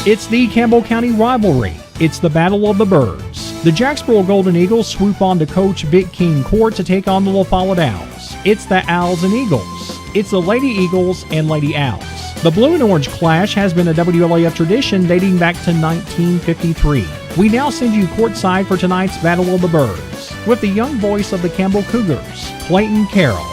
It's the Campbell County rivalry. It's the Battle of the Birds. The Jacksboro Golden Eagles swoop on to Coach Vic King Court to take on the La Follette Owls. It's the Owls and Eagles. It's the Lady Eagles and Lady Owls. The blue and orange clash has been a WLAF tradition dating back to 1953. We now send you courtside for tonight's Battle of the Birds with the young voice of the Campbell Cougars, Clayton Carroll.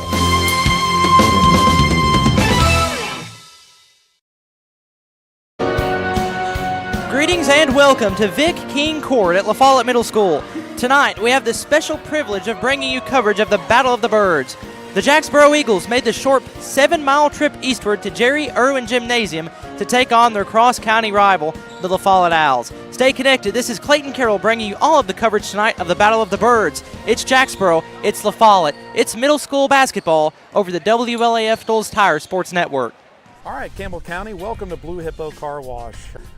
Greetings and welcome to Vic King Court at La Follette Middle School. Tonight, we have the special privilege of bringing you coverage of the Battle of the Birds. The Jacksboro Eagles made the short 7-mile trip eastward to Jerry Irwin Gymnasium to take on their cross-county rival, the La Follette Owls. Stay connected. This is Clayton Carroll bringing you all of the coverage tonight of the Battle of the Birds. It's Jacksboro, it's La Follette, it's middle school basketball over the WLAF Knowles Tire Sports Network. All right, Campbell County, welcome to Blue Hippo Car Wash.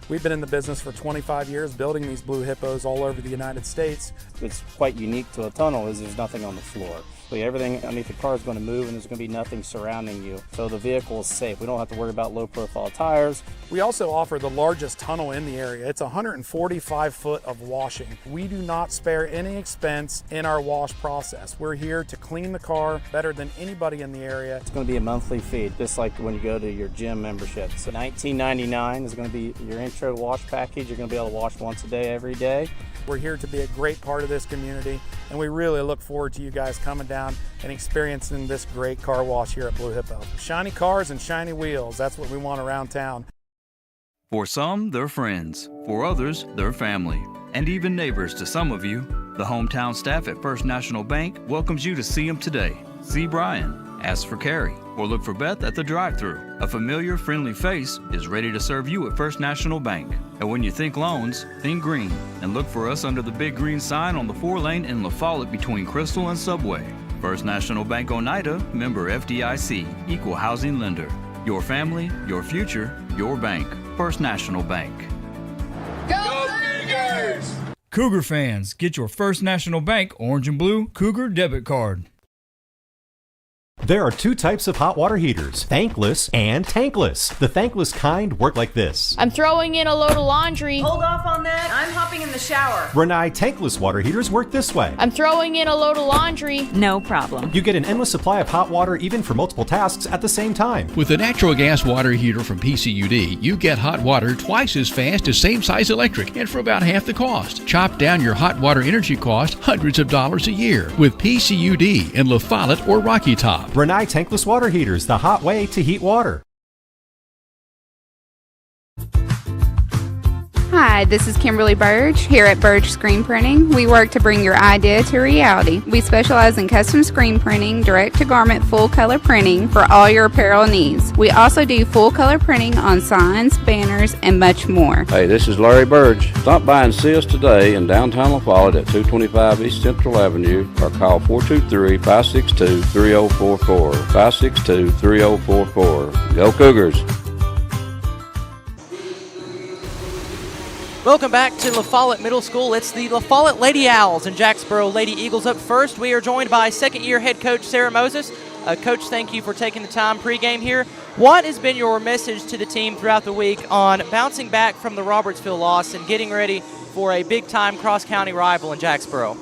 We've been in the business for 25 years building these Blue Hippos all over the United States. What's quite unique to a tunnel is there's nothing on the floor. So everything underneath the car is going to move and there's going to be nothing surrounding you. So the vehicle is safe. We don't have to worry about low profile tires. We also offer the largest tunnel in the area. It's 145 foot of washing. We do not spare any expense in our wash process. We're here to clean the car better than anybody in the area. It's going to be a monthly fee, just like when you go to your gym membership. So $19.99 is going to be your intro wash package. You're going to be able to wash once a day, every day. We're here to be a great part of this community, and we really look forward to you guys coming down and experiencing this great car wash here at Blue Hippo. Shiny cars and shiny wheels, that's what we want around town. For some, they're friends. For others, they're family. And even neighbors to some of you. The hometown staff at First National Bank welcomes you to see them today. See Brian, ask for Carrie, or look for Beth at the drive-thru. A familiar, friendly face is ready to serve you at First National Bank. And when you think loans, think green. And look for us under the big green sign on the 4-lane in La Follette between Crystal and Subway. First National Bank Oneida, member FDIC, equal housing lender. Your family, your future, your bank. First National Bank. Go Cougars! Cougar fans, get your First National Bank orange and blue Cougar debit card. There are two types of hot water heaters, thankless and tankless. The thankless kind work like this. I'm throwing in a load of laundry. Hold off on that. I'm hopping in the shower. Renai tankless water heaters work this way. I'm throwing in a load of laundry. No problem. You get an endless supply of hot water even for multiple tasks at the same time. With a natural gas water heater from PCUD, you get hot water twice as fast as same size electric and for about half the cost. Chop down your hot water energy cost hundreds of dollars a year with PCUD in La Follette or Rocky Top. Renai tankless water heaters, the hot way to heat water. Hi, this is Kimberly Burge here at Burge Screen Printing. We work to bring your idea to reality. We specialize in custom screen printing, direct-to-garment full-color printing for all your apparel needs. We also do full-color printing on signs, banners, and much more. Hey, this is Larry Burge. Stop by and see us today in downtown La Follette at 225 East Central Avenue or call 423-562-3044. 562-3044. Go Cougars! Welcome back to La Follette Middle School. It's the La Follette Lady Owls and Jacksboro Lady Eagles up first. We are joined by second-year head coach Sarah Moses. Coach, thank you for taking the time pregame here. What has been your message to the team throughout the week on bouncing back from the Robertsville loss and getting ready for a big-time cross-county rival in Jacksboro?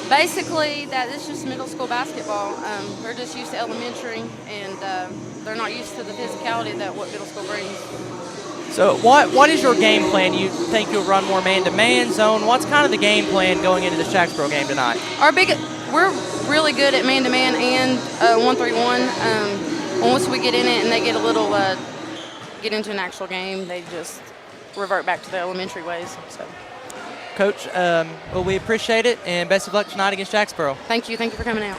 Basically, that it's just middle school basketball. They're just used to elementary, and they're not used to the physicality that what middle school brings. So what is your game plan? You think you'll run more man-to-man, zone? What's kind of the game plan going into this Jacksboro game tonight? We're really good at man-to-man and 1-3-1. Once we get in it and they get a little get into an actual game, they just revert back to their elementary ways. So, Coach, well, we appreciate it, and best of luck tonight against Jacksboro. Thank you. Thank you for coming out.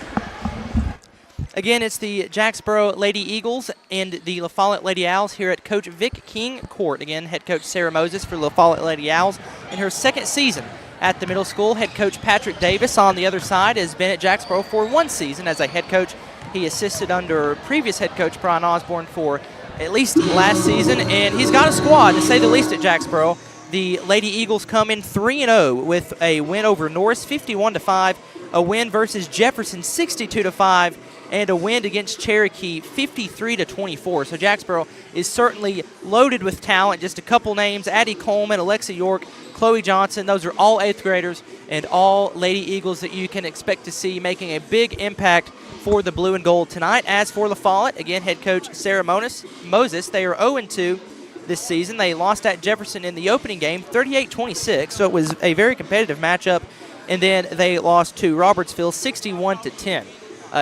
Again, it's the Jacksboro Lady Eagles and the La Follette Lady Owls here at Coach Vic King Court. Again, head coach Sarah Moses for La Follette Lady Owls in her second season at the middle school. Head coach Patrick Davis on the other side has been at Jacksboro for one season as a head coach. He assisted under previous head coach Brian Osborne for at least last season, and he's got a squad, to say the least, at Jacksboro. The Lady Eagles come in 3-0 with a win over Norris, 51-5, a win versus Jefferson, 62-5, and a win against Cherokee 53-24. So Jacksboro is certainly loaded with talent. Just a couple names: Addie Coleman, Alexa York, Chloe Johnson. Those are all 8th graders and all Lady Eagles that you can expect to see making a big impact for the blue and gold tonight. As for La Follette, again, head coach Sarah Moses, they are 0-2 this season. They lost at Jefferson in the opening game 38-26, so it was a very competitive matchup, and then they lost to Robertsville 61-10.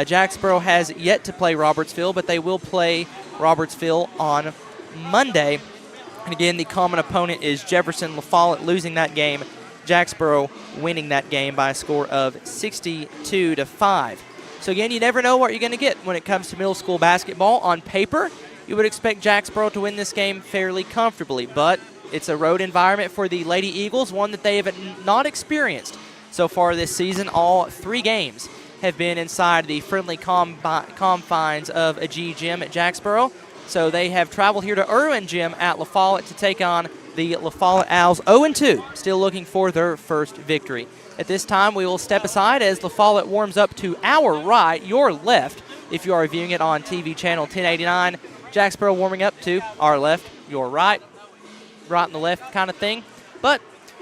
Jacksboro has yet to play Robertsville, but they will play Robertsville on Monday. And again, the common opponent is Jefferson. La Follette losing that game, Jacksboro winning that game by a score of 62-5. So again, you never know what you're going to get when it comes to middle school basketball. On paper, you would expect Jacksboro to win this game fairly comfortably, but it's a road environment for the Lady Eagles, one that they have not experienced so far this season. All 3 games have been inside the friendly confines of a G Gym at Jacksboro. So they have traveled here to Irwin Gym at La Follette to take on the La Follette Owls, 0-2, still looking for their first victory. At this time, we will step aside as La Follette warms up to our right, your left, if you are viewing it on TV channel 1089. Jacksboro warming up to our left, your right and the left kind of thing. But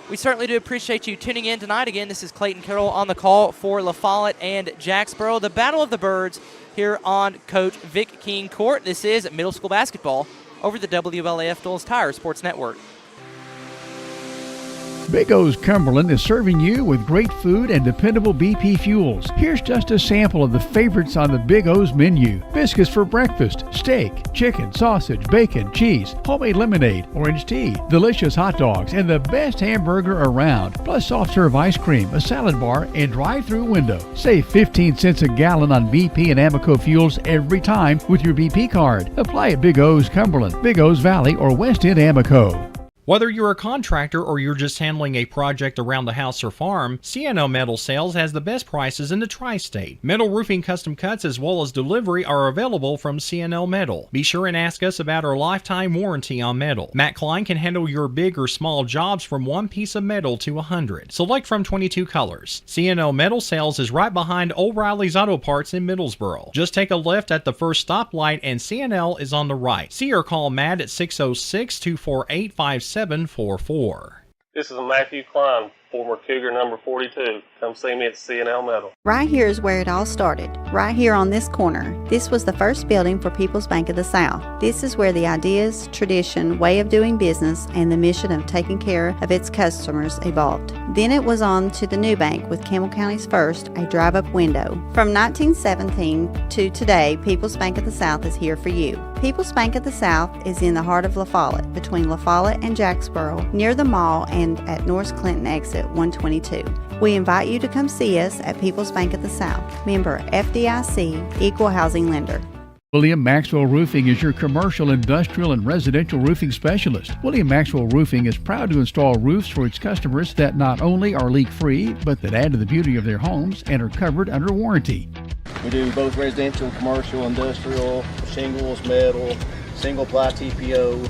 we certainly do appreciate you tuning in tonight. Again, this is Clayton Carroll on the call for La Follette and Jacksboro. The Battle of the Birds here on Coach Vic King Court. This is middle school basketball over the WLAF Dulles Tire Sports Network. Big O's Cumberland is serving you with great food and dependable BP fuels. Here's just a sample of the favorites on the Big O's menu: biscuits for breakfast, steak, chicken, sausage, bacon, cheese, homemade lemonade, orange tea, delicious hot dogs, and the best hamburger around, plus soft-serve ice cream, a salad bar, and drive-through window. Save 15 cents a gallon on BP and Amoco fuels every time with your BP card. Apply at Big O's Cumberland, Big O's Valley, or West End Amoco. Whether you're a contractor or you're just handling a project around the house or farm, C&L Metal Sales has the best prices in the tri-state. Metal roofing custom cuts as well as delivery are available from C&L Metal. Be sure and ask us about our lifetime warranty on metal. Matt Klein can handle your big or small jobs from 1 piece of metal to 100. Select from 22 colors. C&L Metal Sales is right behind O'Reilly's Auto Parts in Middlesboro. Just take a left at the first stoplight and C&L is on the right. See or call Matt at 606-248-5744. This is Matthew Klein, former Cougar number 42. Come see me at C&L Metal. Right here is where it all started. Right here on this corner. This was the first building for People's Bank of the South. This is where the ideas, tradition, way of doing business, and the mission of taking care of its customers evolved. Then it was on to the new bank with Campbell County's first, a drive-up window. From 1917 to today, People's Bank of the South is here for you. People's Bank of the South is in the heart of La Follette, between La Follette and Jacksboro, near the mall and at North Clinton exit 122. We invite you to come see us at People's Bank of the South. Member FDIC, Equal Housing Lender. William Maxwell Roofing is your commercial, industrial, and residential roofing specialist. William Maxwell Roofing is proud to install roofs for its customers that not only are leak-free, but that add to the beauty of their homes and are covered under warranty. We do both residential, commercial, industrial, shingles, metal, single-ply TPO.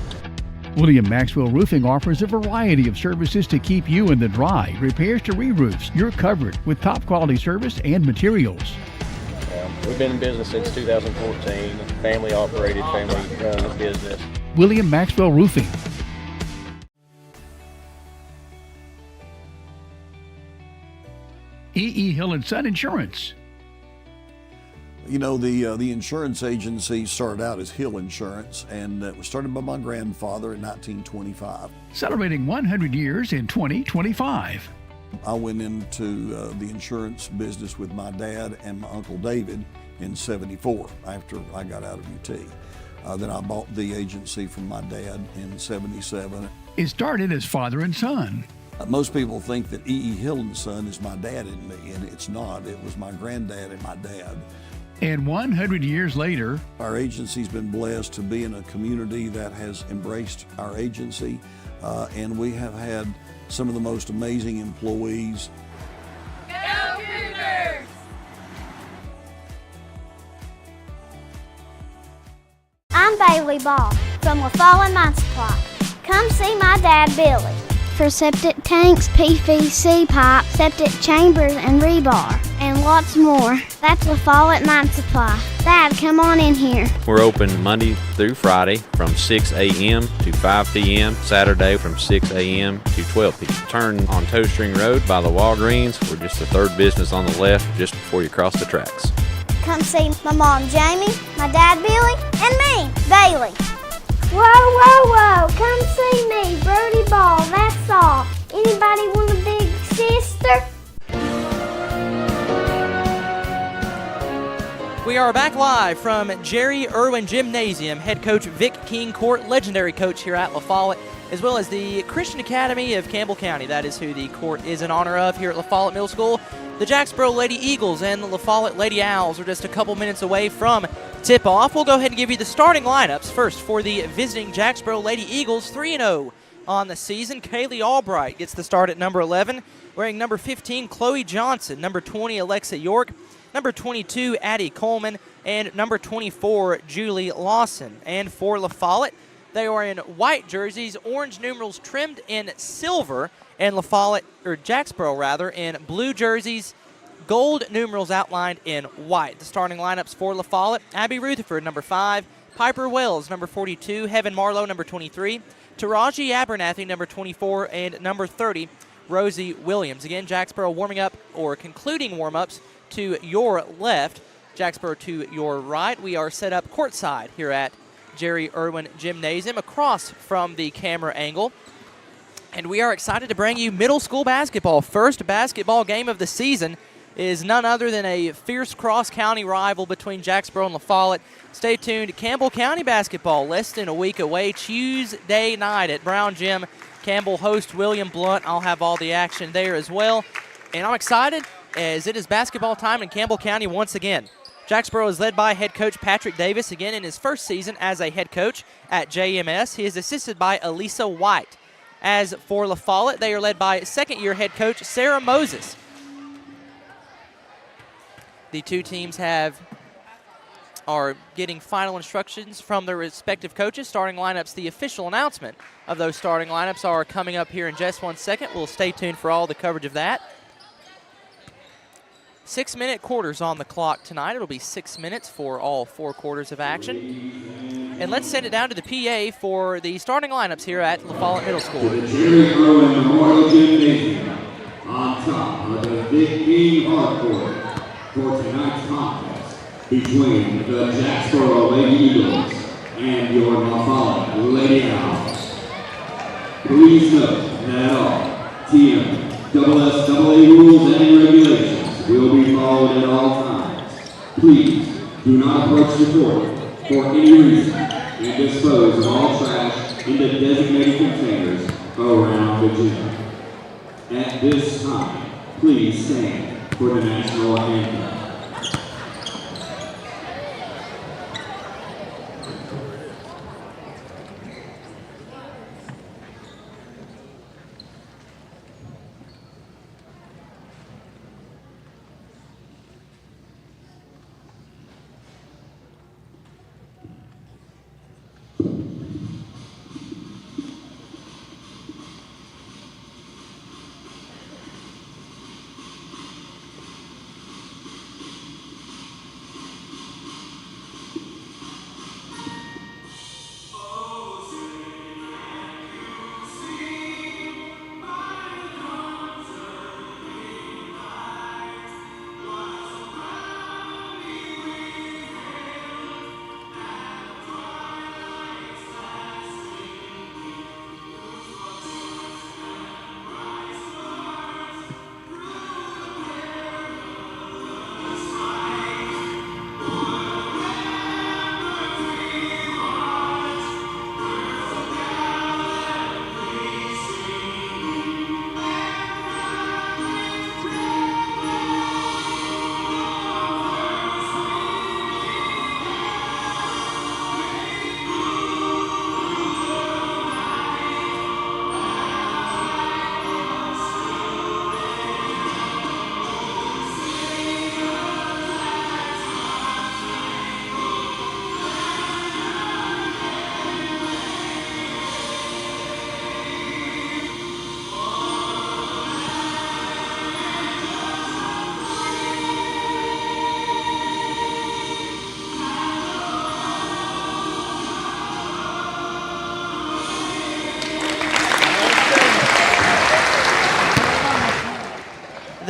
William Maxwell Roofing offers a variety of services to keep you in the dry. Repairs to re-roofs. You're covered with top-quality service and materials. We've been in business since 2014. Family-operated, family-run business. William Maxwell Roofing. E.E. Hill & Son Insurance. You know, the insurance agency started out as Hill Insurance, and it was started by my grandfather in 1925. Celebrating 100 years in 2025. I went into the insurance business with my dad and my Uncle David in '74 after I got out of UT. Then I bought the agency from my dad in '77. It started as father and son. Most people think that E.E. Hill & Son is my dad and me, and it's not. It was my granddad and my dad. And 100 years later, our agency's been blessed to be in a community that has embraced our agency, and we have had some of the most amazing employees. Go Cougars! I'm Bailey Ball from La Follette Mine Supply. Come see my dad, Billy. For septic tanks, PVC pipe, septic chambers, and rebar. And and lots more. That's La Follette Mine Supply. Dad, come on in here. We're open Monday through Friday from 6 a.m. to 5 p.m., Saturday from 6 a.m. to 12 p.m. Turn on Toe String Road by the Walgreens. We're just the third business on the left just before you cross the tracks. Come see my mom, Jamie, my dad, Billy, and me, Bailey. Whoa, whoa, whoa, come see me, Birdie Ball, that's all. Anybody want a big sister? We are back live from Jerry Irwin Gymnasium. Head coach Vic King Court, legendary coach here at La Follette, as well as the Christian Academy of Campbell County. That is who the court is in honor of here at La Follette Middle School. The Jacksboro Lady Eagles and the La Follette Lady Owls are just a couple minutes away from tip-off. We'll go ahead and give you the starting lineups. First, for the visiting Jacksboro Lady Eagles, 3-0 on the season. Kaylee Albright gets the start at number 11, wearing number 15, Chloe Johnson, number 20, Alexa York, number 22, Addie Coleman, and number 24, Julie Lawson. And for La Follette, they are in white jerseys, orange numerals trimmed in silver, and La Follette, or Jacksboro rather, in blue jerseys, gold numerals outlined in white. The starting lineups for La Follette: Abby Rutherford, number 5, Piper Wells, number 42, Heaven Marlowe, number 23, Taraji Abernathy, number 24, and number 30, Rosie Williams. Again, Jacksboro warming up, or concluding warm-ups, to your left, Jacksboro to your right. We are set up courtside here at Jerry Irwin Gymnasium, across from the camera angle. And we are excited to bring you middle school basketball. First basketball game of the season is none other than a fierce cross-county rival between Jacksboro and La Follette. Stay tuned. Campbell County basketball less than a week away, Tuesday night at Brown Gym. Campbell host William Blunt. I'll have all the action there as well. And I'm excited as it is basketball time in Campbell County once again. Jacksboro is led by head coach Patrick Davis, again in his first season as a head coach at JMS. He is assisted by Elisa White. As for La Follette, they are led by second-year head coach Sarah Moses. The two teams are getting final instructions from their respective coaches. Starting lineups, the official announcement of those starting lineups are coming up here in just 1 second. We'll stay tuned for all the coverage of that. 6-minute quarters on the clock tonight. It'll be 6 minutes for all 4 quarters of action. And let's send it down to the PA for the starting lineups here at La Follette Middle School. The Jerry Irwin Memorial Gymnasium on top of the Vic King Hardcourt for tonight's contest between the Jacksboro Lady Eagles and your La Follette Lady Owls. Please note that all TMSSAA rules and regulations will be followed at all times. Please do not approach the court for any reason and dispose of all trash in the designated containers around the gym. At this time, please stand for the national anthem.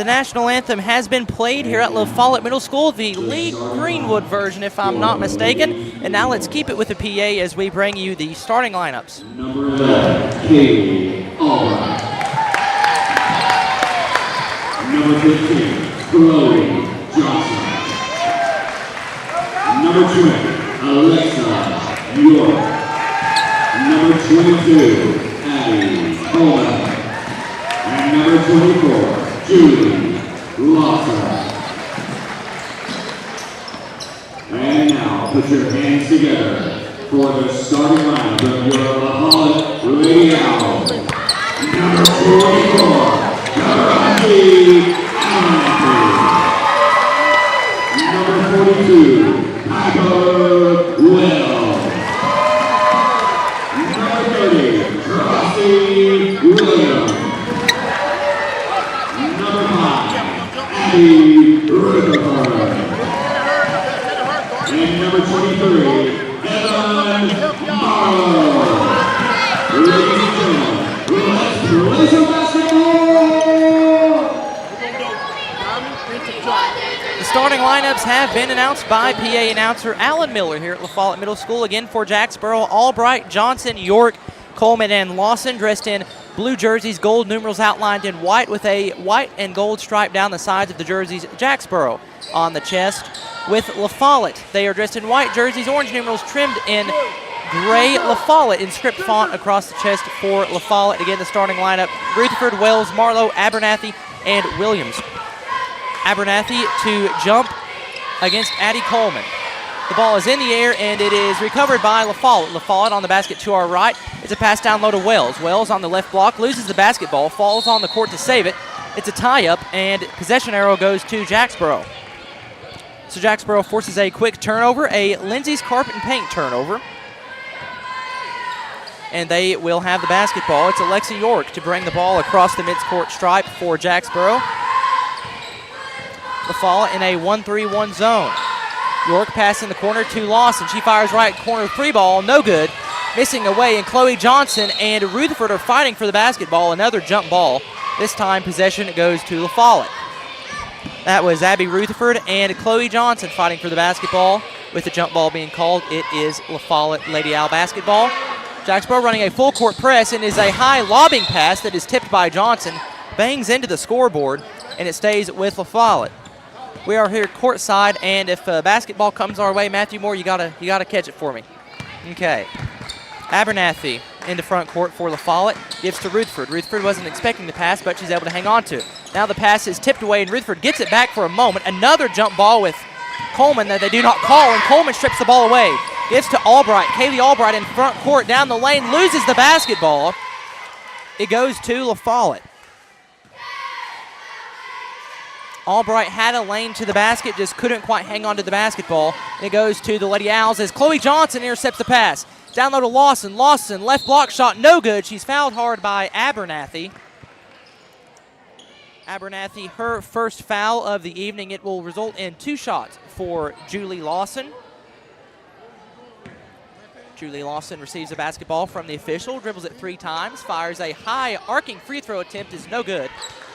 The national anthem has been played here at La Follette Middle School, the Lee Greenwood version, if I'm not mistaken. And now let's keep it with the PA as we bring you the starting lineups. Number 11, Katie Albright. Number 15, Chloe Johnson. Number 20, Alexa York. Number 22, Addie Coleman. And number 24, Julie Lawson. And now put your hands together for the starting lineup of your La Follette Lady Owls. Number 44, Karate Allen. Number 42, Piper Wells. Number 30, Rossi Williams. Number 5, Abby Rutherford. And number 23, Evan Marlowe. Ladies and gentlemen, let's play some basketball! The starting lineups have been announced by PA announcer Alan Miller here at La Follette Middle School. Again for Jacksboro, Albright, Johnson, York, Coleman, and Lawson, dressed in blue jerseys, gold numerals outlined in white with a white and gold stripe down the sides of the jerseys. Jacksboro on the chest with La Follette. They are dressed in white jerseys, orange numerals trimmed in gray La Follette in script font across the chest for La Follette. Again, the starting lineup: Rutherford, Wells, Marlowe, Abernathy, and Williams. Abernathy to jump against Addie Coleman. The ball is in the air, and it is recovered by La Follette. La Follette on the basket to our right. It's a pass down low to Wells. Wells on the left block, loses the basketball, falls on the court to save it. It's a tie-up, and possession arrow goes to Jacksboro. So Jacksboro forces a quick turnover, a Lindsay's Carpet and Paint turnover. And they will have the basketball. It's Alexa York to bring the ball across the midcourt stripe for Jacksboro. La Follette in a 1-3-1 zone. York pass in the corner to Lawson. She fires right corner three ball, no good. Missing away, and Chloe Johnson and Rutherford are fighting for the basketball. Another jump ball. This time possession goes to La Follette. That was Abby Rutherford and Chloe Johnson fighting for the basketball. With the jump ball being called, it is La Follette Lady Owl basketball. Jacksboro running a full court press, and is a high lobbing pass that is tipped by Johnson. Bangs into the scoreboard, and it stays with La Follette. We are here courtside, and if basketball comes our way, Matthew Moore, you gotta catch it for me. Okay. Abernathy into front court for La Follette. Gives to Rutherford. Rutherford wasn't expecting the pass, but she's able to hang on to it. Now the pass is tipped away, and Rutherford gets it back for a moment. Another jump ball with Coleman that they do not call, and Coleman strips the ball away. Gives to Albright. Kaylee Albright in front court down the lane, loses the basketball. It goes to La Follette. Albright had a lane to the basket, just couldn't quite hang on to the basketball. And it goes to the Lady Owls as Chloe Johnson intercepts the pass. Down low to Lawson. Lawson, left block shot, no good. She's fouled hard by Abernathy. Abernathy, her first foul of the evening. It will result in 2 shots for Julie Lawson. Julie Lawson receives a basketball from the official, dribbles it 3 times, fires a high arcing free throw attempt, is no good.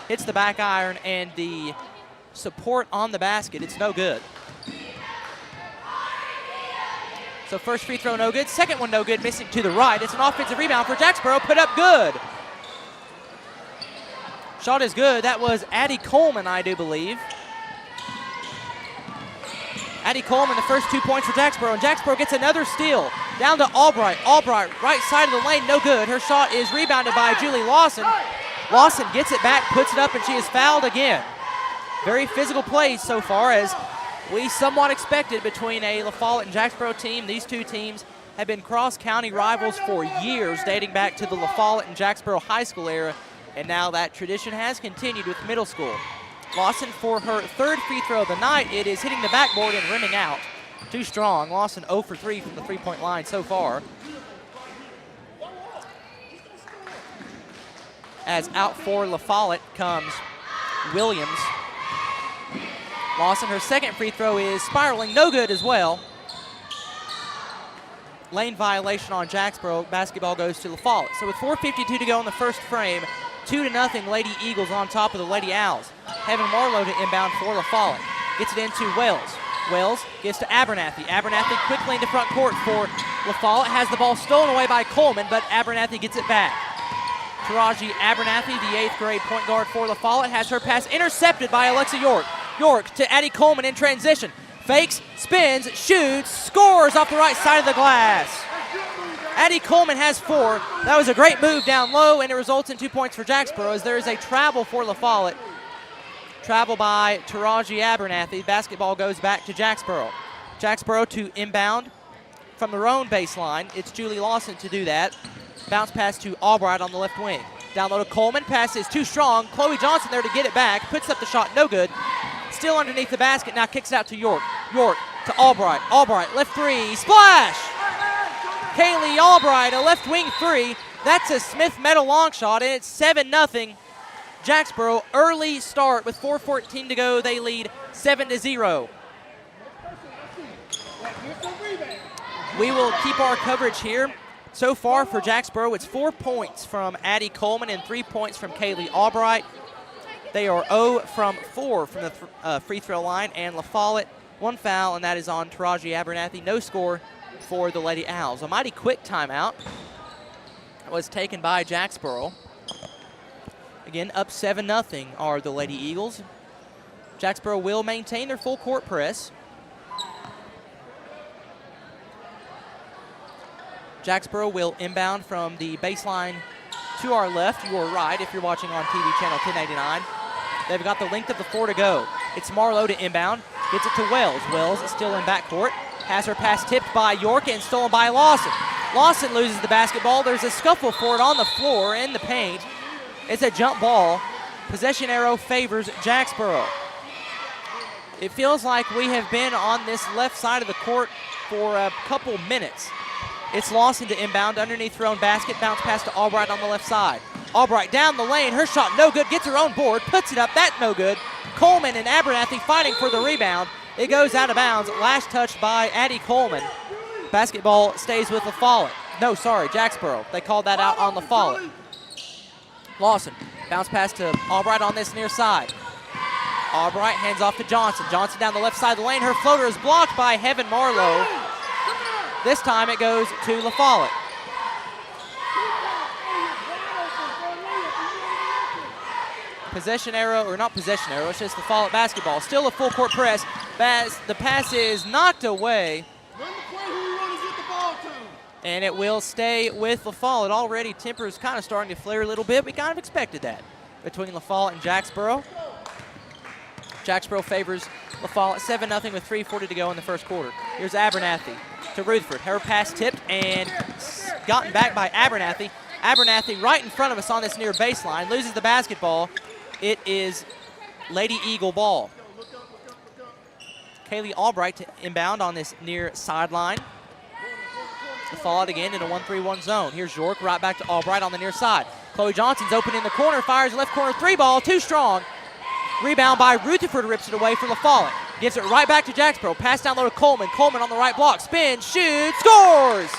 Hits the back iron and the support on the basket, it's no good. So first free throw no good, second one no good, missing to the right. It's an offensive rebound for Jacksboro, put up good. Shot is good, that was Addie Coleman, I do believe. Addie Coleman, the first 2 points for Jacksboro, and Jacksboro gets another steal. Down to Albright. Albright, right side of the lane, no good. Her shot is rebounded by Julie Lawson. Lawson gets it back, puts it up, and she is fouled again. Very physical plays so far, as we somewhat expected between a La Follette and Jacksboro team. These two teams have been cross-county rivals for years, dating back to the La Follette and Jacksboro high school era, and now that tradition has continued with middle school. Lawson for her 3rd free throw of the night. It is hitting the backboard and rimming out. Too strong. Lawson 0 for 3 from the three-point line so far. As out for La Follette comes Williams. Lawson, her 2nd free throw is spiraling, no good as well. Lane violation on Jacksboro. Basketball goes to La Follette. So with 4:52 to go in the first frame, 2-0 Lady Eagles on top of the Lady Owls. Heaven Marlowe to inbound for La Follette. Gets it into Wells. Wells gets to Abernathy. Abernathy quickly into front court for La Follette. Has the ball stolen away by Coleman, but Abernathy gets it back. Taraji Abernathy, the 8th grade point guard for La Follette, has her pass intercepted by Alexa York. York to Addie Coleman in transition. Fakes, spins, shoots, scores off the right side of the glass. Addie Coleman has 4. That was a great move down low, and it results in 2 points for Jacksboro as there is a travel for La Follette. Travel by Taraji Abernathy. Basketball goes back to Jacksboro. Jacksboro to inbound from their own baseline. It's Julie Lawson to do that. Bounce pass to Albright on the left wing. Down low to Coleman. Pass is too strong. Chloe Johnson there to get it back. Puts up the shot. No good. Still underneath the basket. Now kicks it out to York. York to Albright. Albright, left 3. Splash! Kaylee Albright, a left wing 3. That's a Smith Metal long shot, and it's 7-0. Jacksboro, early start with 4:14 to go. They lead 7-0. We will keep our coverage here. So far for Jacksboro, it's 4 points from Addie Coleman and 3 points from Kaylee Albright. They are 0 from 4 from the free throw line, and La Follette, 1 foul, and that is on Taraji Abernathy. No score for the Lady Owls. A mighty quick timeout was taken by Jacksboro. Again, up 7-0 are the Lady Eagles. Jacksboro will maintain their full court press. Jacksboro will inbound from the baseline to our left, your right, if you're watching on TV channel 1089. They've got the length of the floor to go. It's Marlowe to inbound, gets it to Wells. Wells is still in backcourt, has her pass tipped by York and stolen by Lawson. Lawson loses the basketball. There's a scuffle for it on the floor in the paint. It's a jump ball. Possession arrow favors Jacksboro. It feels like we have been on this left side of the court for a couple minutes. It's Lawson to inbound underneath her own basket. Bounce pass to Albright on the left side. Albright down the lane. Her shot no good. Gets her own board. Puts it up. That no good. Coleman and Abernathy fighting for the rebound. It goes out of bounds. Last touch by Addie Coleman. Basketball stays with La Follette. No, sorry, Jacksboro. They called that out on La Follette. Lawson, bounce pass to Albright on this near side. Albright hands off to Johnson. Johnson down the left side of the lane. Her floater is blocked by Heaven Marlowe. This time it goes to La Follette. Possession arrow, or not possession arrow, it's just La Follette basketball. Still a full court press. The pass is knocked away. And it will stay with La Follette. Already tempers kind of starting to flare a little bit. We kind of expected that between La Follette and Jacksboro. Jacksboro favors La Follette 7-0 with 3:40 to go in the first quarter. Here's Abernathy to Rutherford. Her pass tipped and gotten back by Abernathy. Abernathy right in front of us on this near baseline. Loses the basketball. It is Lady Eagle ball. Kaylee Albright to inbound on this near sideline. La Follette again in a 1-3-1 zone. Here's York right back to Albright on the near side. Chloe Johnson's open in the corner, fires left corner 3 ball, too strong. Rebound by Rutherford, rips it away for La Follette. Gives it right back to Jacksboro. Pass down low to Coleman. Coleman on the right block, spins, shoots, scores!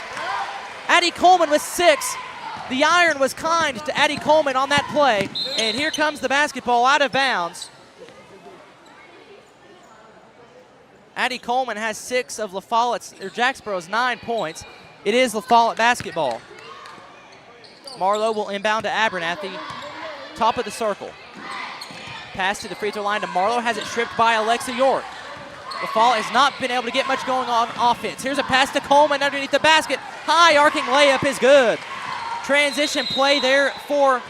Addie Coleman with 6. The iron was kind to Addie Coleman on that play. And here comes the basketball out of bounds. Addie Coleman has 6 of La Follette's, or Jacksboro's 9 points. It is La Follette basketball. Marlowe will inbound to Abernathy, top of the circle. Pass to the free throw line to Marlowe, has it stripped by Alexa York. La Follette has not been able to get much going on offense. Here's a pass to Coleman underneath the basket. High arcing layup is good. Transition play there for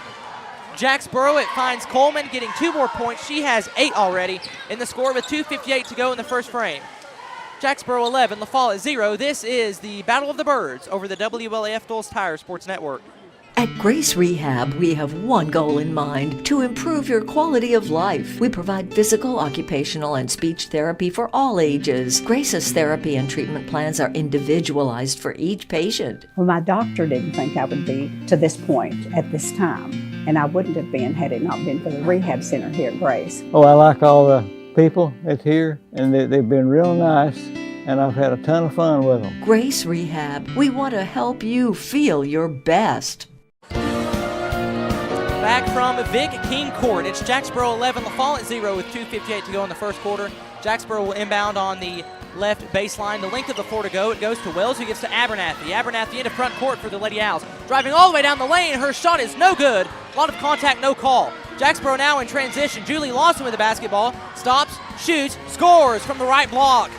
Jacksboro. It finds Coleman getting 2 more points. She has 8 already in the score with 2:58 to go in the first frame. Jacksboro 11, La Follette 0. This is the Battle of the Birds over the WLAF Dulles Tire Sports Network. At Grace Rehab, we have one goal in mind: to improve your quality of life. We provide physical, occupational, and speech therapy for all ages. Grace's therapy and treatment plans are individualized for each patient. Well, my doctor didn't think I would be to this point at this time, and I wouldn't have been had it not been for the rehab center here at Grace. Oh, I like all the people that's here, and they've been real nice, and I've had a ton of fun with them. Grace Rehab, we want to help you feel your best. Back from Vic King Court. It's Jacksboro 11, La Follette 0 with 2:58 to go in the first quarter. Jacksboro will inbound on the left baseline. The length of the floor to go. It goes to Wells, who gives to Abernathy. Abernathy into front court for the Lady Owls. Driving all the way down the lane. Her shot is no good. A lot of contact, no call. Jacksboro now in transition. Julie Lawson with the basketball. Stops, shoots, scores from the right block.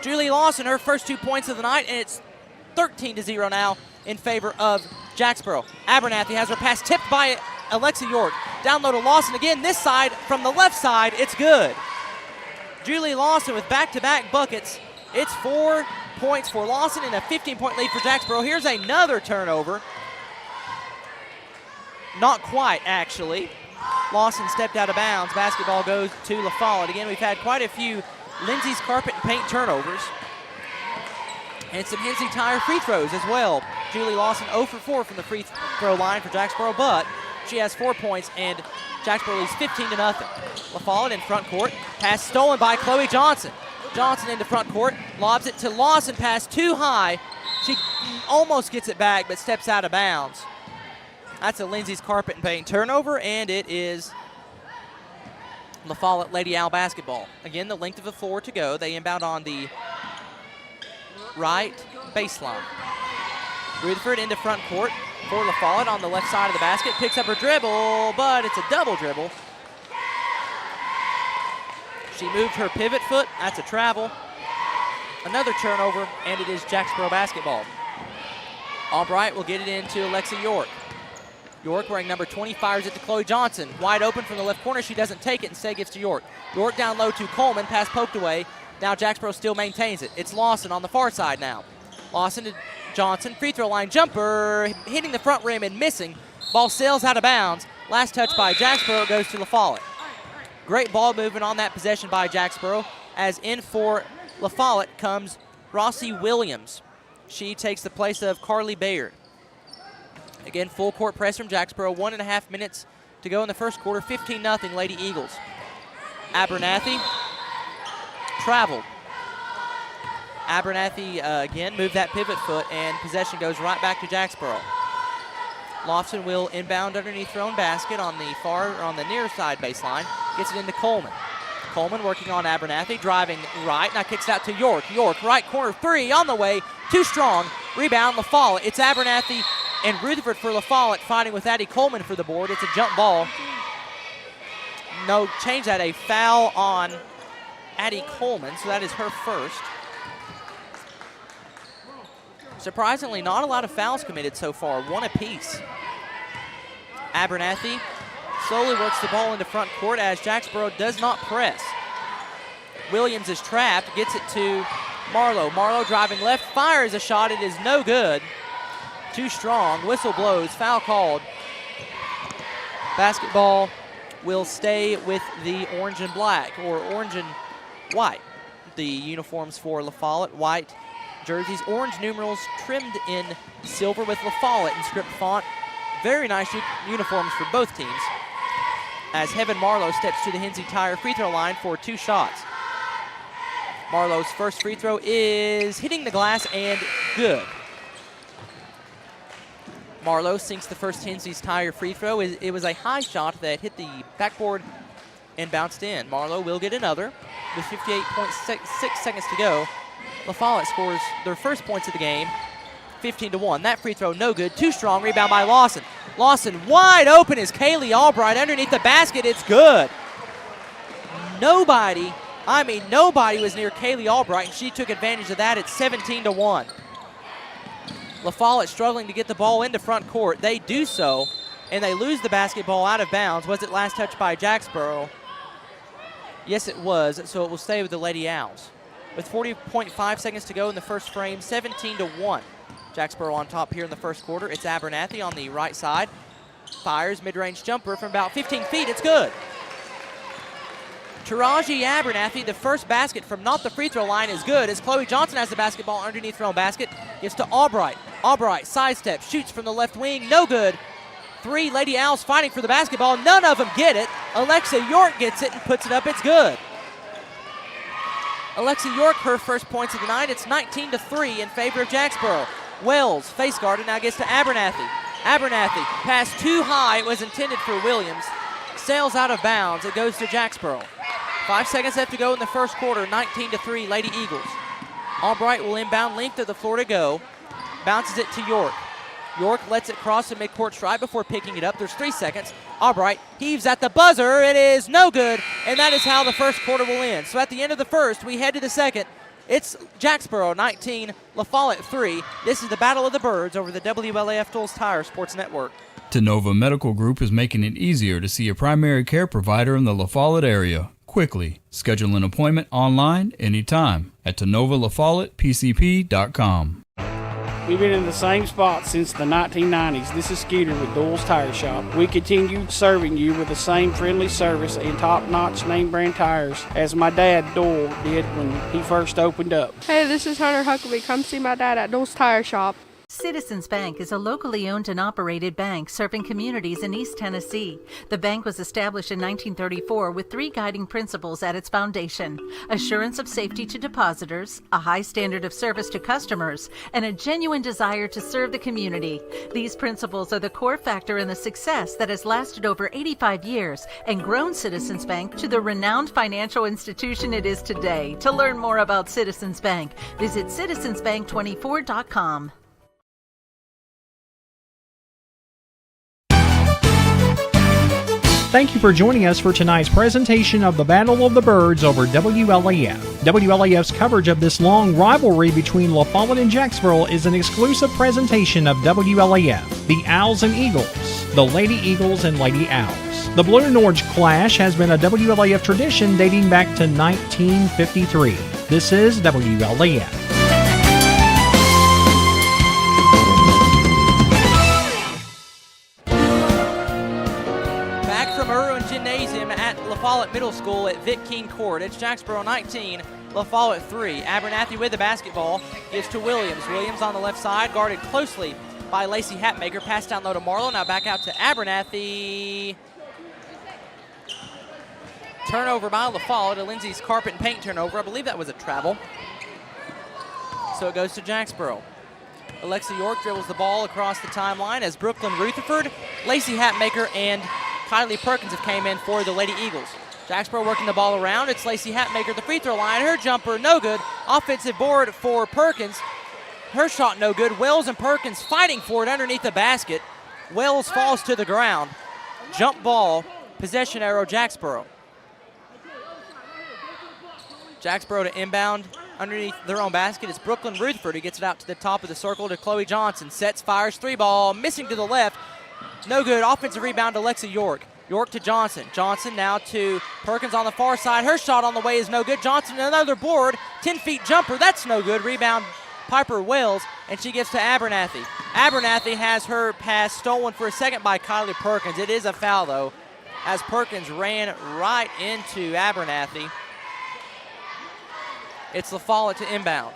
Julie Lawson, her first 2 points of the night, and it's 13-0 now in favor of Jacksboro. Abernathy has her pass tipped by Alexa York. Down low to Lawson again. This side, from the left side, it's good. Julie Lawson with back-to-back buckets. It's 4 points for Lawson and a 15-point lead for Jacksboro. Here's another turnover. Not quite, actually. Lawson stepped out of bounds. Basketball goes to La Follette. Again, we've had quite a few Lindsay's Carpet and Paint turnovers. And some Hensley Tire free throws as well. Julie Lawson 0 for 4 from the free throw line for Jacksboro, but she has 4 points, and Jacksboro leads 15-0. La Follette in front court. Pass stolen by Chloe Johnson. Johnson into front court. Lobs it to Lawson. Pass too high. She almost gets it back, but steps out of bounds. That's a Lindsay's Carpet and Paint turnover, and it is La Follette Lady Owl basketball. Again, the length of the floor to go. They inbound on the right baseline. Rutherford into front court for La Follette on the left side of the basket. Picks up her dribble, but it's a double dribble. She moved her pivot foot. That's a travel. Another turnover, and it is Jacksboro basketball. Albright will get it into Alexa York. York, wearing number 20, fires it to Chloe Johnson. Wide open from the left corner. She doesn't take it. Instead gives to York. York down low to Coleman. Pass poked away. Now Jacksboro still maintains it. It's Lawson on the far side now. Lawson to Johnson. Free throw line jumper. Hitting the front rim and missing. Ball sails out of bounds. Last touch by Jacksboro goes to La Follette. Great ball movement on that possession by Jacksboro. As in for La Follette comes Rossi Williams. She takes the place of Carly Bayard. Again, full court press from Jacksboro. 1.5 minutes to go in the first quarter. 15-0 Lady Eagles. Abernathy traveled. Abernathy again moved that pivot foot, and possession goes right back to Jacksboro. Lofton will inbound underneath her own basket on the near side baseline. Gets it into Coleman. Coleman working on Abernathy, driving right. Now kicks out to York. York, right corner three on the way. Too strong. Rebound, La Follette. It's Abernathy and Rutherford for La Follette fighting with Addie Coleman for the board. It's a jump ball. No, change that. A foul on Addie Coleman, so that is her first. Surprisingly, not a lot of fouls committed so far. One apiece. Abernathy slowly works the ball into front court as Jacksboro does not press. Williams is trapped, gets it to Marlowe. Marlowe driving left, fires a shot. It is no good. Too strong. Whistle blows. Foul called. Basketball will stay with the orange and black, or orange and white. The uniforms for La Follette, white jerseys, orange numerals trimmed in silver with La Follette in script font. Very nice uniforms for both teams. As Heaven Marlowe steps to the Hensley Tire free throw line for 2 shots. Marlowe's first free throw is hitting the glass and good. Marlowe sinks the first Hensley's Tire free throw. It was a high shot that hit the backboard and bounced in. Marlowe will get another with 58.6 seconds to go. La Follette scores their first points of the game, 15-1. That free throw no good. Too strong. Rebound by Lawson. Lawson wide open is Kaylee Albright underneath the basket. It's good. Nobody was near Kaylee Albright, and she took advantage of that. It's 17-1. La Follette struggling to get the ball into front court. They do so, and they lose the basketball out of bounds. Was it last touch by Jacksboro? Yes, it was, so it will stay with the Lady Owls. With 40.5 seconds to go in the first frame, 17-1. Jacksboro on top here in the first quarter. It's Abernathy on the right side. Fires mid-range jumper from about 15 feet. It's good. Taraji Abernathy, the first basket from not the free throw line, is good as Chloe Johnson has the basketball underneath her own basket. Gets to Albright. Albright sidestep, shoots from the left wing, no good. 3 Lady Owls fighting for the basketball. None of them get it. Alexa York gets it and puts it up. It's good. Alexa York, her first points of the night. It's 19-3 in favor of Jacksboro. Wells, face guarded, now gets to Abernathy. Abernathy, pass too high. It was intended for Williams. Sails out of bounds. It goes to Jacksboro. 5 seconds left to go in the first quarter. 19-3, Lady Eagles. Albright will inbound, length of the floor to go. Bounces it to York. York lets it cross the midcourt stripe before picking it up. There's 3 seconds. Albright heaves at the buzzer. It is no good, and that is how the first quarter will end. So at the end of the first, we head to the second. It's Jacksboro 19, La Follette 3. This is the Battle of the Birds over the WLAF Tools Tire Sports Network. Tenova Medical Group is making it easier to see a primary care provider in the La Follette area. Quickly. Schedule an appointment online anytime at TenovaLaFollettePCP.com. We've been in the same spot since the 1990s. This is Skeeter with Doyle's Tire Shop. We continue serving you with the same friendly service and top-notch name brand tires as my dad, Doyle, did when he first opened up. Hey, this is Hunter Huckabee. Come see my dad at Doyle's Tire Shop. Citizens Bank is a locally owned and operated bank serving communities in East Tennessee. The bank was established in 1934 with 3 guiding principles at its foundation: assurance of safety to depositors, a high standard of service to customers, and a genuine desire to serve the community. These principles are the core factor in the success that has lasted over 85 years and grown Citizens Bank to the renowned financial institution it is today. To learn more about Citizens Bank, visit citizensbank24.com. Thank you for joining us for tonight's presentation of the Battle of the Birds over WLAF. WLAF's coverage of this long rivalry between La Follette and Jacksboro is an exclusive presentation of WLAF, the Owls and Eagles, the Lady Eagles and Lady Owls. The Blue and Orange clash has been a WLAF tradition dating back to 1953. This is WLAF. La Follette Middle School at Vic King Court. It's Jacksboro 19, La Follette 3. Abernathy with the basketball gives to Williams. Williams on the left side, guarded closely by Lacey Hatmaker. Pass down low to Marlowe. Now back out to Abernathy. Turnover by La Follette. A Lindsay's carpet and paint turnover. I believe that was a travel. So it goes to Jacksboro. Alexa York dribbles the ball across the timeline as Brooklyn Rutherford, Lacey Hatmaker, and Kylie Perkins have came in for the Lady Eagles. Jacksboro working the ball around. It's Lacey Hatmaker at the free throw line. Her jumper, no good. Offensive board for Perkins. Her shot, no good. Wells and Perkins fighting for it underneath the basket. Wells falls to the ground. Jump ball, possession arrow, Jacksboro. Jacksboro to inbound underneath their own basket. It's Brooklyn Rutherford who gets it out to the top of the circle to Chloe Johnson. Sets, fires, 3-ball, missing to the left. No good. Offensive rebound to Alexa York. York to Johnson. Johnson now to Perkins on the far side. Her shot on the way is no good. Johnson another board. 10-feet jumper. That's no good. Rebound Piper Wells, and she gives to Abernathy. Abernathy has her pass stolen for a second by Kylie Perkins. It is a foul, though, as Perkins ran right into Abernathy. It's La Follette to inbound.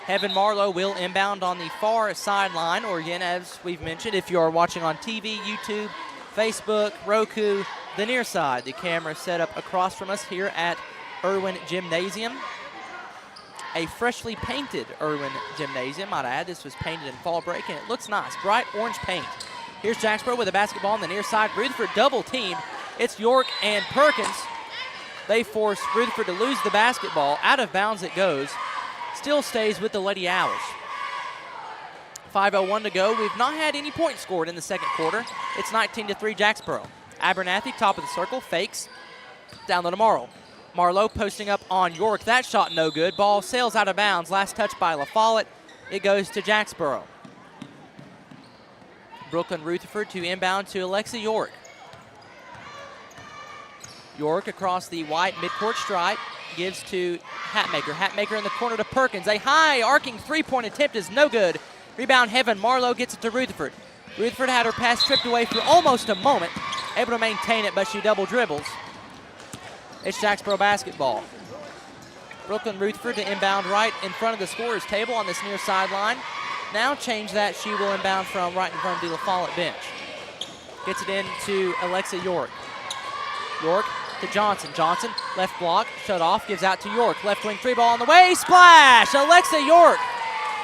Heaven Marlowe will inbound on the far sideline, or again, as we've mentioned, if you are watching on TV, YouTube, Facebook, Roku, the near side. The camera set up across from us here at Irwin Gymnasium. A freshly painted Irwin Gymnasium, might I add. This was painted in fall break, and it looks nice. Bright orange paint. Here's Jacksboro with a basketball on the near side. Rutherford double teamed. It's York and Perkins. They force Rutherford to lose the basketball. Out of bounds it goes. Still stays with the Lady Owls. 5:01 to go. We've not had any points scored in the second quarter. It's 19-3 Jacksboro. Abernathy, top of the circle, fakes. Down low to Marlowe. Marlowe posting up on York. That shot no good. Ball sails out of bounds. Last touch by La Follette. It goes to Jacksboro. Brooklyn Rutherford to inbound to Alexa York. York across the white midcourt stripe. Gives to Hatmaker. Hatmaker in the corner to Perkins. A high arcing three-point attempt is no good. Rebound Heaven. Marlowe gets it to Rutherford. Rutherford had her pass stripped away for almost a moment. Able to maintain it, but she double dribbles. It's Jacksboro basketball. Brooklyn Rutherford to inbound right in front of the scorer's table on this near sideline. Now change that. She will inbound from right in front of the La Follette bench. Gets it in to Alexa York. York to Johnson. Johnson, left block, shut off, gives out to York. Left wing 3-ball on the way, splash! Alexa York.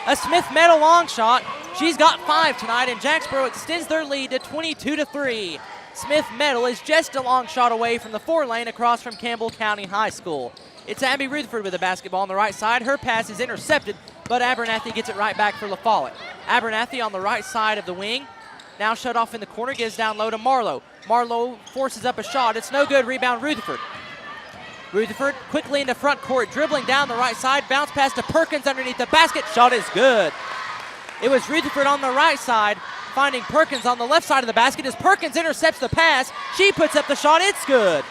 A Smith Meadow long shot She's got 5 tonight, and Jacksboro extends their lead to 22-3. Smith Meadow is just a long shot away from the 4 lane across from Campbell County High School. It's Abby Rutherford with the basketball on the right side. Her pass is intercepted, but Abernathy gets it right back for La Follette. Abernathy on the right side of the wing. Now shut off in the corner, gives down low to Marlowe. Marlowe forces up a shot. It's no good. Rebound Rutherford. Rutherford quickly into front court, dribbling down the right side. Bounce pass to Perkins underneath the basket. Shot is good. It was Rutherford on the right side, finding Perkins on the left side of the basket as Perkins intercepts the pass. She puts up the shot. It's good.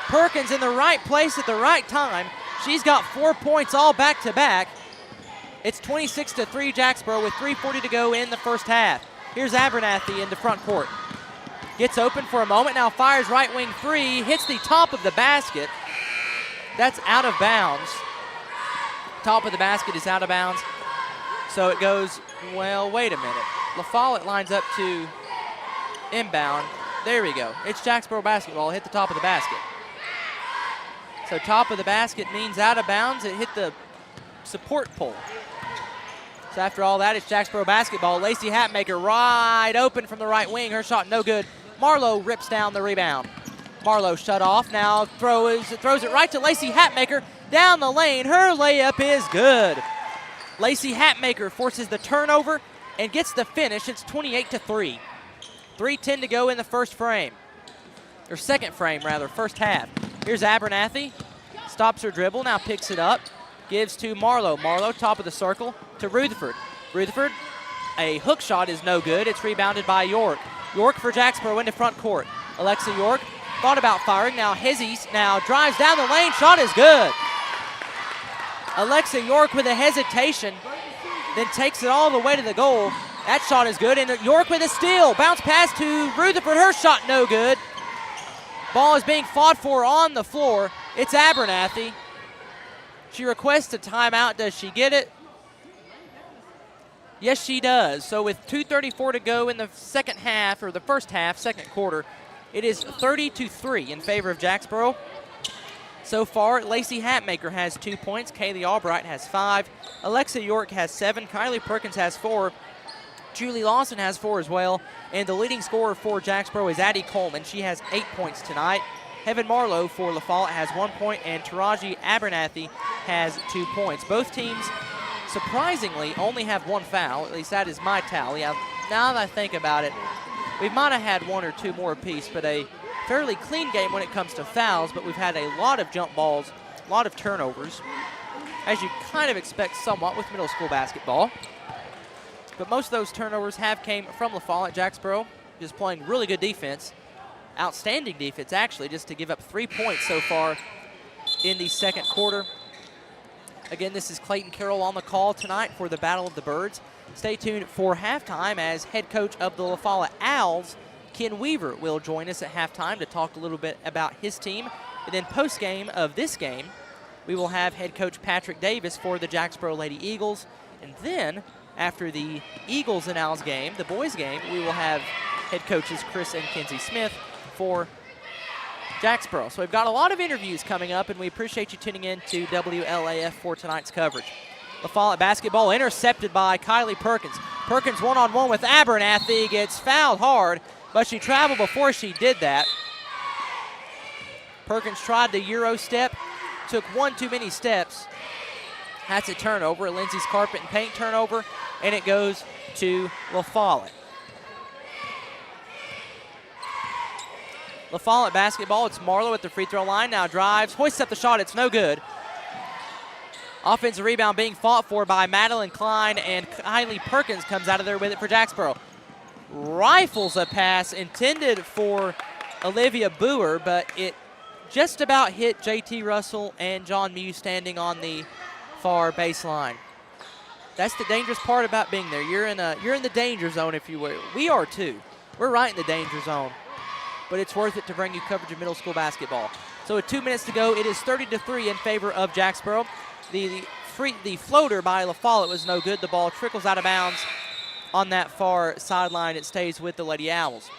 Perkins in the right place at the right time. She's got 4 points all back to back. It's 26-3 Jacksboro with 3:40 to go in the first half. Here's Abernathy into front court. Gets open for a moment, now fires right wing 3, hits the top of the basket. That's out of bounds. Top of the basket is out of bounds. So it goes, well, wait a minute. La Follette lines up to inbound. There we go. It's Jacksboro basketball, hit the top of the basket. So top of the basket means out of bounds. It hit the support pole. So after all that, it's Jacksboro basketball. Lacey Hatmaker right open from the right wing. Her shot no good. Marlowe rips down the rebound. Marlowe shut off. Now throws it right to Lacey Hatmaker down the lane. Her layup is good. Lacey Hatmaker forces the turnover and gets the finish. It's 28-3. 3:10 to go in the first frame. Or second frame, rather, first half. Here's Abernathy. Stops her dribble, now picks it up. Gives to Marlowe. Marlowe, top of the circle, to Rutherford. Rutherford, a hook shot is no good. It's rebounded by York. York for Jacksboro into front court. Alexa York thought about firing. Now Hezzy now drives down the lane. Shot is good. Alexa York with a hesitation, then takes it all the way to the goal. That shot is good. And York with a steal. Bounce pass to Rutherford. Her shot no good. Ball is being fought for on the floor. It's Abernathy. She requests a timeout. Does she get it? Yes, she does. So with 2:34 to go in the second half, or the first half, second quarter, it is 30-3 in favor of Jacksboro. So far, Lacey Hatmaker has 2 points. Kaylee Albright has 5. Alexa York has 7. Kylie Perkins has 4. Julie Lawson has 4 as well. And the leading scorer for Jacksboro is Addie Coleman. She has 8 points tonight. Heaven Marlowe for La Follette has 1 point, and Taraji Abernathy has 2 points. Both teams, surprisingly, only have 1 foul. At least that is my tally. Now that I think about it, we might have had 1 or 2 more apiece, but a fairly clean game when it comes to fouls, but we've had a lot of jump balls, a lot of turnovers, as you kind of expect somewhat with middle school basketball. But most of those turnovers have came from La Follette. Jacksboro just playing really good defense. Outstanding defense, actually, just to give up 3 points so far in the second quarter. Again, this is Clayton Carroll on the call tonight for the Battle of the Birds. Stay tuned for halftime as head coach of the La Follette Owls, Ken Weaver, will join us at halftime to talk a little bit about his team. And then post-game of this game, we will have head coach Patrick Davis for the Jacksboro Lady Eagles. And then, after the Eagles and Owls game, the boys game, we will have head coaches Chris and Kenzie Smith for Jacksboro. So we've got a lot of interviews coming up, and we appreciate you tuning in to WLAF for tonight's coverage. La Follette basketball intercepted by Kylie Perkins. Perkins one-on-one with Abernathy, gets fouled hard, but she traveled before she did that. Perkins tried the Euro step, took one too many steps. That's a turnover, Lindsay's carpet and paint turnover, and it goes to La Follette. La Follette basketball, it's Marlowe at the free throw line, now drives, hoists up the shot, it's no good. Offensive rebound being fought for by Madeline Klein, and Kylie Perkins comes out of there with it for Jacksboro. Rifles a pass intended for Olivia Boer, but it just about hit JT Russell and John Mew standing on the far baseline. That's the dangerous part about being there. You're in the danger zone, if you will. We are too. We're right in the danger zone. But it's worth it to bring you coverage of middle school basketball. So with 2 minutes to go, it is 30-3 in favor of Jacksboro. The floater by La Follette was no good. The ball trickles out of bounds on that far sideline. It stays with the Lady Owls.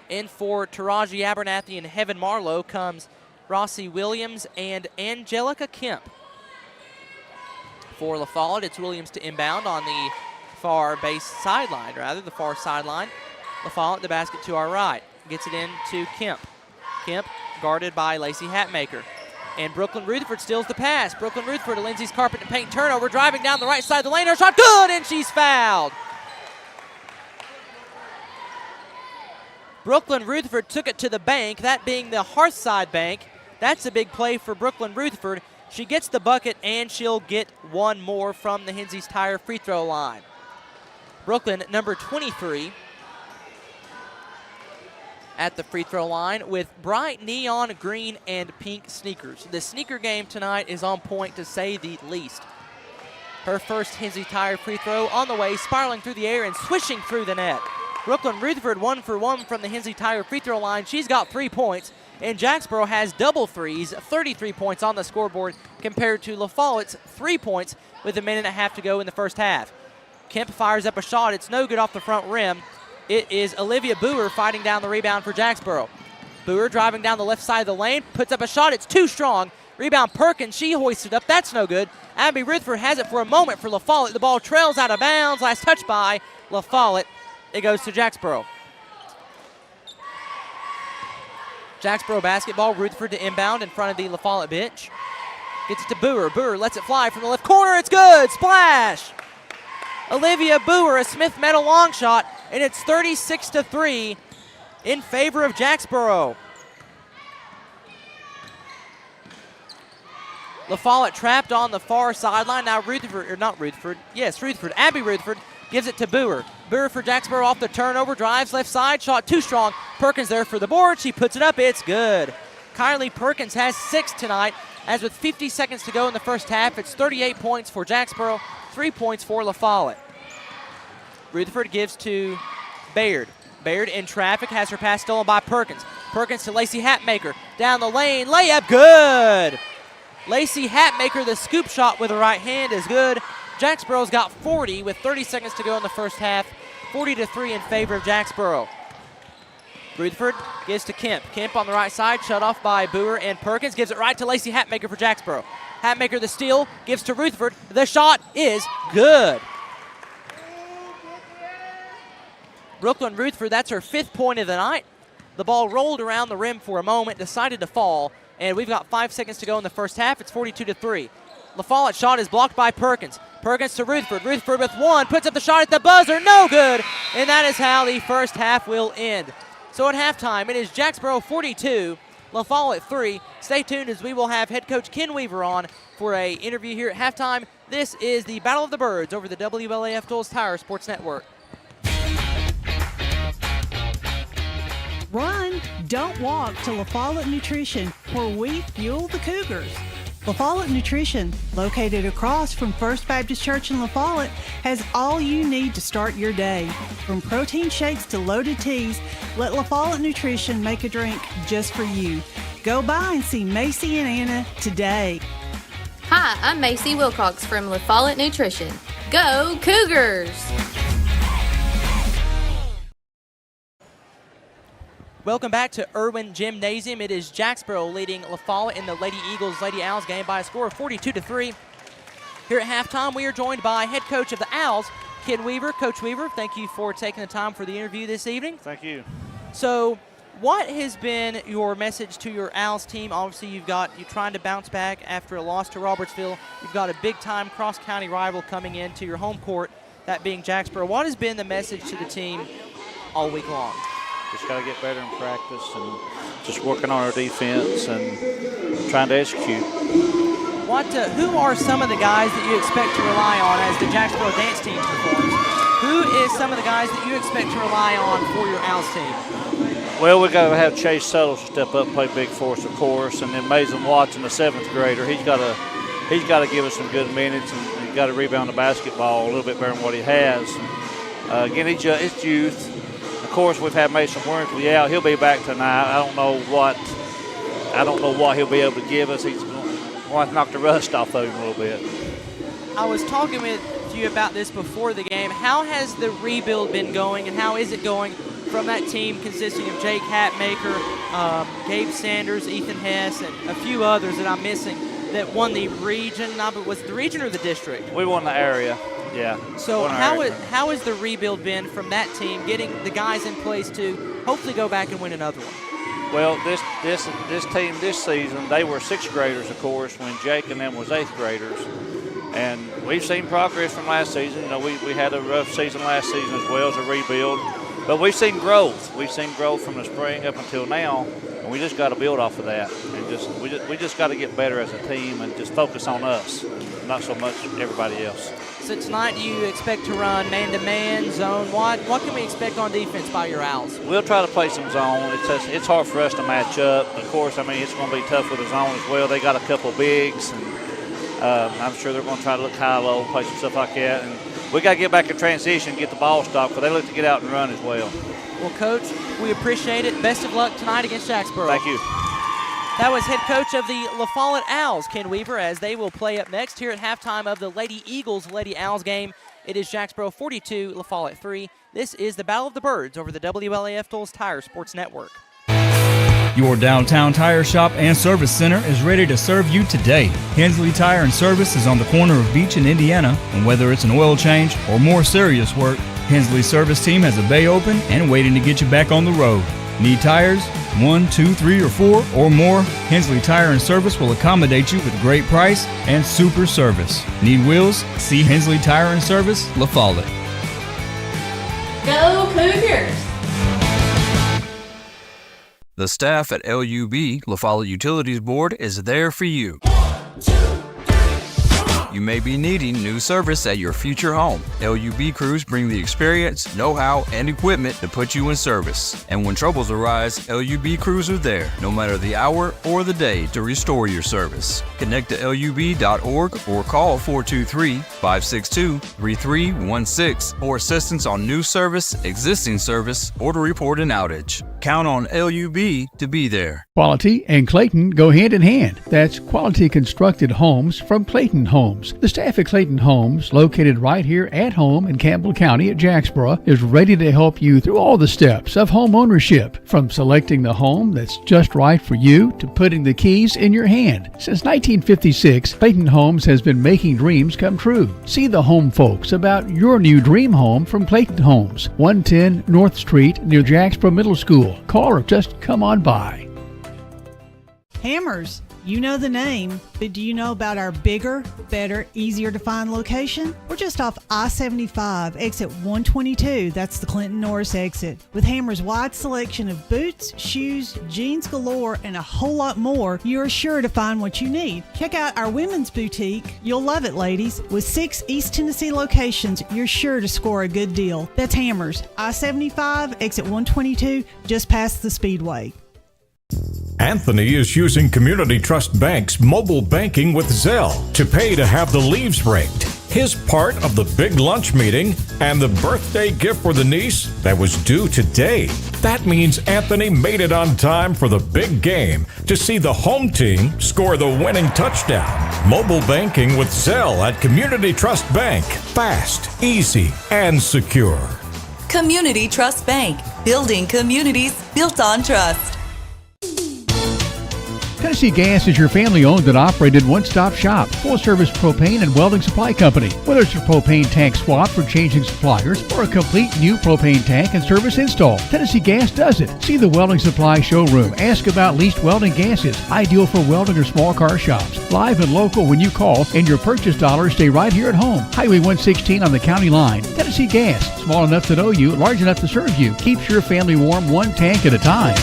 In for Taraji Abernathy and Heaven Marlowe comes Rossi Williams and Angelica Kemp. For La Follette, it's Williams to inbound on the far sideline. The far sideline. La Follette, the basket to our right. Gets it in to Kemp. Kemp guarded by Lacey Hatmaker. And Brooklyn Rutherford steals the pass. Brooklyn Rutherford to Lindsay's carpet and paint turnover, driving down the right side of the lane. Her shot good, and she's fouled. Brooklyn Rutherford took it to the bank, that being the Hearthside bank. That's a big play for Brooklyn Rutherford. She gets the bucket, and she'll get one more from the Hensey's Tire free throw line. Brooklyn, number 23, at the free throw line with bright neon green and pink sneakers. The sneaker game tonight is on point, to say the least. Her first Hensey Tire free throw on the way, spiraling through the air and swishing through the net. Brooklyn Rutherford 1 for 1 from the Hensey Tire free throw line. She's got 3 points, and Jacksboro has double threes, 33 points on the scoreboard compared to La Follette's 3 points with a minute and a half to go in the first half. Kemp fires up a shot. It's no good off the front rim. It is Olivia Boer fighting down the rebound for Jacksboro. Boer driving down the left side of the lane, puts up a shot. It's too strong. Rebound Perkins. She hoists it up. That's no good. Abby Rutherford has it for a moment for La Follette. The ball trails out of bounds. Last touch by La Follette. It goes to Jacksboro. Jacksboro basketball. Rutherford to inbound in front of the La Follette bench. Gets it to Boer. Boer lets it fly from the left corner. It's good. Splash. Olivia Boer, a Smith Metal long shot, and it's 36-3 in favor of Jacksboro. La Follette trapped on the far sideline. Now Rutherford. Abby Rutherford gives it to Boer. Boer for Jacksboro off the turnover, drives left side, shot too strong. Perkins there for the board. She puts it up. It's good. Kylie Perkins has 6 tonight, as with 50 seconds to go in the first half, it's 38 points for Jacksboro, 3 points for La Follette. Rutherford gives to Baird. Baird in traffic, has her pass stolen by Perkins. Perkins to Lacey Hatmaker. Down the lane, layup, good! Lacey Hatmaker, the scoop shot with the right hand is good. Jacksboro's got 40 with 30 seconds to go in the first half, 40-3 in favor of Jacksboro. Rutherford gives to Kemp. Kemp on the right side, shut off by Boer and Perkins. Gives it right to Lacey Hatmaker for Jacksboro. Hatmaker the steal, gives to Rutherford. The shot is good. Brooklyn Rutherford, that's her 5th point of the night. The ball rolled around the rim for a moment, decided to fall, and we've got 5 seconds to go in the first half. It's 42-3. La Follette's shot is blocked by Perkins. Perkins to Rutherford. Rutherford with 1, puts up the shot at the buzzer, no good. And that is how the first half will end. So at halftime, it is Jacksboro 42, La Follette 3. Stay tuned, as we will have head coach Ken Weaver on for an interview here at halftime. This is the Battle of the Birds over the WLAF Doles Tire Sports Network. Run, don't walk to La Follette Nutrition, where we fuel the Cougars. La Follette Nutrition, located across from First Baptist Church in La Follette, has all you need to start your day. From protein shakes to loaded teas, let La Follette Nutrition make a drink just for you. Go by and see Macy and Anna today. Hi, I'm Macy Wilcox from La Follette Nutrition. Go Cougars! Welcome back to Irwin Gymnasium. It is Jacksboro leading La Follette in the Lady Eagles-Lady Owls game by a score of 42-3. Here at halftime, we are joined by head coach of the Owls, Ken Weaver. Coach Weaver, thank you for taking the time for the interview this evening. Thank you. So, what has been your message to your Owls team? Obviously, you're trying to bounce back after a loss to Robertsville. You've got a big-time cross-county rival coming into your home court, that being Jacksboro. What has been the message to the team all week long? Just got to get better in practice and just working on our defense and trying to execute. Who are some of the guys that you expect to rely on as the Jacksboro dance team performs? Who is some of the guys that you expect to rely on for your Owls team? Well, we got to have Chase Suttles step up and play big for us, of course, and then Mason Watson, the 7th grader. He's got to give us some good minutes, and he's got to rebound the basketball a little bit better than what he has. Again, it's youth. Of course, we've had Mason Winkley out. He'll be back tonight. I don't know what he'll be able to give us. He's going to knock the rust off of him a little bit. I was talking with you about this before the game. How has the rebuild been going, and how is it going from that team consisting of Jake Hatmaker, Gabe Sanders, Ethan Hess, and a few others that I'm missing that won the region? Was it the region or the district? We won the area. Yeah. So how has the rebuild been from that team, getting the guys in place to hopefully go back and win another one? Well, this team this season, they were 6th graders, of course, when Jake and them was 8th graders. And we've seen progress from last season. You know, we had a rough season last season as well as a rebuild. But we've seen growth. We've seen growth from the spring up until now, and we just got to build off of that. And we just got to get better as a team and just focus on us, not so much everybody else. So tonight you expect to run man-to-man, zone. What can we expect on defense by your Owls? We'll try to play some zone. It's hard for us to match up. Of course, I mean, it's going to be tough with the zone as well. They got a couple bigs, and I'm sure they're going to try to look high-low, play some stuff like that. And we got to get back in transition, get the ball stopped, because they look to get out and run as well. Well, Coach, we appreciate it. Best of luck tonight against Jacksboro. Thank you. That was head coach of the La Follette Owls, Ken Weaver, as they will play up next here at halftime of the Lady Eagles-Lady Owls game. It is Jacksboro 42, La Follette 3. This is the Battle of the Birds over the WLAF Dulles Tire Sports Network. Your downtown tire shop and service center is ready to serve you today. Hensley Tire and Service is on the corner of Beach and Indiana, and whether it's an oil change or more serious work, Hensley's service team has a bay open and waiting to get you back on the road. Need tires? 1, 2, 3, or 4 or more? Hensley Tire and Service will accommodate you with great price and super service. Need wheels? See Hensley Tire and Service, La Follette. Go Cougars! The staff at LUB, La Follette Utilities Board, is there for you. You may be needing new service at your future home. LUB crews bring the experience, know-how, and equipment to put you in service. And when troubles arise, LUB crews are there, no matter the hour or the day, to restore your service. Connect to LUB.org or call 423-562-3316 for assistance on new service, existing service, or to report an outage. Count on LUB to be there. Quality and Clayton go hand in hand. That's quality constructed homes from Clayton Homes. The staff at Clayton Homes, located right here at home in Campbell County at Jacksboro, is ready to help you through all the steps of home ownership, from selecting the home that's just right for you to putting the keys in your hand. Since 1956, Clayton Homes has been making dreams come true. See the home folks about your new dream home from Clayton Homes, 110 North Street near Jacksboro Middle School. Call or just come on by. Hammers, you know the name, but do you know about our bigger, better, easier to find location? We're just off I-75, exit 122. That's the Clinton Norris exit. With Hammer's wide selection of boots, shoes, jeans galore, and a whole lot more, you're sure to find what you need. Check out our women's boutique. You'll love it, ladies. With 6 East Tennessee locations, you're sure to score a good deal. That's Hammers, I-75, exit 122, just past the Speedway. Anthony is using Community Trust Bank's mobile banking with Zelle to pay to have the leaves raked. His part of the big lunch meeting and the birthday gift for the niece that was due today. That means Anthony made it on time for the big game to see the home team score the winning touchdown. Mobile banking with Zelle at Community Trust Bank. Fast, easy, and secure. Community Trust Bank. Building communities built on trust. Tennessee Gas is your family-owned and operated one-stop shop, full-service propane and welding supply company. Whether it's a propane tank swap for changing suppliers or a complete new propane tank and service install, Tennessee Gas does it. See the welding supply showroom. Ask about leased welding gases, ideal for welding or small car shops. Live and local when you call, and your purchase dollars stay right here at home. Highway 116 on the county line. Tennessee Gas, small enough to know you, large enough to serve you. Keeps your family warm one tank at a time.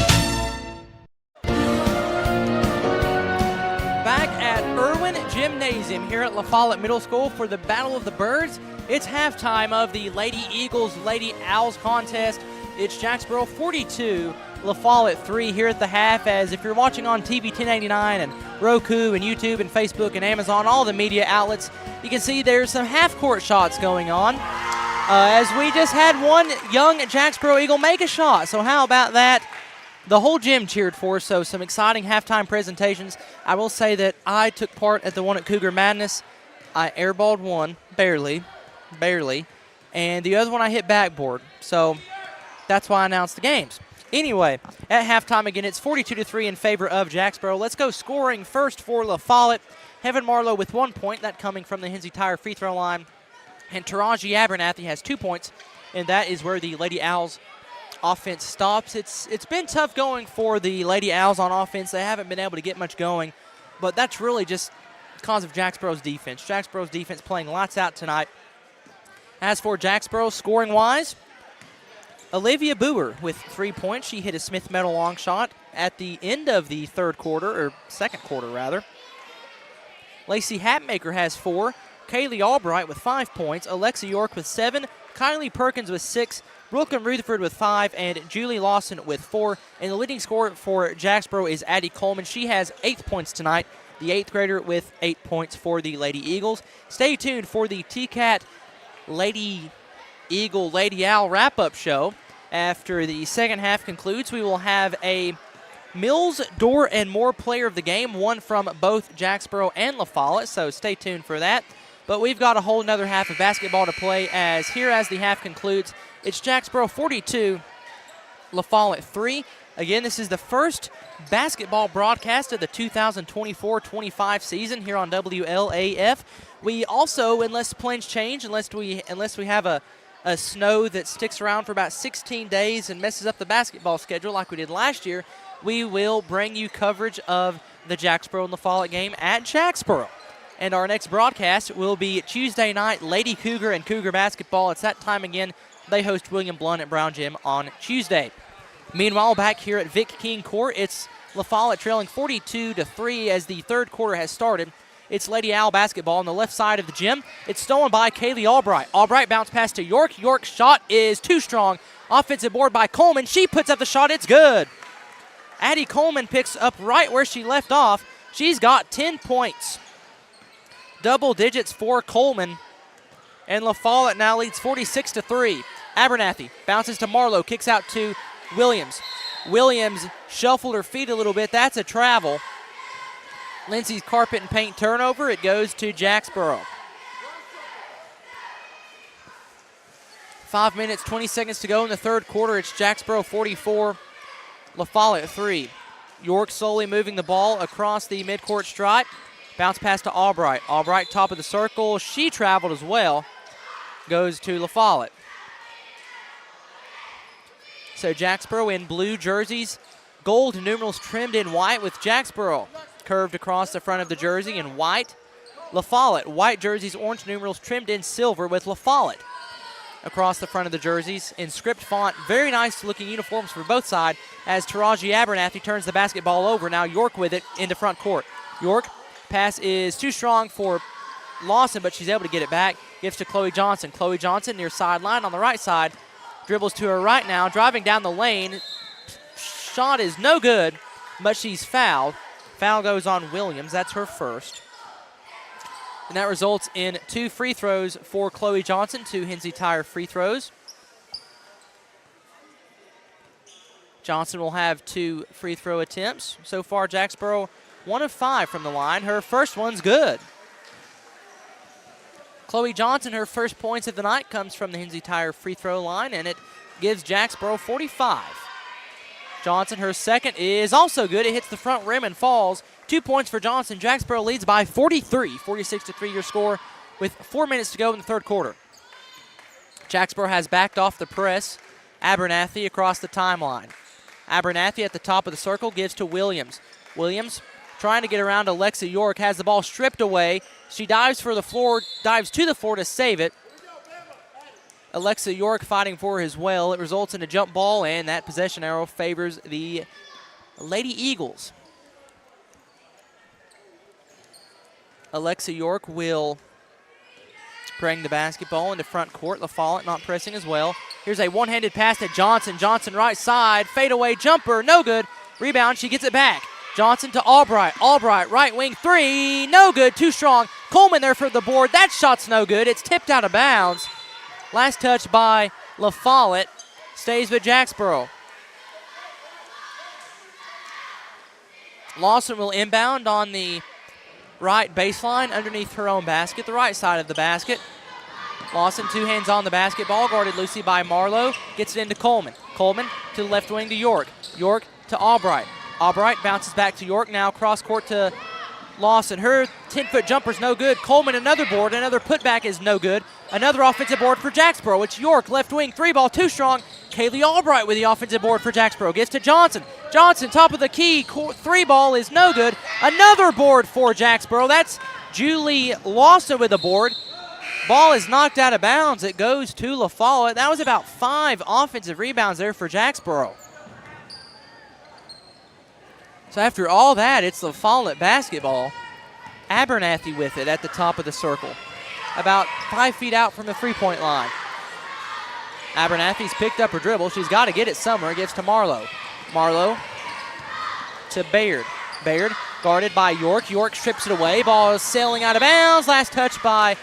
Here at La Follette Middle School for the Battle of the Birds. It's halftime of the Lady Eagles, Lady Owls contest. It's Jacksboro 42, La Follette 3 here at the half, as if you're watching on TV 1089 and Roku and YouTube and Facebook and Amazon, all the media outlets, you can see there's some half-court shots going on, as we just had one young Jacksboro Eagle make a shot. So how about that? The whole gym cheered for us, so some exciting halftime presentations. I will say that I took part at the one at Cougar Madness. I airballed one, barely, and the other one I hit backboard. So that's why I announced the games. Anyway, at halftime again, it's 42-3 in favor of Jacksboro. Let's go scoring first for La Follette. Heaven Marlowe with 1 point, that coming from the Hensley Tire free throw line. And Taraji Abernathy has 2 points, and that is where the Lady Owls offense stops. It's been tough going for the Lady Owls on offense. They haven't been able to get much going, but that's really just because of Jacksboro's defense. Jacksboro's defense playing lights out tonight. As for Jacksboro scoring-wise, Olivia Boer with 3 points. She hit a Smith Metal long shot at the end of the third quarter, or second quarter, rather. Lacey Hatmaker has 4. Kaylee Albright with 5 points. Alexa York with 7. Kylie Perkins with 6. Brooklyn Rutherford with 5. And Julie Lawson with 4. And the leading scorer for Jacksboro is Addie Coleman. She has 8 points tonight. The 8th grader with 8 points for the Lady Eagles. Stay tuned for the TCAT Lady Eagle, Lady Owl wrap-up show. After the second half concludes, we will have a Mills, Door, and Moore player of the game, one from both Jacksboro and La Follette, so stay tuned for that. But we've got a whole another half of basketball to play as the half concludes. It's Jacksboro 42, La Follette 3. Again, this is the first basketball broadcast of the 2024-25 season here on WLAF. We also, unless plans change, unless we have a snow that sticks around for about 16 days and messes up the basketball schedule like we did last year, we will bring you coverage of the Jacksboro and La Follette game at Jacksboro. And our next broadcast will be Tuesday night, Lady Cougar and Cougar basketball. It's that time again. They host William Blunt at Brown Gym on Tuesday. Meanwhile, back here at Vic King Court, it's La Follette trailing 42-3 as the third quarter has started. It's Lady Owl basketball on the left side of the gym. It's stolen by Kaylee Albright. Albright bounce pass to York. York's shot is too strong. Offensive board by Coleman. She puts up the shot. It's good. Addie Coleman picks up right where she left off. She's got 10 points. Double digits for Coleman. And La Follette now leads 46-3. Abernathy bounces to Marlowe. Kicks out to Williams. Williams shuffled her feet a little bit. That's a travel. Lindsay's carpet and paint turnover. It goes to Jacksboro. 5 minutes, 20 seconds to go in the third quarter. It's Jacksboro 44, La Follette 3. York slowly moving the ball across the midcourt stripe. Bounce pass to Albright. Albright top of the circle. She traveled as well. Goes to La Follette. So Jacksboro in blue jerseys. Gold numerals trimmed in white with Jacksboro curved across the front of the jersey in white. La Follette, white jerseys, orange numerals trimmed in silver with La Follette across the front of the jerseys in script font. Very nice looking uniforms for both sides as Taraji Abernathy turns the basketball over. Now York with it into front court. York, pass is too strong for Lawson, but she's able to get it back. Gives to Chloe Johnson. Chloe Johnson near sideline on the right side. Dribbles to her right now, driving down the lane. Shot is no good, but she's fouled. Foul goes on Williams. That's her first. And that results in 2 free throws for Chloe Johnson, 2 Hensley Tire free throws. Johnson will have 2 free throw attempts. So far, Jacksboro 1 of 5 from the line. Her first one's good. Chloe Johnson, her first points of the night comes from the Hensley Tire free throw line, and it gives Jacksboro 45. Johnson, her second is also good. It hits the front rim and falls. 2 points for Johnson. Jacksboro leads by 43. 46-3 your score with 4 minutes to go in the third quarter. Jacksboro has backed off the press. Abernathy across the timeline. Abernathy at the top of the circle gives to Williams. Williams trying to get around Alexa York, has the ball stripped away. She dives to the floor to save it. Alexa York fighting for her as well. It results in a jump ball, and that possession arrow favors the Lady Eagles. Alexa York will bring the basketball into front court. La Follette not pressing as well. Here's a one-handed pass to Johnson. Johnson right side, fadeaway jumper, no good. Rebound, she gets it back. Johnson to Albright. Albright, right wing three, no good, too strong. Coleman there for the board. That shot's no good. It's tipped out of bounds. Last touch by La Follette. Stays with Jacksboro. Lawson will inbound on the right baseline underneath her own basket, the right side of the basket. Lawson, 2 hands on the basketball, guarded loosely by Marlowe. Gets it into Coleman. Coleman to the left wing to York. York to Albright. Albright bounces back to York, now cross court to Lawson. Her 10-foot jumper's no good. Coleman, another board, another putback is no good. Another offensive board for Jacksboro. It's York, left wing, 3-ball, too strong. Kaylee Albright with the offensive board for Jacksboro. Gets to Johnson. Johnson, top of the key, 3-ball is no good. Another board for Jacksboro. That's Julie Lawson with the board. Ball is knocked out of bounds. It goes to La Follette. That was about 5 offensive rebounds there for Jacksboro. So after all that, it's La Follette basketball. Abernathy with it at the top of the circle, about 5 feet out from the three-point line. Abernathy's picked up her dribble. She's got to get it somewhere. Gives to Marlowe. Marlowe to Baird. Baird guarded by York. York strips it away. Ball is sailing out of bounds. Last touch by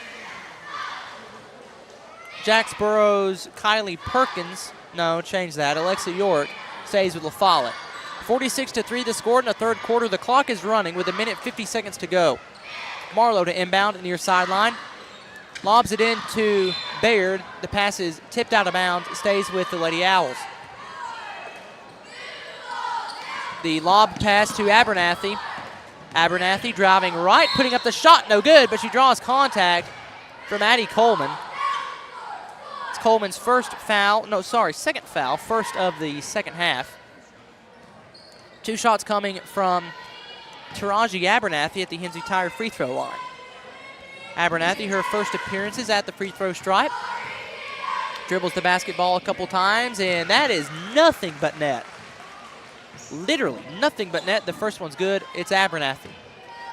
Jacksboro's Kylie Perkins. No, change that. Alexa York stays with La Follette. 46-3 the score in the third quarter. The clock is running with 1:50 seconds to go. Marlowe to inbound near sideline. Lobs it into Baird. The pass is tipped out of bounds. Stays with the Lady Owls. The lob pass to Abernathy. Abernathy driving right, putting up the shot. No good, but she draws contact from Addie Coleman. It's Coleman's second foul. First of the second half. 2 shots coming from Taraji Abernathy at the Hensley Tire free throw line. Abernathy, her first appearances at the free throw stripe. Dribbles the basketball a couple times, and that is nothing but net. Literally nothing but net. The first one's good. It's Abernathy.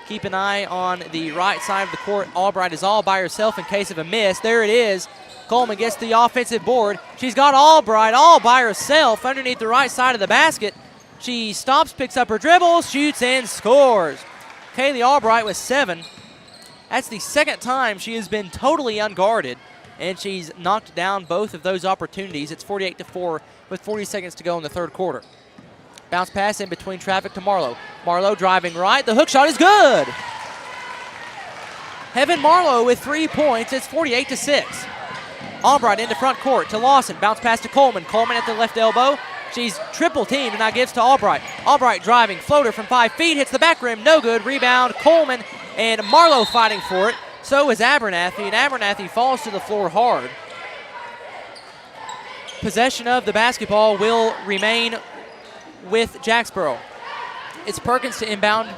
Keep an eye on the right side of the court. Albright is all by herself in case of a miss. There it is. Coleman gets the offensive board. She's got Albright all by herself underneath the right side of the basket. She stops, picks up her dribble, shoots, and scores. Kaylee Albright with 7. That's the second time she has been totally unguarded, and she's knocked down both of those opportunities. It's 48-4 with 40 seconds to go in the third quarter. Bounce pass in between traffic to Marlowe. Marlowe driving right. The hook shot is good. Heaven Marlowe with 3 points. It's 48-6. Albright into front court to Lawson. Bounce pass to Coleman. Coleman at the left elbow. She's triple teamed and now gives to Albright. Albright driving, floater from 5 feet, hits the back rim, no good. Rebound, Coleman and Marlowe fighting for it. So is Abernathy, and Abernathy falls to the floor hard. Possession of the basketball will remain with Jacksboro. It's Perkins to inbound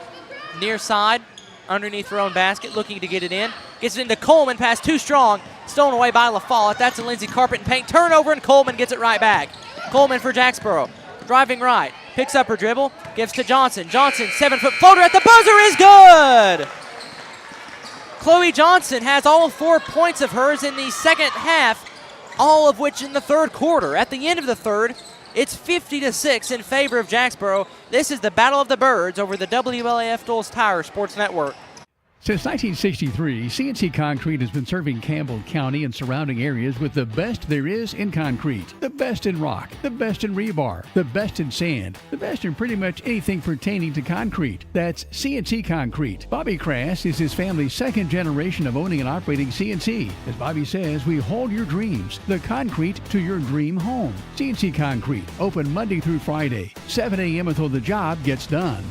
near side, underneath her own basket, looking to get it in. Gets it into Coleman, pass too strong, stolen away by La Follette. That's a Lindsay Carpet and Paint turnover, and Coleman gets it right back. Coleman for Jacksboro, driving right, picks up her dribble, gives to Johnson. Johnson, 7-foot floater at the buzzer is good! Chloe Johnson has all 4 points of hers in the second half, all of which in the third quarter. At the end of the third, it's 50-6 in favor of Jacksboro. This is the Battle of the Birds over the WLAF Doles Tire Sports Network. Since 1963, CNC Concrete has been serving Campbell County and surrounding areas with the best there is in concrete. The best in rock, the best in rebar, the best in sand, the best in pretty much anything pertaining to concrete. That's CNC Concrete. Bobby Crass is his family's second generation of owning and operating CNC. As Bobby says, we hold your dreams, the concrete to your dream home. CNC Concrete, open Monday through Friday, 7 a.m. until the job gets done.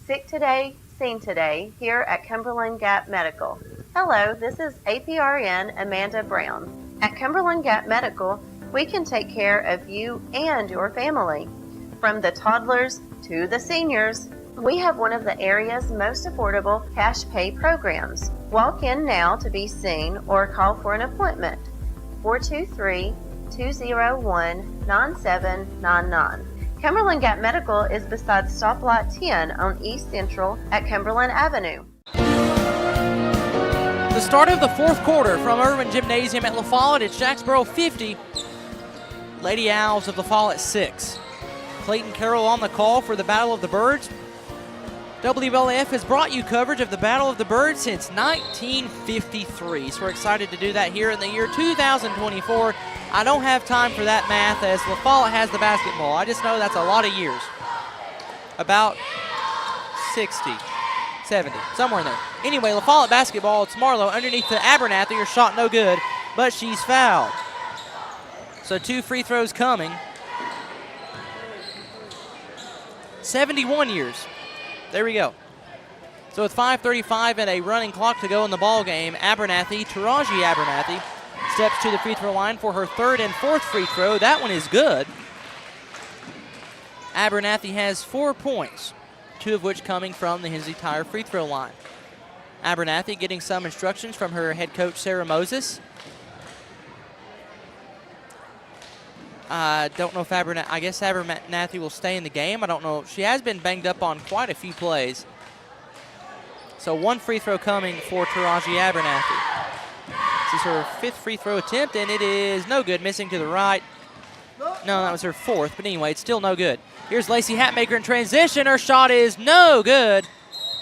Sick today, seen today, here at Cumberland Gap Medical. Hello, this is APRN Amanda Brown. At Cumberland Gap Medical, we can take care of you and your family. From the toddlers to the seniors, we have one of the area's most affordable cash pay programs. Walk in now to be seen or call for an appointment. 423-201-9799. Cumberland Gap Medical is beside Stoplight 10 on East Central at Cumberland Avenue. The start of the fourth quarter from Irwin Gymnasium at La Follette. It's Jacksboro 50, Lady Owls of La Follette 6. Clayton Carroll on the call for the Battle of the Birds. WLAF has brought you coverage of the Battle of the Birds since 1953. So we're excited to do that here in the year 2024. I don't have time for that math as La Follette has the basketball. I just know that's a lot of years. About 60, 70, somewhere in there. Anyway, La Follette basketball, it's Marlowe underneath the Abernathy. Her shot no good, but she's fouled. So 2 free throws coming. 71 years. There we go. So with 5:35 and a running clock to go in the ball game, Taraji Abernathy, steps to the free throw line for her third and fourth free throw. That one is good. Abernathy has 4 points, 2 of which coming from the Hensley Tire free throw line. Abernathy getting some instructions from her head coach, Sarah Moses. I don't know if Abernathy will stay in the game. I don't know. She has been banged up on quite a few plays. So 1 free throw coming for Taraji Abernathy. This is her 5th free throw attempt, and it is no good, missing to the right. No, that was her 4th, but anyway, it's still no good. Here's Lacey Hatmaker in transition. Her shot is no good.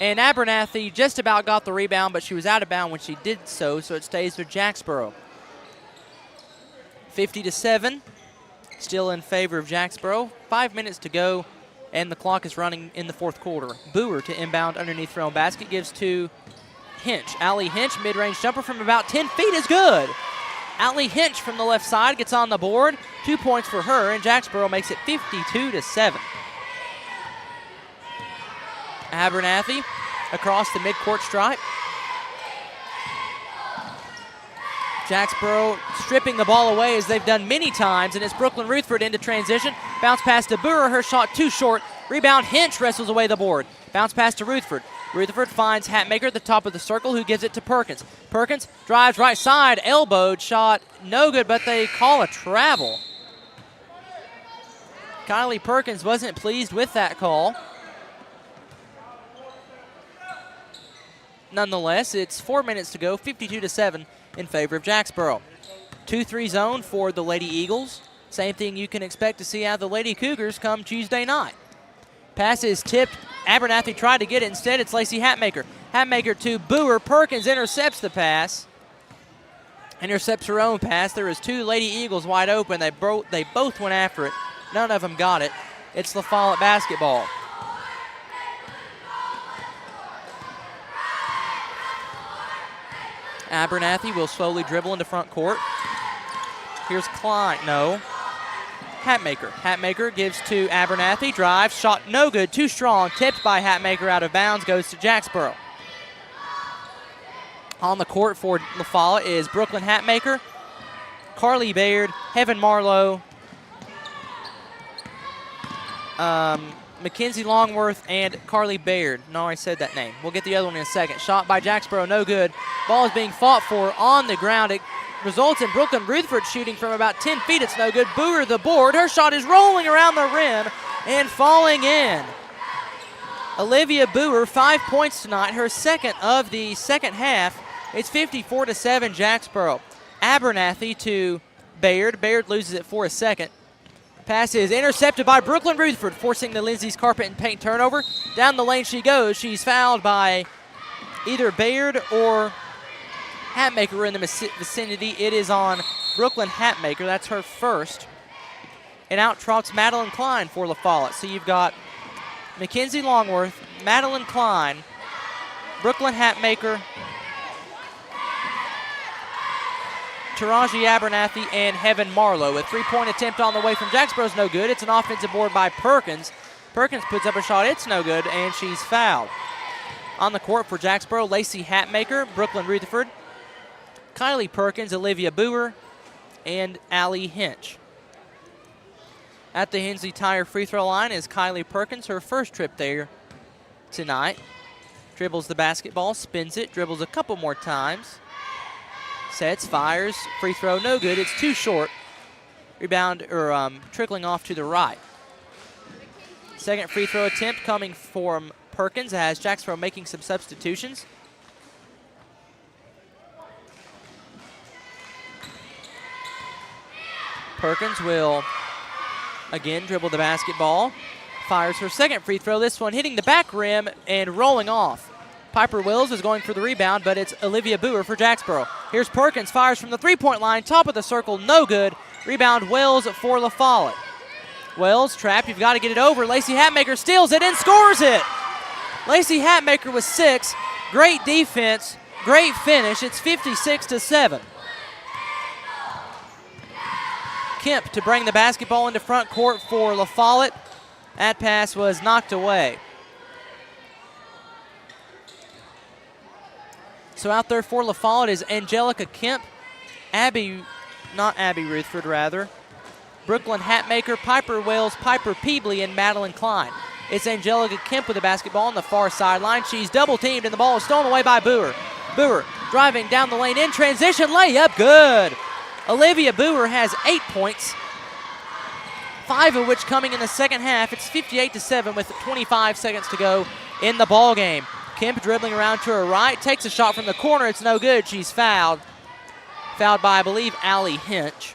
And Abernathy just about got the rebound, but she was out of bounds when she did so it stays with Jacksboro. 50-7, still in favor of Jacksboro. 5 minutes to go, and the clock is running in the 4th quarter. Boer to inbound underneath her own basket, gives to Hinch. Allie Hinch, mid-range jumper from about 10 feet is good. Allie Hinch from the left side gets on the board. 2 points for her, and Jacksboro makes it 52-7. Abernathy across the midcourt stripe. Jacksboro stripping the ball away as they've done many times, and it's Brooklyn Rutherford into transition. Bounce pass to Boer, her shot too short. Rebound, Hinch wrestles away the board. Bounce pass to Rutherford. Rutherford finds Hatmaker at the top of the circle, who gives it to Perkins. Perkins drives right side, elbowed, shot no good, but they call a travel. Kylie Perkins wasn't pleased with that call. Nonetheless, it's 4 minutes to go, 52-7 in favor of Jacksboro. 2-3 zone for the Lady Eagles. Same thing you can expect to see out of the Lady Cougars come Tuesday night. Pass is tipped. Abernathy tried to get it. Instead, it's Lacey Hatmaker. Hatmaker to Boer. Perkins intercepts the pass. Intercepts her own pass. There is 2 Lady Eagles wide open. They both went after it. None of them got it. It's La Follette basketball. Abernathy will slowly dribble into front court. Here's Klein. No. Hatmaker. Hatmaker gives to Abernathy. Drives. Shot no good. Too strong. Tipped by Hatmaker out of bounds. Goes to Jacksboro. On the court for La Follette is Brooklyn Hatmaker, Carly Baird, Heaven Marlowe, Mackenzie Longworth, and Carly Baird. No, I said that name. We'll get the other one in a second. Shot by Jacksboro, no good. Ball is being fought for on the ground. It results in Brooklyn Rutherford shooting from about 10 feet. It's no good. Boer the board. Her shot is rolling around the rim and falling in. Olivia Boer, 5 points tonight, her second of the second half. It's 54-7 Jacksboro. Abernathy to Baird. Baird loses it for a second. Pass is intercepted by Brooklyn Rutherford, forcing the Lindsay's carpet and paint turnover. Down the lane she goes. She's fouled by either Baird or Hatmaker in the vicinity. It is on Brooklyn Hatmaker. That's her first. And out trots Madeline Klein for La Follette. So you've got Mackenzie Longworth, Madeline Klein, Brooklyn Hatmaker, Taraji Abernathy, and Heaven Marlowe. A three-point attempt on the way from Jacksboro's no good. It's an offensive board by Perkins. Perkins puts up a shot. It's no good, and she's fouled. On the court for Jacksboro, Lacey Hatmaker, Brooklyn Rutherford, Kylie Perkins, Olivia Boer, and Allie Hinch. At the Hensley Tire free throw line is Kylie Perkins, her first trip there tonight. Dribbles the basketball, spins it, dribbles a couple more times. Sets, fires, free throw, no good. It's too short. Rebound, or trickling off to the right. Second free throw attempt coming from Perkins as Jacksboro making some substitutions. Perkins will again dribble the basketball. Fires her second free throw. This one hitting the back rim and rolling off. Piper Wills is going for the rebound, but it's Olivia Boer for Jacksboro. Here's Perkins, fires from the three-point line, top of the circle, no good. Rebound Wells for La Follette. Wells trapped, you've got to get it over. Lacey Hatmaker steals it and scores it. Lacey Hatmaker with 6. Great defense, great finish. It's 56-7. Kemp to bring the basketball into front court for La Follette. That pass was knocked away. So out there for La Follette is Angelica Kemp, not Abby Ruthford, rather. Brooklyn Hatmaker, Piper Wales, Piper Peebley, and Madeline Klein. It's Angelica Kemp with the basketball on the far sideline. She's double-teamed, and the ball is stolen away by Boer. Boer driving down the lane in transition, layup, good. Olivia Boer has 8 points, 5 of which coming in the second half. It's 58-7 with 25 seconds to go in the ball game. Kemp dribbling around to her right, takes a shot from the corner. It's no good. She's fouled. Fouled by, I believe, Allie Hinch.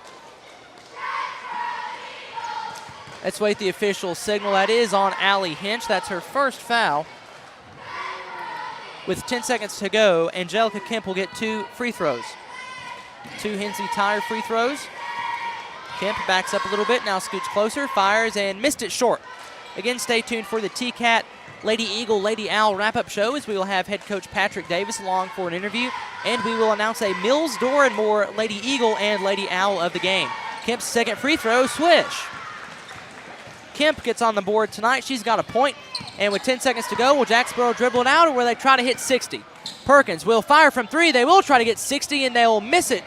Let's wait the official signal. That is on Allie Hinch. That's her first foul. With 10 seconds to go, Angelica Kemp will get 2 free throws. 2 Hensey Tire free throws. Kemp backs up a little bit, now scoots closer, fires, and missed it short. Again, stay tuned for the T-Cat Lady Eagle, Lady Owl wrap-up show, as we will have head coach Patrick Davis along for an interview, and we will announce a Mills, Door, and More Lady Eagle and Lady Owl of the game. Kemp's second free throw, swish. Kemp gets on the board tonight. She's got a point, and with 10 seconds to go, will Jacksboro dribble it out, or will they try to hit 60? Perkins will fire from 3. They will try to get 60, and they will miss it.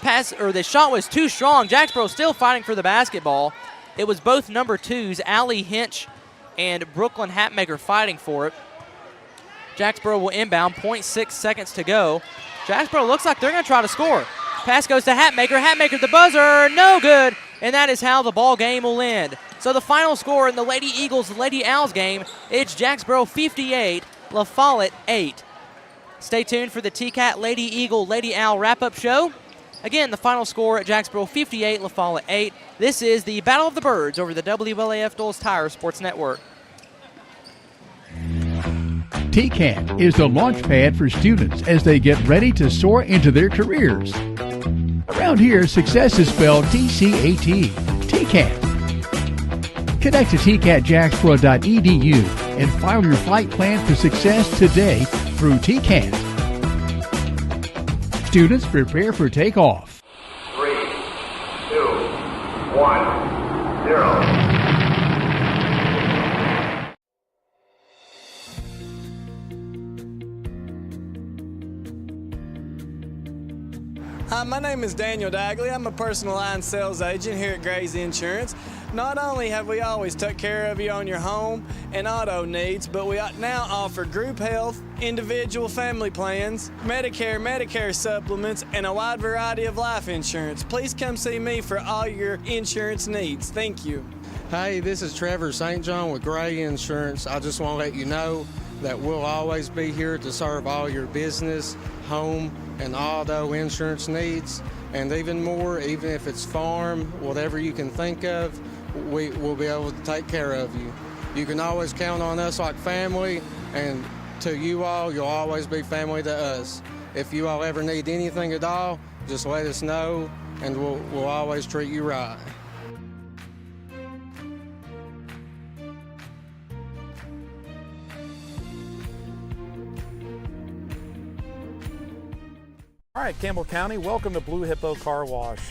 The shot was too strong. Jacksboro still fighting for the basketball. It was both number 2s, Allie Hinch and Brooklyn Hatmaker, fighting for it. Jacksboro will inbound, 0.6 seconds to go. Jacksboro looks like they're going to try to score. Pass goes to Hatmaker. Hatmaker, the buzzer, no good. And that is how the ball game will end. So the final score in the Lady Eagles, Lady Owls game, it's Jacksboro 58, La Follette 8. Stay tuned for the T-Cat Lady Eagle, Lady Owl wrap-up show. Again, the final score at Jacksboro 58, La Follette 8. This is the Battle of the Birds over the WLAF Dulles Tire Sports Network. TCAT is the launch pad for students as they get ready to soar into their careers. Around here, success is spelled T-C-A-T, TCAT. Connect to tcatjacksboro.edu and file your flight plan for success today through TCAT. Students, prepare for takeoff. 3, 2, 1, 0. Hi, my name is Daniel Dagley. I'm a personal line sales agent here at Gray's Insurance. Not only have we always took care of you on your home and auto needs, but we now offer group health, individual family plans, Medicare supplements, and a wide variety of life insurance. Please come see me for all your insurance needs. Thank you. Hey, this is Trevor St. John with Gray Insurance. I just want to let you know that we'll always be here to serve all your business, home, and auto insurance needs, and even more, even if it's farm, whatever you can think of, we will be able to take care of you. You can always count on us like family, and to you all, you'll always be family to us. If you all ever need anything at all, just let us know, and we'll always treat you right. All right, Campbell County, welcome to Blue Hippo Car Wash.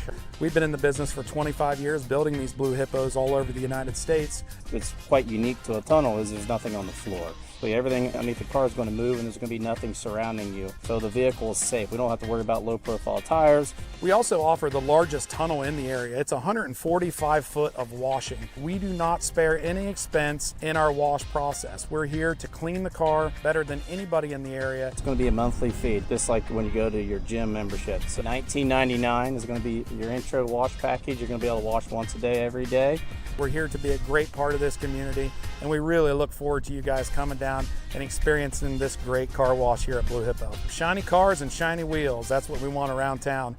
We've been in the business for 25 years building these Blue Hippos all over the United States. What's quite unique to a tunnel is there's nothing on the floor. So everything underneath the car is going to move and there's going to be nothing surrounding you. So the vehicle is safe. We don't have to worry about low profile tires. We also offer the largest tunnel in the area. It's 145 foot of washing. We do not spare any expense in our wash process. We're here to clean the car better than anybody in the area. It's going to be a monthly fee, just like when you go to your gym membership. So $19.99 is going to be your intro wash package. You're going to be able to wash once a day, every day. We're here to be a great part of this community, and we really look forward to you guys coming down and experiencing this great car wash here at Blue Hippo. Shiny cars and shiny wheels, that's what we want around town.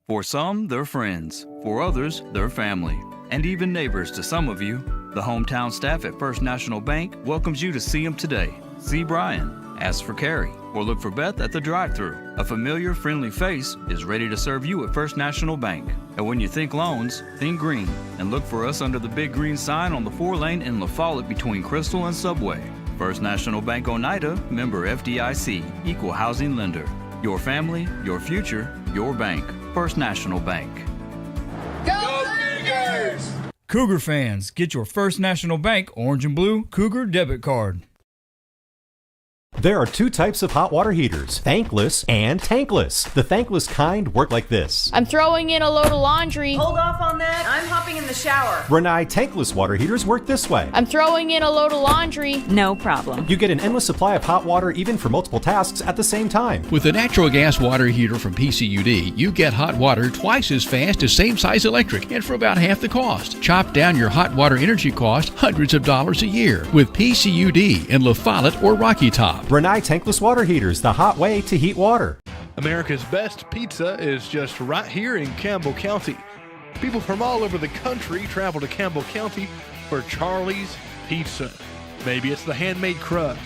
For some, they're friends. For others, they're family. And even neighbors to some of you. The hometown staff at First National Bank welcomes you to see them today. See Brian, ask for Carrie, or look for Beth at the drive-thru. A familiar, friendly face is ready to serve you at First National Bank. And when you think loans, think green. And look for us under the big green sign on the 4-lane in La Follette between Crystal and Subway. First National Bank Oneida, member FDIC, equal housing lender. Your family, your future, your bank. First National Bank. Go Cougars! Cougar fans, get your First National Bank orange and blue Cougar debit card. There are two types of hot water heaters, thankless and tankless. The thankless kind work like this. I'm throwing in a load of laundry. Hold off on that. I'm hopping in the shower. Renai tankless water heaters work this way. I'm throwing in a load of laundry. No problem. You get an endless supply of hot water even for multiple tasks at the same time. With the natural gas water heater from PCUD, you get hot water twice as fast as same-size electric and for about half the cost. Chop down your hot water energy cost hundreds of dollars a year with PCUD in La Follette or Rocky Top. Renai tankless water heaters, the hot way to heat water. America's best pizza is just right here in Campbell County. People from all over the country travel to Campbell County for Charlie's Pizza. Maybe it's the handmade crust,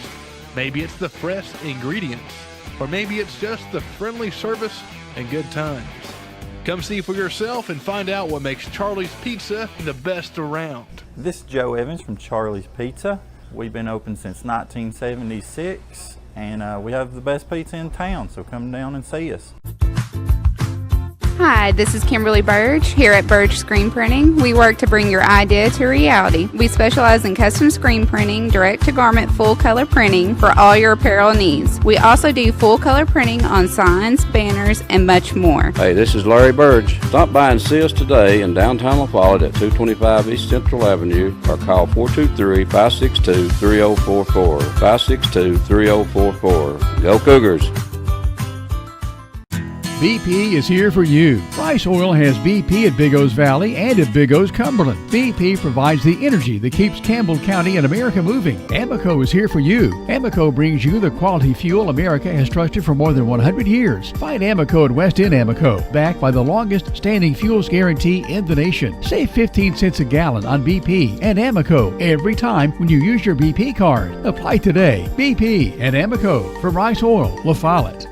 maybe it's the fresh ingredients, or maybe it's just the friendly service and good times. Come see for yourself and find out what makes Charlie's Pizza the best around. This is Joe Evans from Charlie's Pizza. We've been open since 1976, and we have the best pizza in town, so come down and see us. Hi, this is Kimberly Burge here at Burge Screen Printing. We work to bring your idea to reality. We specialize in custom screen printing, direct-to-garment full-color printing for all your apparel needs. We also do full-color printing on signs, banners, and much more. Hey, this is Larry Burge. Stop by and see us today in downtown La Follette at 225 East Central Avenue or call 423-562-3044. 562-3044. Go Cougars! BP is here for you. Rice Oil has BP at Big O's Valley and at Big O's Cumberland. BP provides the energy that keeps Campbell County and America moving. Amoco is here for you. Amoco brings you the quality fuel America has trusted for more than 100 years. Find Amoco at West End Amoco, backed by the longest standing fuels guarantee in the nation. Save 15 cents a gallon on BP and Amoco every time when you use your BP card. Apply today. BP and Amoco from Rice Oil, La Follette.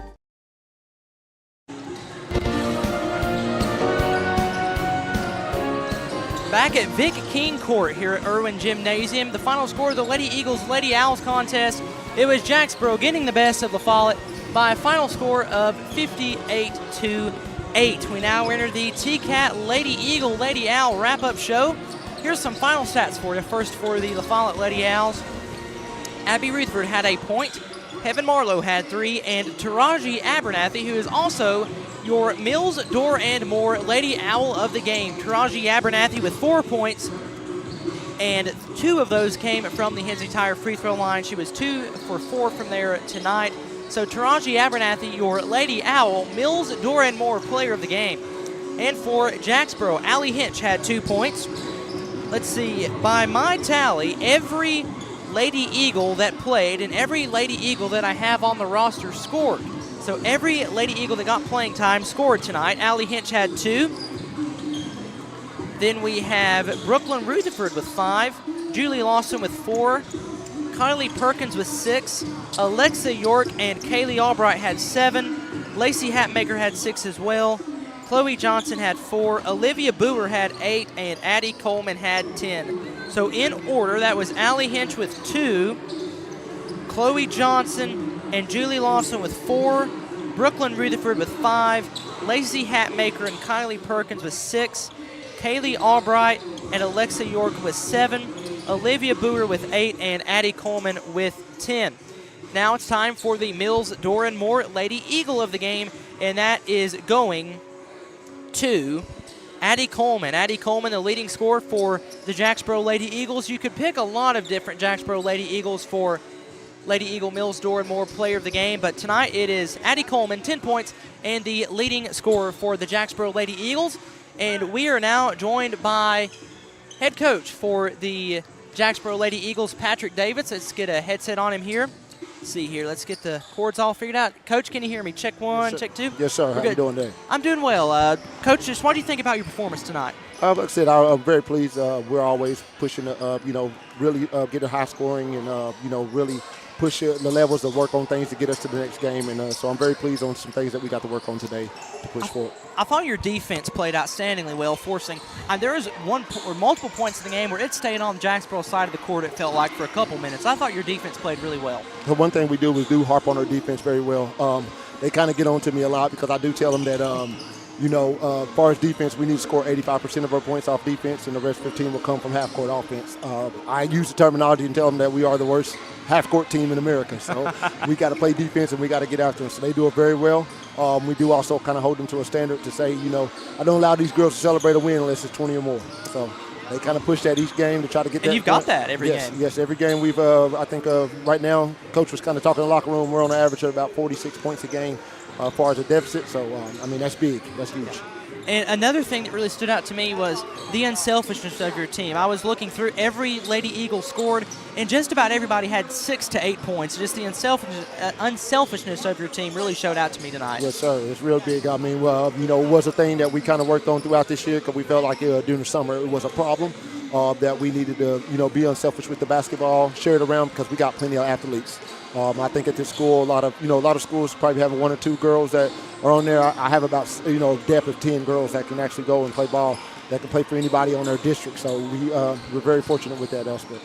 Back at Vic King Court here at Irwin Gymnasium, the final score of the Lady Eagles Lady Owls contest, it was Jacksboro getting the best of La Follette by a final score of 58-8. We now enter the TCAT Lady Eagle Lady Owl wrap-up show. Here's some final stats for you. First for the La Follette Lady Owls, Abby Rutherford had a point, Heaven Marlowe had 3, and Taraji Abernathy, who is also your Mills Door and More Lady Owl of the game. Taraji Abernathy with 4 points, and 2 of those came from the Hensley Tire free throw line. She was 2 for 4 from there tonight. So Taraji Abernathy, your Lady Owl, Mills Door and More player of the game. And for Jacksboro, Allie Hinch had 2 points. Let's see, by my tally, every Lady Eagle that played and every Lady Eagle that I have on the roster scored. So every Lady Eagle that got playing time scored tonight. Allie Hinch had 2. Then we have Brooklyn Rutherford with 5. Julie Lawson with 4. Kylie Perkins with 6. Alexa York and Kaylee Albright had 7. Lacey Hatmaker had 6 as well. Chloe Johnson had 4. Olivia Boer had 8. And Addie Coleman had 10. So in order, that was Allie Hinch with 2. Chloe Johnson and Julie Lawson with 4, Brooklyn Rutherford with 5, Lacey Hatmaker and Kylie Perkins with 6, Kaylee Albright and Alexa York with 7, Olivia Boer with 8, and Addie Coleman with 10. Now it's time for the Mills Door and More Lady Eagle of the game, and that is going to Addie Coleman. Addie Coleman, the leading scorer for the Jacksboro Lady Eagles. You could pick a lot of different Jacksboro Lady Eagles for Lady Eagle Mills Door and More player of the game, but tonight it is Addie Coleman, 10 points, and the leading scorer for the Jacksboro Lady Eagles. And we are now joined by head coach for the Jacksboro Lady Eagles, Patrick Davis. Let's get a headset on him here. Let's see here, let's get the cords all figured out. Coach, can you hear me? Check 1, check 2. Yes, sir. How you doing today? I'm doing well. Coach, just what do you think about your performance tonight? Like I said, I'm very pleased. We're always pushing, really get a high scoring and, really push the levels to work on things to get us to the next game. And so I'm very pleased on some things that we got to work on today to push forward. I thought your defense played outstandingly well, forcing. There was one or multiple points in the game where it stayed on the Jacksboro side of the court, it felt like, for a couple minutes. I thought your defense played really well. The one thing we do is harp on our defense very well. They kind of get on to me a lot because I do tell them that, As far as defense, we need to score 85% of our points off defense, and the rest 15 will come from half-court offense. I use the terminology and tell them that we are the worst half-court team in America. So we got to play defense, and we got to get after them. So they do it very well. We do also kind of hold them to a standard to say, I don't allow these girls to celebrate a win unless it's 20 or more. So they kind of push that each game to try to get that. And you've got that every game. Yes, every game we've, I think right now, Coach was kind of talking in the locker room, we're on an average of about 46 points a game as far as a deficit. So, that's big. That's huge. And another thing that really stood out to me was the unselfishness of your team. I was looking through, every Lady Eagle scored, and just about everybody had 6 to 8 points. Just the unselfishness of your team really showed out to me tonight. Yes, sir. It's real big. I mean, it was a thing that we kind of worked on throughout this year because we felt like during the summer it was a problem that we needed to, be unselfish with the basketball, share it around because we got plenty of athletes. I think at this school, a lot of schools probably have 1 or 2 girls that are on there. I have about, depth of 10 girls that can actually go and play ball, that can play for anybody on their district. So we're very fortunate with that aspect.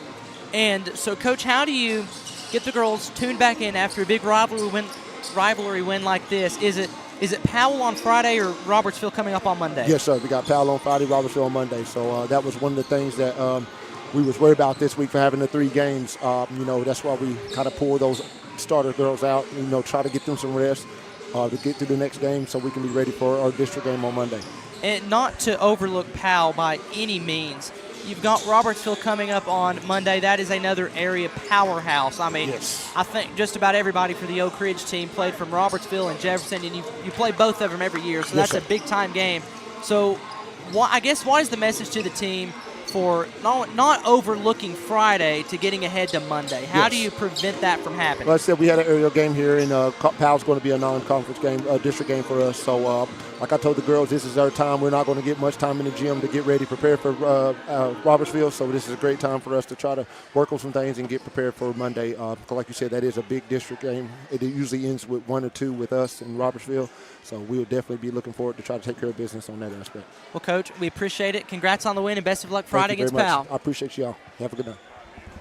And so, Coach, how do you get the girls tuned back in after a big rivalry win like this? Is it Powell on Friday or Robertsville coming up on Monday? Yes, sir. We got Powell on Friday, Robertsville on Monday. So that was one of the things that we was worried about this week for having the 3 games. That's why we kind of pull those starter girls out, try to get them some rest to get to the next game so we can be ready for our district game on Monday. And not to overlook Powell by any means. You've got Robertsville coming up on Monday. That is another area powerhouse. I mean, yes. I think just about everybody for the Oak Ridge team played from Robertsville and Jefferson, and you play both of them every year, so Yes, that's sir. a big-time game. So I guess what is the message to the team for not overlooking Friday to getting ahead to Monday? How Yes. do you prevent that from happening? Like I said, we had an aerial game here, and Powell's going to be a non-conference game, a district game for us. So, like I told the girls, this is our time. We're not going to get much time in the gym to get ready, prepare for Robertsville. So this is a great time for us to try to work on some things and get prepared for Monday. Because like you said, that is a big district game. It usually ends with 1 or 2 with us in Robertsville. So we'll definitely be looking forward to try to take care of business on that aspect. Well, Coach, we appreciate it. Congrats on the win, and best of luck Friday Thank you against very much. Powell. I appreciate y'all. Have a good night.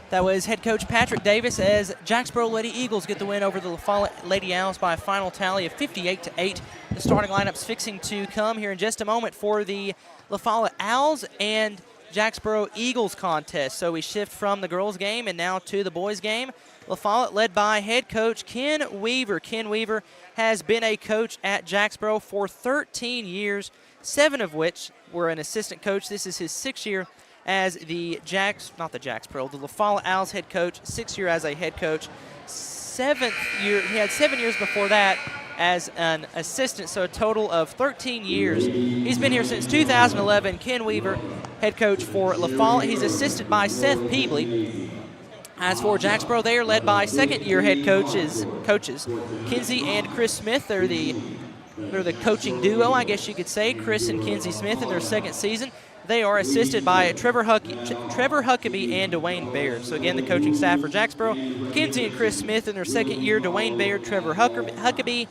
That was head coach Patrick Davis as Jacksboro Lady Eagles get the win over the La Follette Lady Owls by a final tally of 58-8. The starting lineup's fixing to come here in just a moment for the La Follette Owls and Jacksboro Eagles contest. So we shift from the girls' game and now to the boys' game. La Follette led by head coach Ken Weaver. Ken Weaver has been a coach at Jacksboro for 13 years, 7 of which were an assistant coach. This is his 6th year as the La Follette Owls head coach, 6th year as a head coach. 7th year, he had 7 years before that as an assistant, so a total of 13 years. He's been here since 2011. Ken Weaver, head coach for La Follette. He's assisted by Seth Peebley. As for Jacksboro, they are led by second-year head coaches Kinsey and Chris Smith. They're the coaching duo, I guess you could say, Chris and Kinsey Smith in their 2nd season. They are assisted by Trevor Huckabee and Dwayne Baird. So again, the coaching staff for Jacksboro, Kinsey and Chris Smith in their 2nd year, Dwayne Baird, Trevor Huckabee,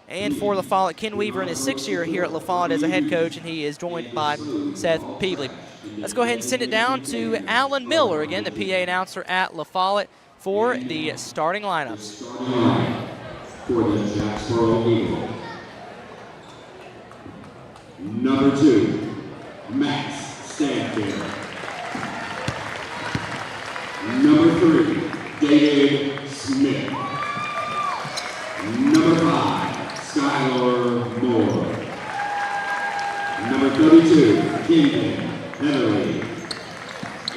and for La Follette, Ken Weaver in his 6th year here at La Follette as a head coach, and he is joined by Seth Peebley. Let's go ahead and send it down to Alan Miller, again, the PA announcer at La Follette, for the starting lineups. For the Jacksboro Eagles. Number 2, Max Stanfield. Number 3, David Smith. Number 5, Skylar Moore. Number 32, Kingdon Heatherly.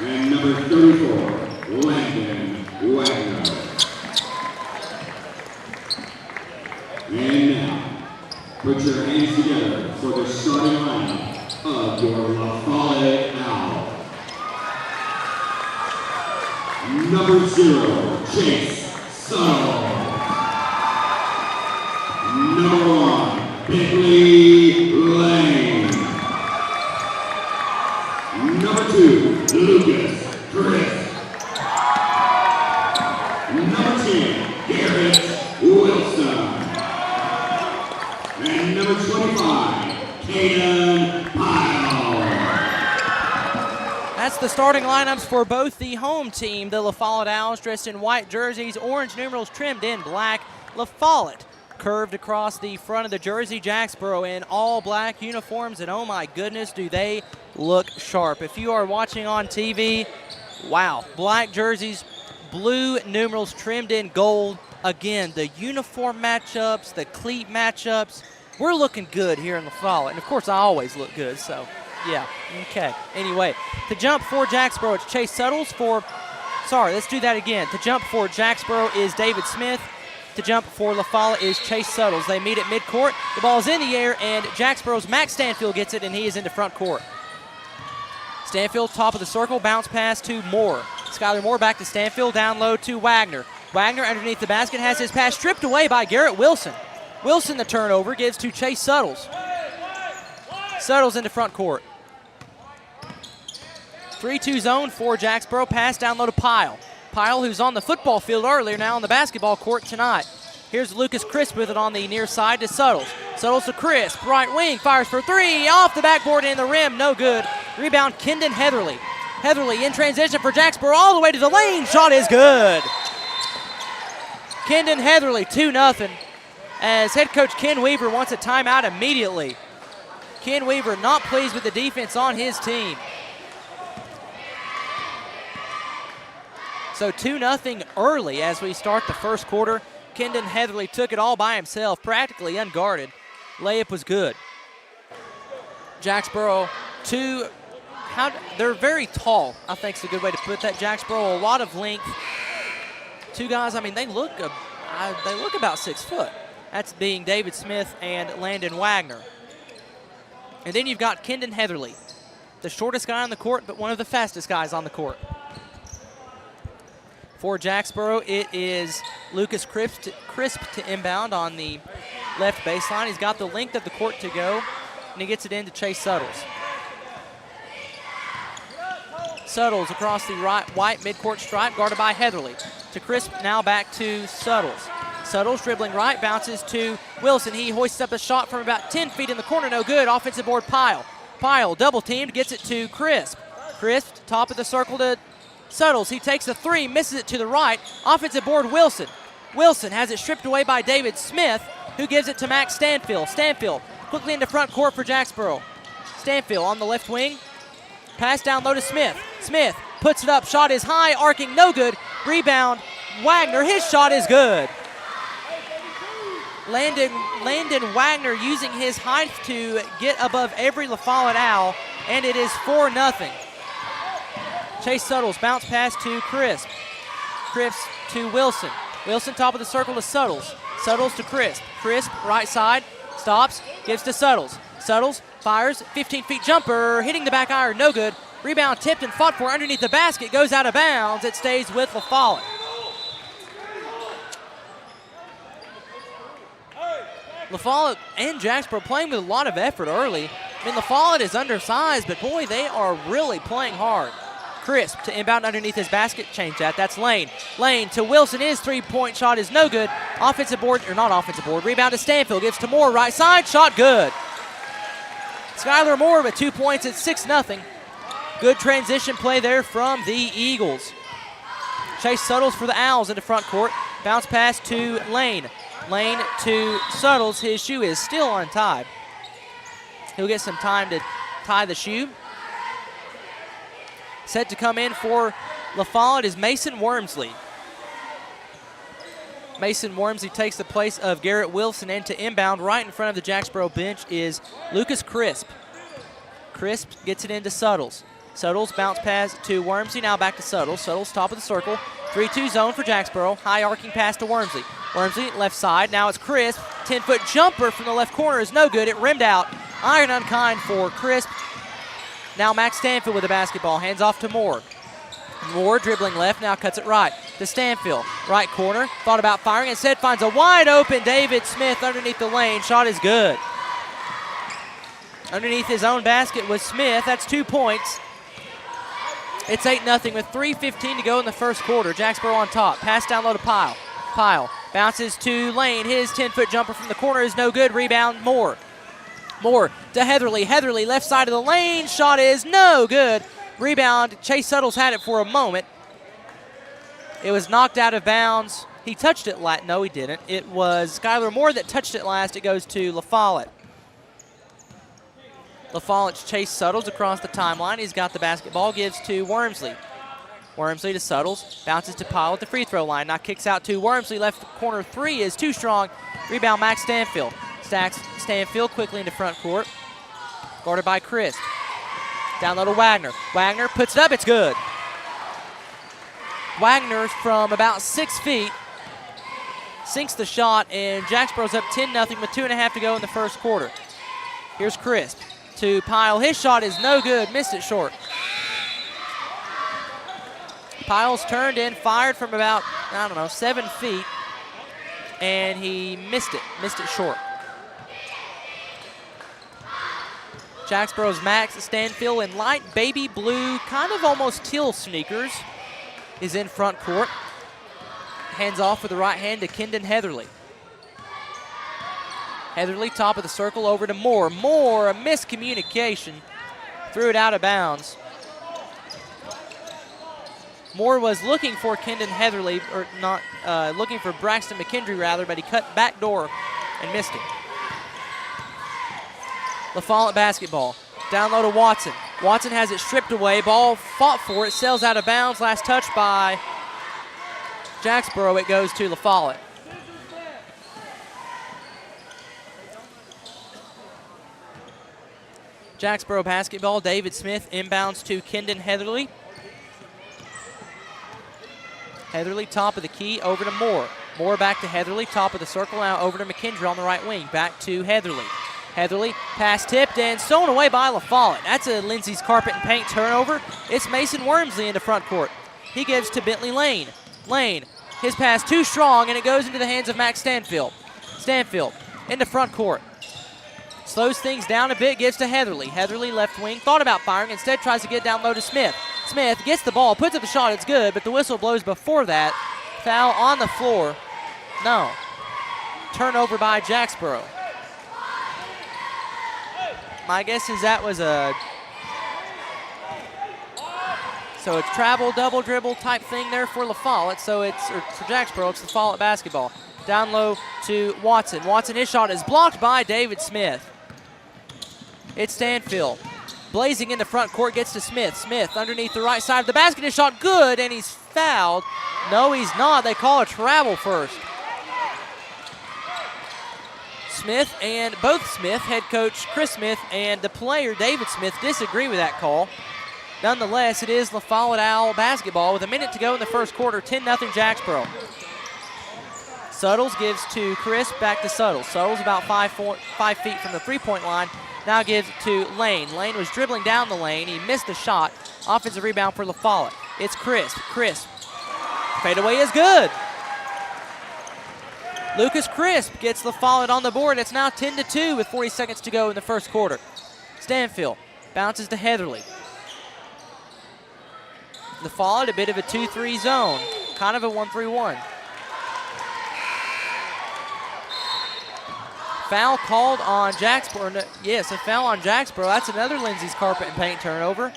And number 34, Landon Wagner. And now, put your hands together for the starting lineup of your La Follette Owls. Number 0, Chase Suttle. Number 1, Bentley Lane. Number 2, Lucas Chris. Number 10, Garrett Wilson. And number 25, Kaden Pyle. That's the starting lineups for both the home team, the La Follette Owls, dressed in white jerseys, orange numerals trimmed in black. La Follette curved across the front of the jersey. Jacksboro in all black uniforms, and oh my goodness, do they look sharp. If you are watching on TV, wow, black jerseys, blue numerals trimmed in gold. Again, the uniform matchups, the cleat matchups, we're looking good here in La Follette. And of course, I always look good, so yeah, okay. Anyway, to jump for Jacksboro, it's Chase Suttles let's do that again. To jump for Jacksboro is David Smith. To jump for La Follette is Chase Suttles. They meet at midcourt. The ball is in the air, and Jacksboro's Max Stanfield gets it, and he is into front court. Stanfield, top of the circle, bounce pass to Moore. Skylar Moore back to Stanfield, down low to Wagner. Wagner underneath the basket has his pass stripped away by Garrett Wilson. Wilson, the turnover, gives to Chase Suttles. Suttles into front court. 3-2 zone for Jacksboro. Pass down low to Pyle. Pyle, who's on the football field earlier, now on the basketball court tonight. Here's Lucas Crisp with it on the near side to Suttles. Suttles to Crisp, right wing, fires for three, off the backboard and in the rim, no good. Rebound, Kendon Heatherly. Heatherly in transition for Jacksboro, all the way to the lane, shot is good. Kendon Heatherly, 2-0, as head coach Ken Weaver wants a timeout immediately. Ken Weaver not pleased with the defense on his team. So 2-0 early as we start the first quarter. Kendon Heatherly took it all by himself, practically unguarded. Layup was good. Jacksboro, they're very tall, I think is a good way to put that. Jacksboro, a lot of length. Two guys, I mean, they look about 6 foot. That's being David Smith and Landon Wagner. And then you've got Kendon Heatherly, the shortest guy on the court, but one of the fastest guys on the court. For Jacksboro, it is Lucas Crisp to inbound on the left baseline. He's got the length of the court to go, and he gets it in to Chase Suttles. Suttles across the white midcourt stripe, guarded by Heatherly. To Crisp, now back to Suttles. Suttles dribbling right, bounces to Wilson. He hoists up a shot from about 10 feet in the corner, no good. Offensive board, Pyle. Pyle, double teamed, gets it to Crisp. Crisp, top of the circle to Suttles. He takes a three, misses it to the right. Offensive board, Wilson. Wilson has it stripped away by David Smith, who gives it to Max Stanfield. Stanfield quickly into front court for Jacksboro. Stanfield on the left wing. Pass down low to Smith. Smith puts it up. Shot is high, arcing, no good. Rebound, Wagner. His shot is good. Landon Wagner using his height to get above every La Follette Owl, and it is 4-0. Chase Suttles, bounce pass to Crisp. Crisp to Wilson. Wilson, top of the circle to Suttles. Suttles to Crisp. Crisp, right side, stops, gives to Suttles. Suttles fires, 15-feet jumper, hitting the back iron, no good. Rebound tipped and fought for underneath the basket, goes out of bounds. It stays with La Follette. La Follette and Jacksboro playing with a lot of effort early. I mean, La Follette is undersized, but boy, they are really playing hard. Crisp to inbound underneath his basket, change that. That's Lane. Lane to Wilson. His three-point shot is no good. Offensive board, or not offensive board. Rebound to Stanfield. Gives to Moore, right side. Shot good. Skylar Moore with 2 points at 6-0. Good transition play there from the Eagles. Chase Suttles for the Owls into front court. Bounce pass to Lane. Lane to Suttles. His shoe is still untied. He'll get some time to tie the shoe. Set to come in for La Follette is Mason Wormsley. Mason Wormsley takes the place of Garrett Wilson, and to inbound right in front of the Jacksboro bench is Lucas Crisp. Crisp gets it into Suttles. Suttles bounce pass to Wormsley, now back to Suttles. Suttles top of the circle. 3-2 zone for Jacksboro. High arcing pass to Wormsley. Wormsley left side, now it's Crisp. 10-foot jumper from the left corner is no good. It rimmed out. Iron unkind for Crisp. Now Max Stanfield with the basketball, hands off to Moore. Moore dribbling left, now cuts it right to Stanfield. Right corner, thought about firing, instead finds a wide open David Smith underneath the lane. Shot is good. Underneath his own basket was Smith, that's 2 points. It's 8-0 with 3:15 to go in the first quarter. Jacksboro on top, pass down low to Pyle. Pyle bounces to Lane, his 10-foot jumper from the corner is no good. Rebound, Moore. Moore to Heatherly. Heatherly left side of the lane. Shot is no good. Rebound. Chase Suttles had it for a moment. It was knocked out of bounds He touched it last. No, he didn't. It was Skylar Moore that touched it last. It goes to La Follette. La Follette's Chase Suttles across the timeline. He's got the basketball, gives to Wormsley. Wormsley to Suttles, bounces to Pyle at the free throw line. Now kicks out to Wormsley. Left corner three is too strong. Rebound, Max Stanfield. Stacks Stanfield quickly into front court. Guarded by Chris. Down low to Wagner. Wagner puts it up. It's good. Wagner from about 6 feet sinks the shot, and Jacksboro's up 10-0 with 2.5 to go in the first quarter. Here's Crisp to Pyle. His shot is no good. Missed it short. Pyle's turned in, fired from about, 7 feet, and he missed it short. Jacksboro's Max Stanfield in light baby blue, kind of almost teal sneakers, is in front court. Hands off with the right hand to Kendon Heatherly. Heatherly, top of the circle, over to Moore. Moore, a miscommunication, threw it out of bounds. Moore was looking for Kendon Heatherly, or not, looking for Braxton McKendry rather, but he cut back door and missed it. La Follette basketball. Down low to Watson. Watson has it stripped away. Ball fought for it. Sails out of bounds. Last touch by Jacksboro. It goes to La Follette. Jacksboro basketball. David Smith inbounds to Kendon Heatherly. Heatherly, top of the key, over to Moore. Moore back to Heatherly, top of the circle, now over to McKendry on the right wing. Back to Heatherly. Heatherly, pass tipped and stolen away by La Follette. That's a Lindsay's Carpet and Paint turnover. It's Mason Wormsley into front court. He gives to Bentley Lane. Lane, his pass too strong, and it goes into the hands of Max Stanfield. Stanfield into front court. Slows things down a bit, gives to Heatherly. Heatherly, left wing, thought about firing, instead tries to get down low to Smith. Smith gets the ball, puts up the shot, it's good, but the whistle blows before that. Foul on the floor. No. Turnover by Jacksboro. My guess is that was a... So it's travel, double dribble type thing there for La Follette. So it's, or for Jacksboro, it's La Follette basketball. Down low to Watson. Watson, his shot is blocked by David Smith. It's Stanfield. Blazing into front court, gets to Smith. Smith underneath the right side of the basket. His shot good, and he's fouled. No, he's not. They call a travel first. Smith and both Smith, head coach Chris Smith and the player David Smith disagree with that call. Nonetheless, it is La Follette Owl basketball with a minute to go in the first quarter, 10-0 Jacksboro. Suttles gives to Chris, back to Suttles. Suttles about 5 feet from the three-point line. Now gives to Lane. Lane was dribbling down the lane. He missed the shot. Offensive rebound for La Follette. It's Chris. Chris. Fadeaway is good. Lucas Crisp gets La Follette on the board. It's now 10-2 with 40 seconds to go in the first quarter. Stanfield bounces to Heatherly. La Follette, a bit of a 2-3 zone. Kind of a 1-3-1. Foul called on Jacksboro. Yes, a foul on Jacksboro. That's another Lindsay's Carpet and Paint turnover.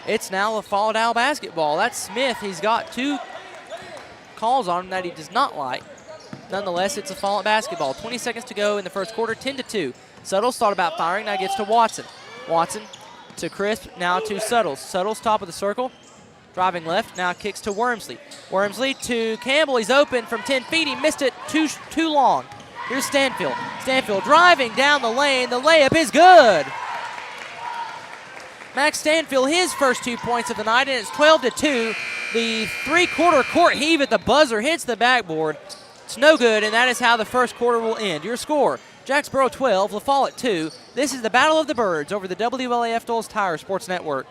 It's now La Follette Owl basketball. That's Smith. He's got 2 calls on him that he does not like. Nonetheless, it's La Follette basketball. 20 seconds to go in the first quarter, 10-2. Suttles thought about firing, now gets to Watson. Watson to Crisp, now to Suttles. Suttles top of the circle, driving left, now kicks to Wormsley. Wormsley to Campbell. He's open from 10 feet. He missed it too long. Here's Stanfield. Stanfield driving down the lane. The layup is good. Max Stanfield, his first 2 points of the night, and it's 12-2. The three-quarter court heave at the buzzer hits the backboard. It's no good, and that is how the first quarter will end. Your score, Jacksboro 12, La Follette 2. This is the Battle of the Birds over the WLAF Doles Tire Sports Network.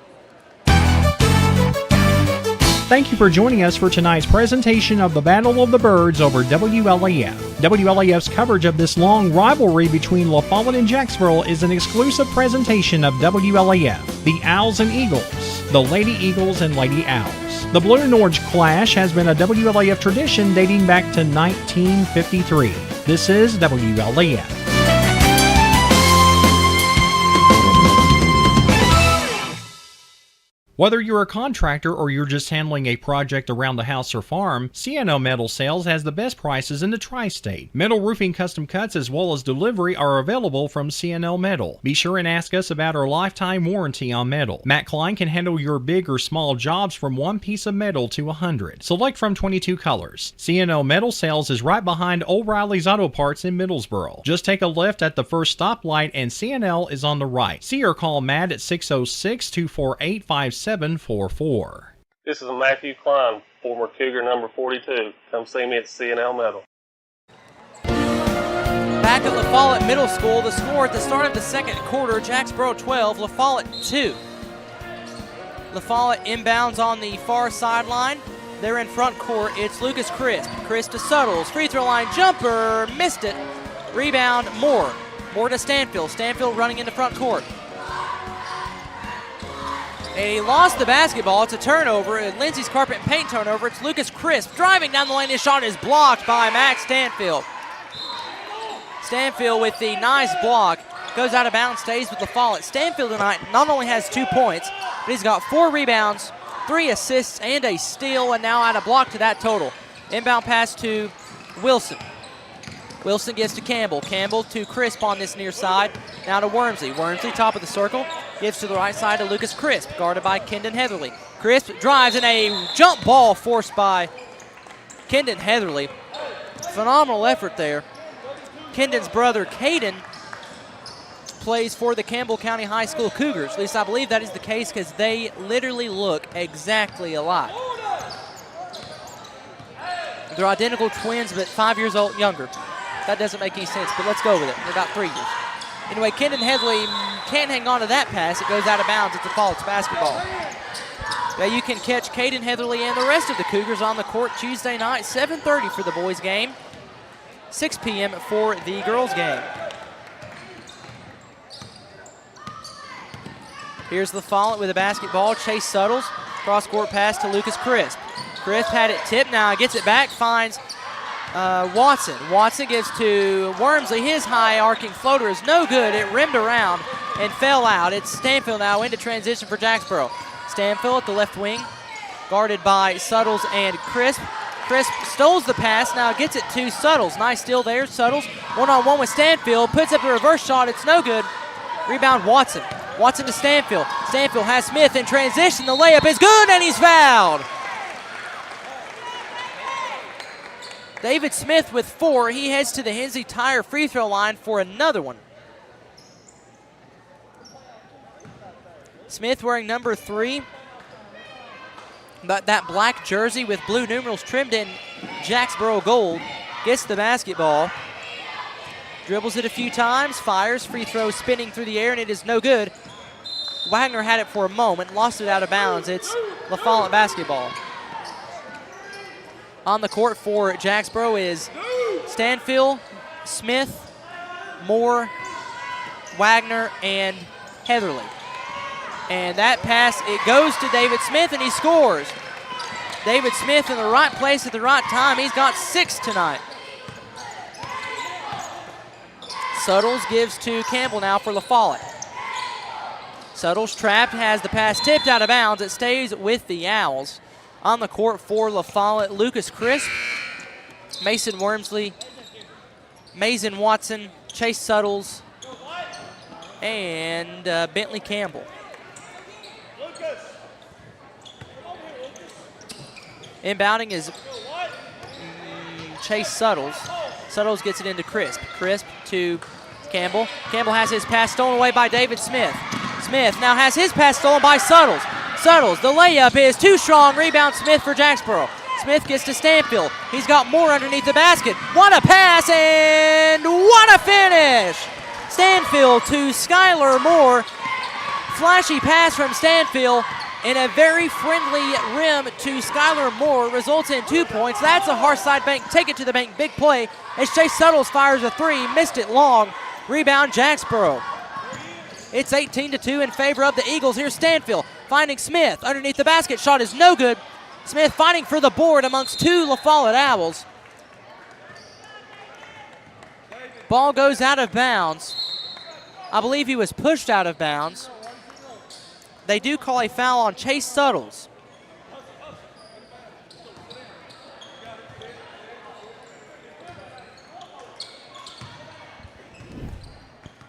Thank you for joining us for tonight's presentation of the Battle of the Birds over WLAF. WLAF's coverage of this long rivalry between La Follette and Jacksboro is an exclusive presentation of WLAF, the Owls and Eagles, the Lady Eagles and Lady Owls. The Blue and Orange Clash has been a WLAF tradition dating back to 1953. This is WLAF. Whether you're a contractor or you're just handling a project around the house or farm, CNO Metal Sales has the best prices in the tri-state. Metal roofing custom cuts as well as delivery are available from CNO Metal. Be sure and ask us about our lifetime warranty on metal. Matt Klein can handle your big or small jobs from one piece of metal to 100. Select from 22 colors. CNO Metal Sales is right behind O'Reilly's Auto Parts in Middlesboro. Just take a left at the first stoplight and CNL is on the right. See or call Matt at 606-248-5744. This is Matthew Klein, former Cougar number 42. Come see me at CNL Metal. Back at La Follette Middle School, the score at the start of the second quarter, Jacksboro 12, La Follette 2. La Follette inbounds on the far sideline. They're in front court. It's Lucas Crisp. Crisp to Suttles. Free throw line jumper. Missed it. Rebound, Moore. Moore to Stanfield. Stanfield running into front court. He lost the basketball. It's a turnover. Lindsay's carpet and paint turnover. It's Lucas Crisp driving down the lane. His shot is blocked by Max Stanfield. Stanfield with the nice block. Goes out of bounds, stays with La Follette. Stanfield tonight not only has 2 points, but he's got 4 rebounds, 3 assists, and a steal, and now add a block to that total. Inbound pass to Wilson. Wilson gets to Campbell. Campbell to Crisp on this near side. Now to Wormsley. Wormsley, top of the circle. Gives to the right side to Lucas Crisp, guarded by Kendon Heatherly. Crisp drives in a jump ball forced by Kendon Heatherly. Phenomenal effort there. Kendon's brother, Caden, plays for the Campbell County High School Cougars. At least I believe that is the case because they literally look exactly alike. They're identical twins, but 5 years old younger. That doesn't make any sense, but let's go with it. They're about 3 years. Anyway, Kendon Headley can't hang on to that pass. It goes out of bounds. It's a Follett's basketball. Now you can catch Caden Heatherly and the rest of the Cougars on the court Tuesday night, 7:30 for the boys' game, 6 p.m. for the girls' game. Here's the Follett with a basketball. Chase Suttles. Cross-court pass to Lucas Crisp. Crisp had it tipped. Now gets it back. Finds Watson. Watson gives to Wormsley. His high arcing floater is no good. It rimmed around and fell out. It's Stanfield now into transition for Jacksboro. Stanfield at the left wing, guarded by Suttles and Crisp. Crisp stoles the pass, now gets it to Suttles. Nice steal there. Suttles one-on-one with Stanfield. Puts up a reverse shot. It's no good. Rebound Watson. Watson to Stanfield. Stanfield has Smith in transition. The layup is good, and he's fouled. David Smith with 4. He heads to the Hensley Tire free throw line for another one. Smith wearing number 3. But that black jersey with blue numerals trimmed in Jacksboro gold. Gets the basketball. Dribbles it a few times. Fires. Free throw spinning through the air, and it is no good. Wagner had it for a moment. Lost it out of bounds. It's La Follette basketball. On the court for Jacksboro is Stanfield, Smith, Moore, Wagner, and Heatherly. And that pass, it goes to David Smith, and he scores. David Smith in the right place at the right time. He's got 6 tonight. Suttles gives to Campbell now for La Follette. Suttles trapped, has the pass tipped out of bounds. It stays with the Owls. On the court for La Follette, Lucas Crisp, Mason Wormsley, Mason Watson, Chase Suttles, and Bentley Campbell. Inbounding is Chase Suttles. Suttles gets it into Crisp. Crisp to Campbell. Campbell has his pass stolen away by David Smith. Smith now has his pass stolen by Suttles. Suttles, the layup is too strong. Rebound Smith for Jacksboro. Smith gets to Stanfield. He's got Moore underneath the basket. What a pass and what a finish! Stanfield to Skylar Moore. Flashy pass from Stanfield and a very friendly rim to Skylar Moore results in 2 points. That's a Hearthside Bank take it to the bank big play as Chase Suttles fires a 3. Missed it long. Rebound Jacksboro. It's 18-2 in favor of the Eagles. Here's Stanfield finding Smith underneath the basket. Shot is no good. Smith fighting for the board amongst 2 La Follette Owls. Ball goes out of bounds. I believe he was pushed out of bounds. they do call a foul on Chase Suttles.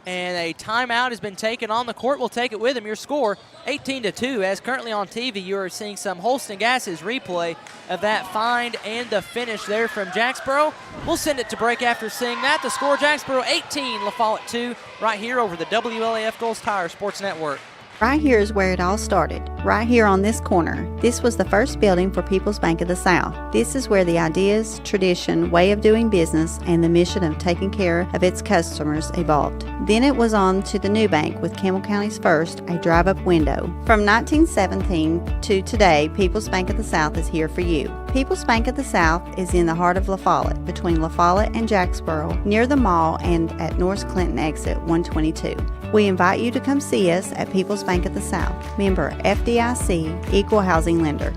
And a timeout has been taken on the court. We'll take it with him. Your score, 18-2. As currently on TV, you are seeing some Holston Gases replay of that find and the finish there from Jacksboro. We'll send it to break after seeing that. The score, Jacksboro 18, La Follette 2, right here over the WLAF Goals Tire Sports Network. Right here is where it all started, right here on this corner. This was the first building for People's Bank of the South. This is where the ideas, tradition, way of doing business, and the mission of taking care of its customers evolved. Then it was on to the new bank with Campbell County's first, a drive-up window. From 1917 to today, People's Bank of the South is here for you. People's Bank of the South is in the heart of La Follette, between La Follette and Jacksboro, near the mall and at North Clinton exit 122. We invite you to come see us at People's Bank of the South, member FDIC, equal housing lender.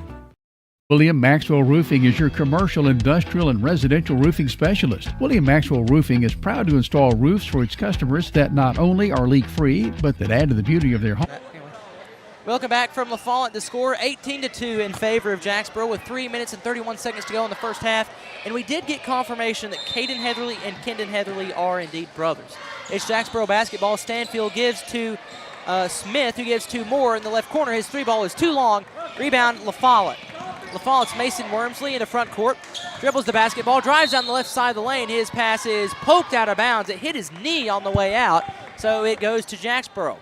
William Maxwell Roofing is your commercial, industrial, and residential roofing specialist. William Maxwell Roofing is proud to install roofs for its customers that not only are leak-free, but that add to the beauty of their home. Welcome back from La Follette. The score 18-2 in favor of Jacksboro with 3 minutes and 31 seconds to go in the first half. And we did get confirmation that Caden Heatherly and Kendon Heatherly are indeed brothers. It's Jacksboro basketball. Stanfield gives to Smith, who gives two more in the left corner. His three ball is too long. Rebound, La Follette. La Follette's Mason Wormsley in the front court. Dribbles the basketball, drives down the left side of the lane. His pass is poked out of bounds. It hit his knee on the way out, so it goes to Jacksboro.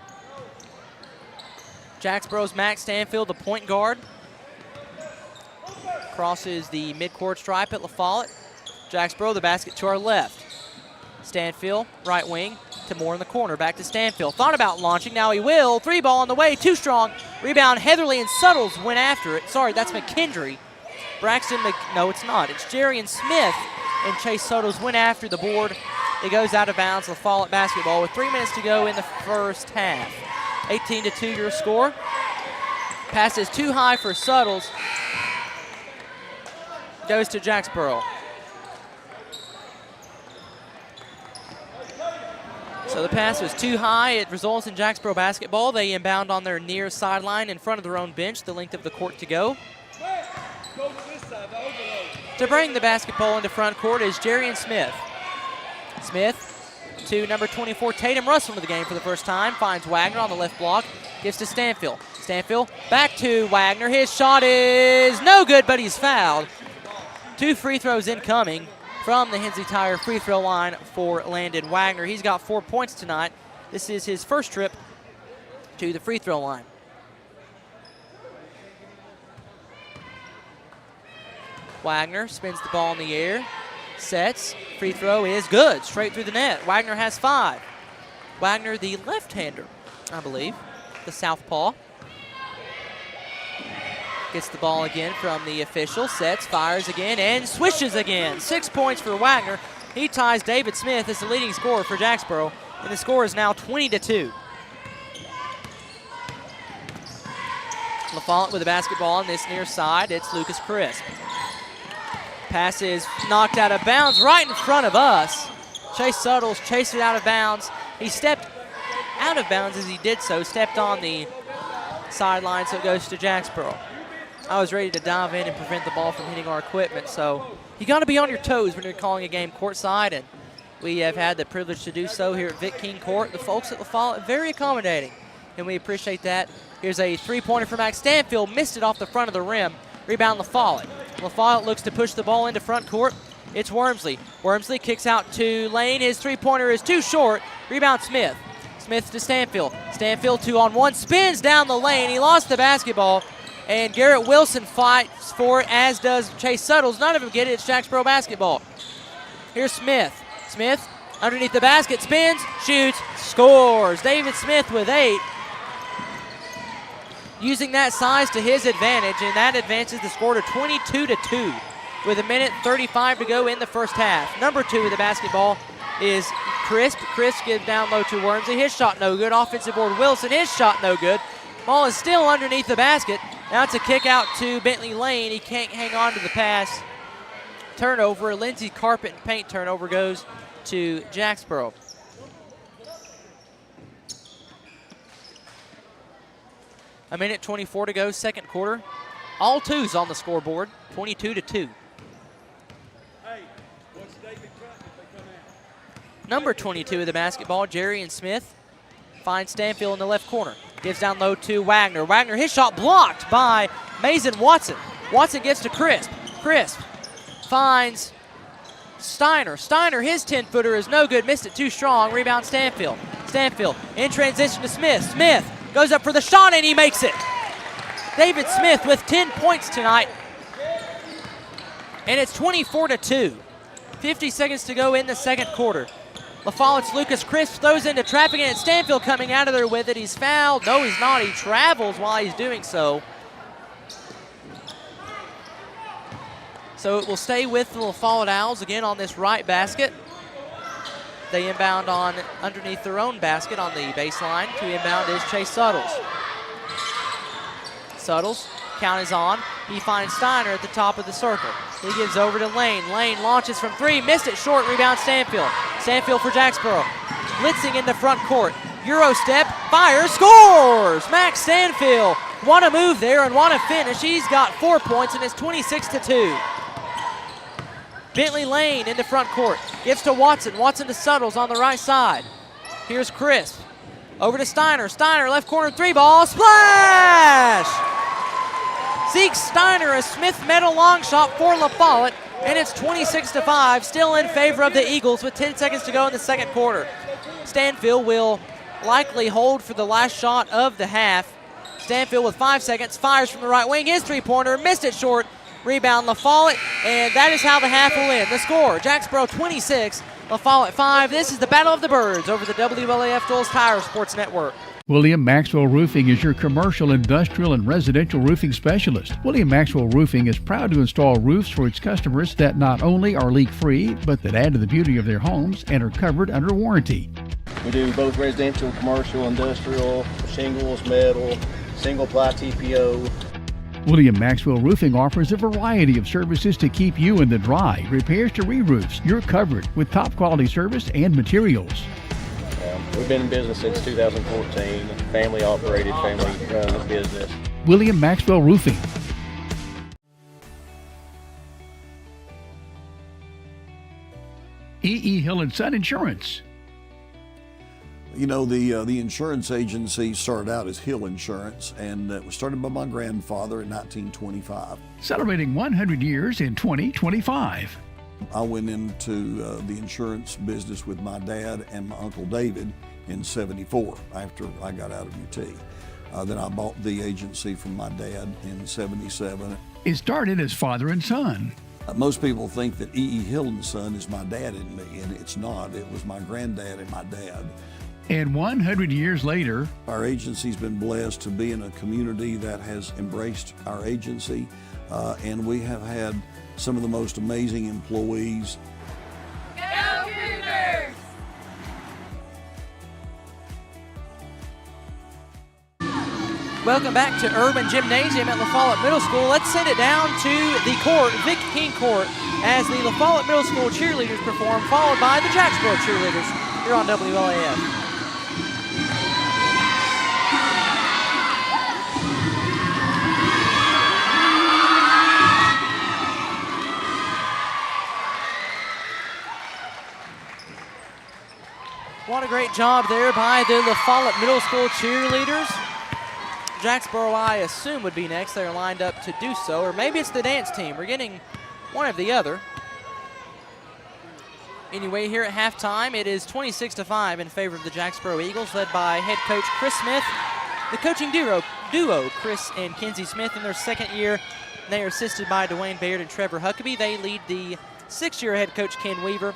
Jacksboro's Max Stanfield, the point guard. Crosses the midcourt stripe at La Follette. Jacksboro, the basket to our left. Stanfield, right wing, to Moore in the corner. Back to Stanfield. Thought about launching. Now he will. Three ball on the way. Too strong. Rebound. Heatherly and Suttles went after it. Sorry, that's McKendry. No, it's not. It's Jerry and Smith. And Chase Suttles went after the board. It goes out of bounds. La Follette basketball with 3 minutes to go in the first half. 18-2 your score. Pass is too high for Suttles. Goes to Jacksboro. So the pass was too high. It results in Jacksboro basketball. They inbound on their near sideline in front of their own bench, the length of the court to go. To bring the basketball into front court is Jerry and Smith. Smith to number 24, Tatum Russell into the game for the first time. Finds Wagner on the left block. Gives to Stanfield. Stanfield back to Wagner. His shot is no good, but he's fouled. 2 free throws incoming from the Hensley Tire free throw line for Landon Wagner. He's got 4 points tonight. This is his first trip to the free throw line. Wagner spins the ball in the air, sets, free throw is good, straight through the net. Wagner has 5. Wagner, the left-hander, I believe, the southpaw. Gets the ball again from the official, sets, fires again, and swishes again. 6 points for Wagner. He ties David Smith as the leading scorer for Jacksboro, and the score is now 20-2. La Follette with the basketball on this near side. It's Lucas Crisp. Pass is knocked out of bounds right in front of us. Chase Suttles chased it out of bounds. He stepped out of bounds as he did so, stepped on the sideline, so it goes to Jacksboro. I was ready to dive in and prevent the ball from hitting our equipment, so you got to be on your toes when you're calling a game courtside, and we have had the privilege to do so here at Vic King Court. The folks at La Follette very accommodating, and we appreciate that. Here's a three-pointer for Max Stanfield, missed it off the front of the rim. Rebound La Follette. La Follette looks to push the ball into front court. It's Wormsley. Wormsley kicks out to Lane. His three-pointer is too short. Rebound Smith. Smith to Stanfield. Stanfield 2-on-1, spins down the lane. He lost the basketball, and Garrett Wilson fights for it, as does Chase Suttles. None of them get it. It's Jacksboro basketball. Here's Smith. Smith underneath the basket, spins, shoots, scores. David Smith with 8. Using that size to his advantage, and that advances the score to 22-2 with 1:35 to go in the first half. Number 2 with the basketball is Crisp. Crisp gives down low to Wormsley. His shot no good. Offensive board Wilson. His shot no good. Ball is still underneath the basket. Now it's a kick out to Bentley Lane. He can't hang on to the pass. Turnover. Lindsey Carpet and paint turnover goes to A minute 24 to go, second quarter. All twos on the scoreboard, 22-2. Number 22 of the basketball, Jerry and Smith, finds Stanfield in the left corner. Gives down low to Wagner. Wagner, his shot blocked by Mason Watson. Watson gets to Crisp. Crisp finds Steiner. Steiner, his 10-footer is no good. Missed it too strong. Rebound Stanfield. Stanfield in transition to Smith. Smith goes up for the shot and he makes it. David Smith with 10 points tonight. And it's 24-2. 50 seconds to go in the second quarter. La Follette's Lucas Crisp throws into traffic, and it's Stanfield coming out of there with it. He's fouled. No, he's not. He travels while he's doing so. So it will stay with the La Follette Owls again on this right basket. They inbound on underneath their own basket on the baseline. To inbound is Chase Suttles. Suttles, count is on. He finds Steiner at the top of the circle. He gives over to Lane. Lane launches from three, missed it short, rebound Stanfield. Stanfield for Jacksboro. Blitzing in the front court. Euro step, fire, scores! Max Stanfield. Want to move there and want to finish. He's got 4 points and it's 26-2. Bentley Lane in the front court. Gives to Watson. Watson to Suttles on the right side. Here's Crisp. Over to Steiner. Steiner, left corner three ball. Splash! Zeke Steiner, a Smith Metal long shot for La Follette, and it's 26-5, still in favor of the Eagles with 10 seconds to go in the second quarter. Stanfield will likely hold for the last shot of the half. Stanfield with 5 seconds, fires from the right wing, his three-pointer, missed it short. Rebound La Follette, and that is how the half will end. The score, Jacksboro 26, La Follette 5. This is the Battle of the Birds over the WLAF Dulles Tire Sports Network. William Maxwell Roofing is your commercial, industrial, and residential roofing specialist. William Maxwell Roofing is proud to install roofs for its customers that not only are leak-free, but that add to the beauty of their homes and are covered under warranty. We do both residential, commercial, industrial, shingles, metal, single-ply TPO. William Maxwell Roofing offers a variety of services to keep you in the dry. Repairs to re-roofs. You're covered with top-quality service and materials. We've been in business since 2014, family-operated, family-run business. William Maxwell Roofing. E.E. Hill & Son Insurance. You know, the insurance agency started out as Hill Insurance, and it was started by my grandfather in 1925. Celebrating 100 years in 2025. I went into the insurance business with my dad and my Uncle David in '74 after I got out of UT. Then I bought the agency from my dad in '77. It started as father and son. Most people think that E.E. Hill & Son is my dad and me, and it's not. It was my granddad and my dad. And 100 years later, our agency's been blessed to be in a community that has embraced our agency, and we have had some of the most amazing employees. Go Cougars! Welcome back to Urban Gymnasium at La Follette Middle School. Let's send it down to the court, Vic King Court, as the La Follette Middle School cheerleaders perform, followed by the Jacksboro cheerleaders here on WLAF. What a great job there by the La Follette Middle School cheerleaders. Jacksboro, I assume, would be next. They're lined up to do so, or maybe it's the dance team. We're getting one of the other. Anyway, here at halftime, it is 26-5 in favor of the Jacksboro Eagles, led by head coach Chris Smith. The coaching duo, Chris and Kenzie Smith, in their second year. They are assisted by Dwayne Baird and Trevor Huckabee. They lead the sixth-year head coach Ken Weaver.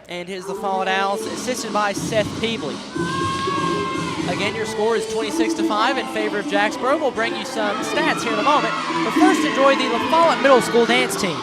And his La Follette Owls, assisted by Seth Peebley. Again, your score is 26-5 in favor of Jacksboro. We'll bring you some stats here in a moment. But first, enjoy the La Follette Middle School dance team.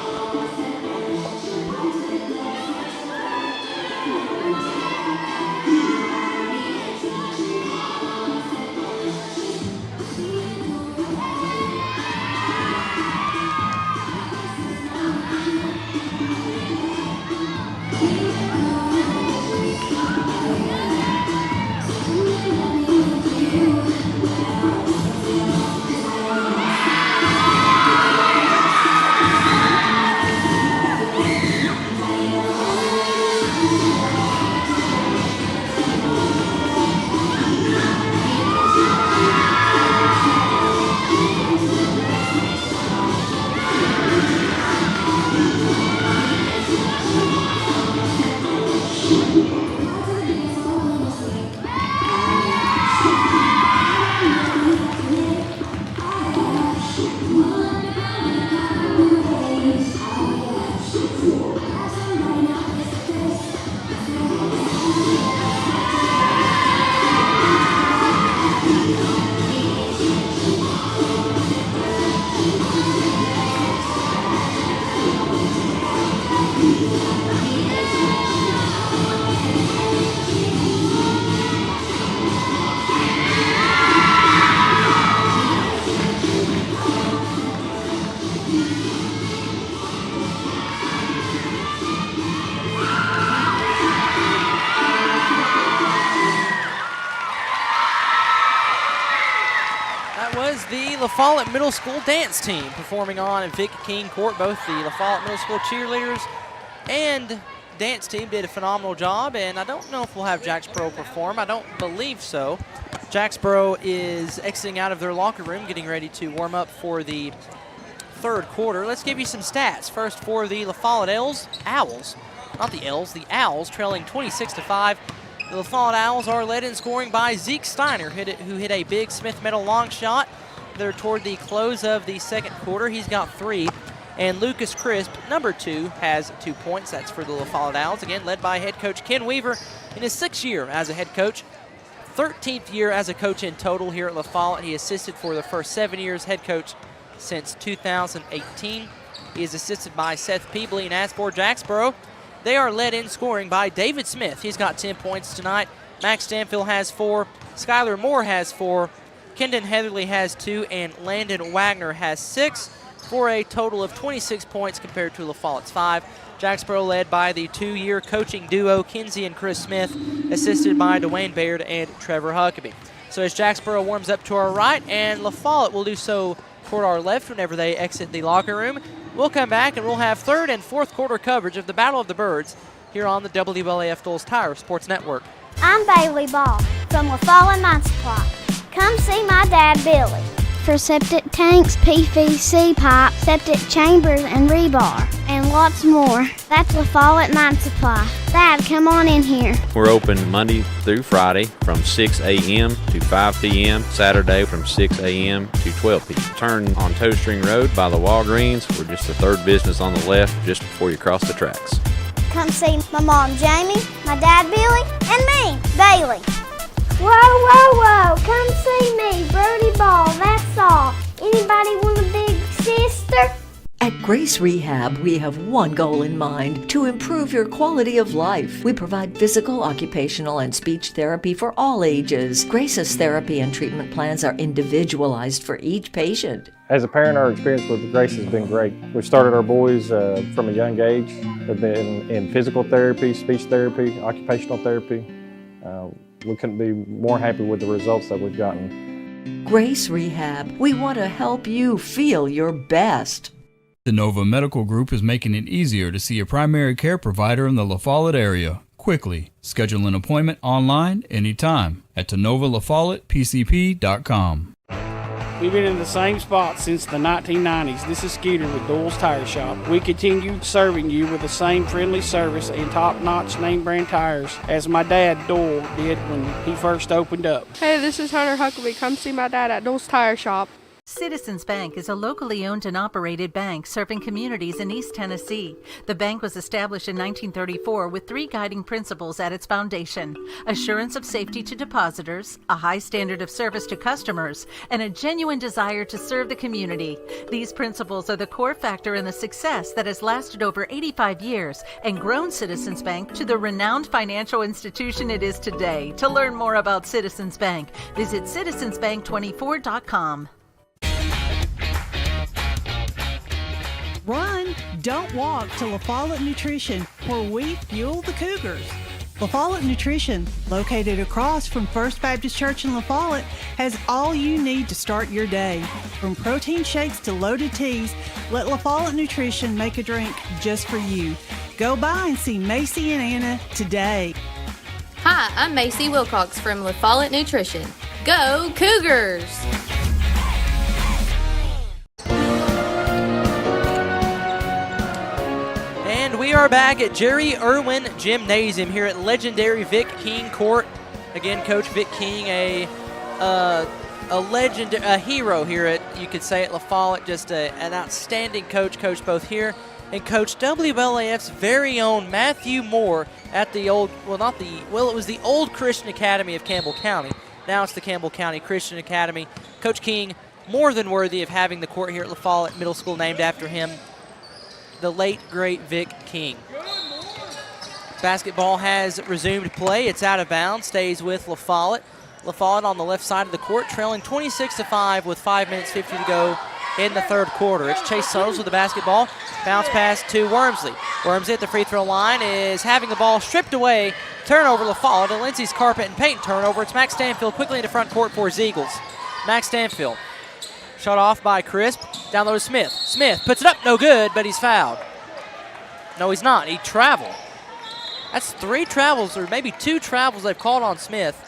was the La Follette Middle School dance team performing on Vic King Court. Both the La Follette Middle School cheerleaders and dance team did a phenomenal job, and I don't know if we'll have Jacksboro perform. I don't believe so. Jacksboro is exiting out of their locker room, getting ready to warm up for the third quarter. Let's give you some stats. First for the La Follette Owls, not the L's, the Owls, trailing 26-5. The La Follette Owls are led in scoring by Zeke Steiner, who hit a big Smith Metal long shot there toward the close of the second quarter. He's got 3. And Lucas Crisp, number 2, has 2 points. That's for the La Follette Owls, again led by head coach Ken Weaver in his 6th year as a head coach. 13th year as a coach in total here at La Follette. He assisted for the first 7 years, head coach since 2018. He is assisted by Seth Peebley and Asbor Jacksboro. They are led in scoring by David Smith. He's got 10 points tonight. Max Stanfield has 4. Skylar Moore has 4. Kendon Heatherly has 2. And Landon Wagner has 6 for a total of 26 points compared to La Follette's 5. Jacksboro led by the 2-year coaching duo Kinsey and Chris Smith, assisted by Dwayne Baird and Trevor Huckabee. So as Jacksboro warms up to our right, and La Follette will do so toward our left whenever they exit the locker room, we'll come back and we'll have third and fourth quarter coverage of the Battle of the Birds here on the WLAF Dulles Tire Sports Network. I'm Bailey Ball from La Follette Mine Supply. Come see my dad, Billy. For septic tanks, PVC pipe, septic chambers, and rebar, and lots more. That's La Follette Mine Supply. Dad, come on in here. We're open Monday through Friday from 6 a.m. to 5 p.m., Saturday from 6 a.m. to 12 p.m. Turn on Toe String Road by the Walgreens. We're just the third business on the left just before you cross the tracks. Come see my mom, Jamie, my dad, Billy, and me, Bailey. Whoa, whoa, whoa, come see me, Brody Ball, that's all. Anybody want a big sister? At Grace Rehab, we have one goal in mind: to improve your quality of life. We provide physical, occupational, and speech therapy for all ages. Grace's therapy and treatment plans are individualized for each patient. As a parent, our experience with Grace has been great. We've started our boys from a young age. They've been in physical therapy, speech therapy, occupational therapy. We couldn't be more happy with the results that we've gotten. Grace Rehab, we want to help you feel your best. The Nova Medical Group is making it easier to see a primary care provider in the La Follette area quickly. Schedule an appointment online anytime at TenovaLaFollettePCP.com. We've been in the same spot since the 1990s. This is Skeeter with Doyle's Tire Shop. We continue serving you with the same friendly service and top-notch name brand tires as my dad, Doyle, did when he first opened up. Hey, this is Hunter Huckabee. Come see my dad at Doyle's Tire Shop. Citizens Bank is a locally owned and operated bank serving communities in East Tennessee. The bank was established in 1934 with 3 guiding principles at its foundation: assurance of safety to depositors, a high standard of service to customers, and a genuine desire to serve the community. These principles are the core factor in the success that has lasted over 85 years and grown Citizens Bank to the renowned financial institution it is today. To learn more about Citizens Bank, visit citizensbank24.com. Run, don't walk to La Follette Nutrition, where we fuel the Cougars. La Follette Nutrition, located across from First Baptist Church in La Follette, has all you need to start your day. From protein shakes to loaded teas, let La Follette Nutrition make a drink just for you. Go by and see Macy and Anna today. Hi, I'm Macy Wilcox from La Follette Nutrition. Go Cougars! And we are back at Jerry Irwin Gymnasium here at legendary Vic King Court. Again, Coach Vic King, a legend, a hero here at, you could say, at La Follette. Just an outstanding coach. Coached both here and coached WLAF's very own Matthew Moore at the old, it was the old Christian Academy of Campbell County. Now it's the Campbell County Christian Academy. Coach King, more than worthy of having the court here at La Follette Middle School named after him, the late, great Vic King. Basketball has resumed play. It's out of bounds, stays with La Follette. La Follette on the left side of the court, trailing 26-5 with 5 minutes 50 to go in the third quarter. It's Chase Suttles with the basketball. Bounce pass to Wormsley. Wormsley at the free throw line is having the ball stripped away. Turnover La Follette. A Lindsay's carpet and paint turnover. It's Max Stanfield quickly into front court for his Eagles. Max Stanfield Shot off by Crisp. Down low to Smith. Smith puts it up, no good, but he's fouled. No, he's not. He traveled. That's 3 travels, or maybe 2 travels they've called on Smith.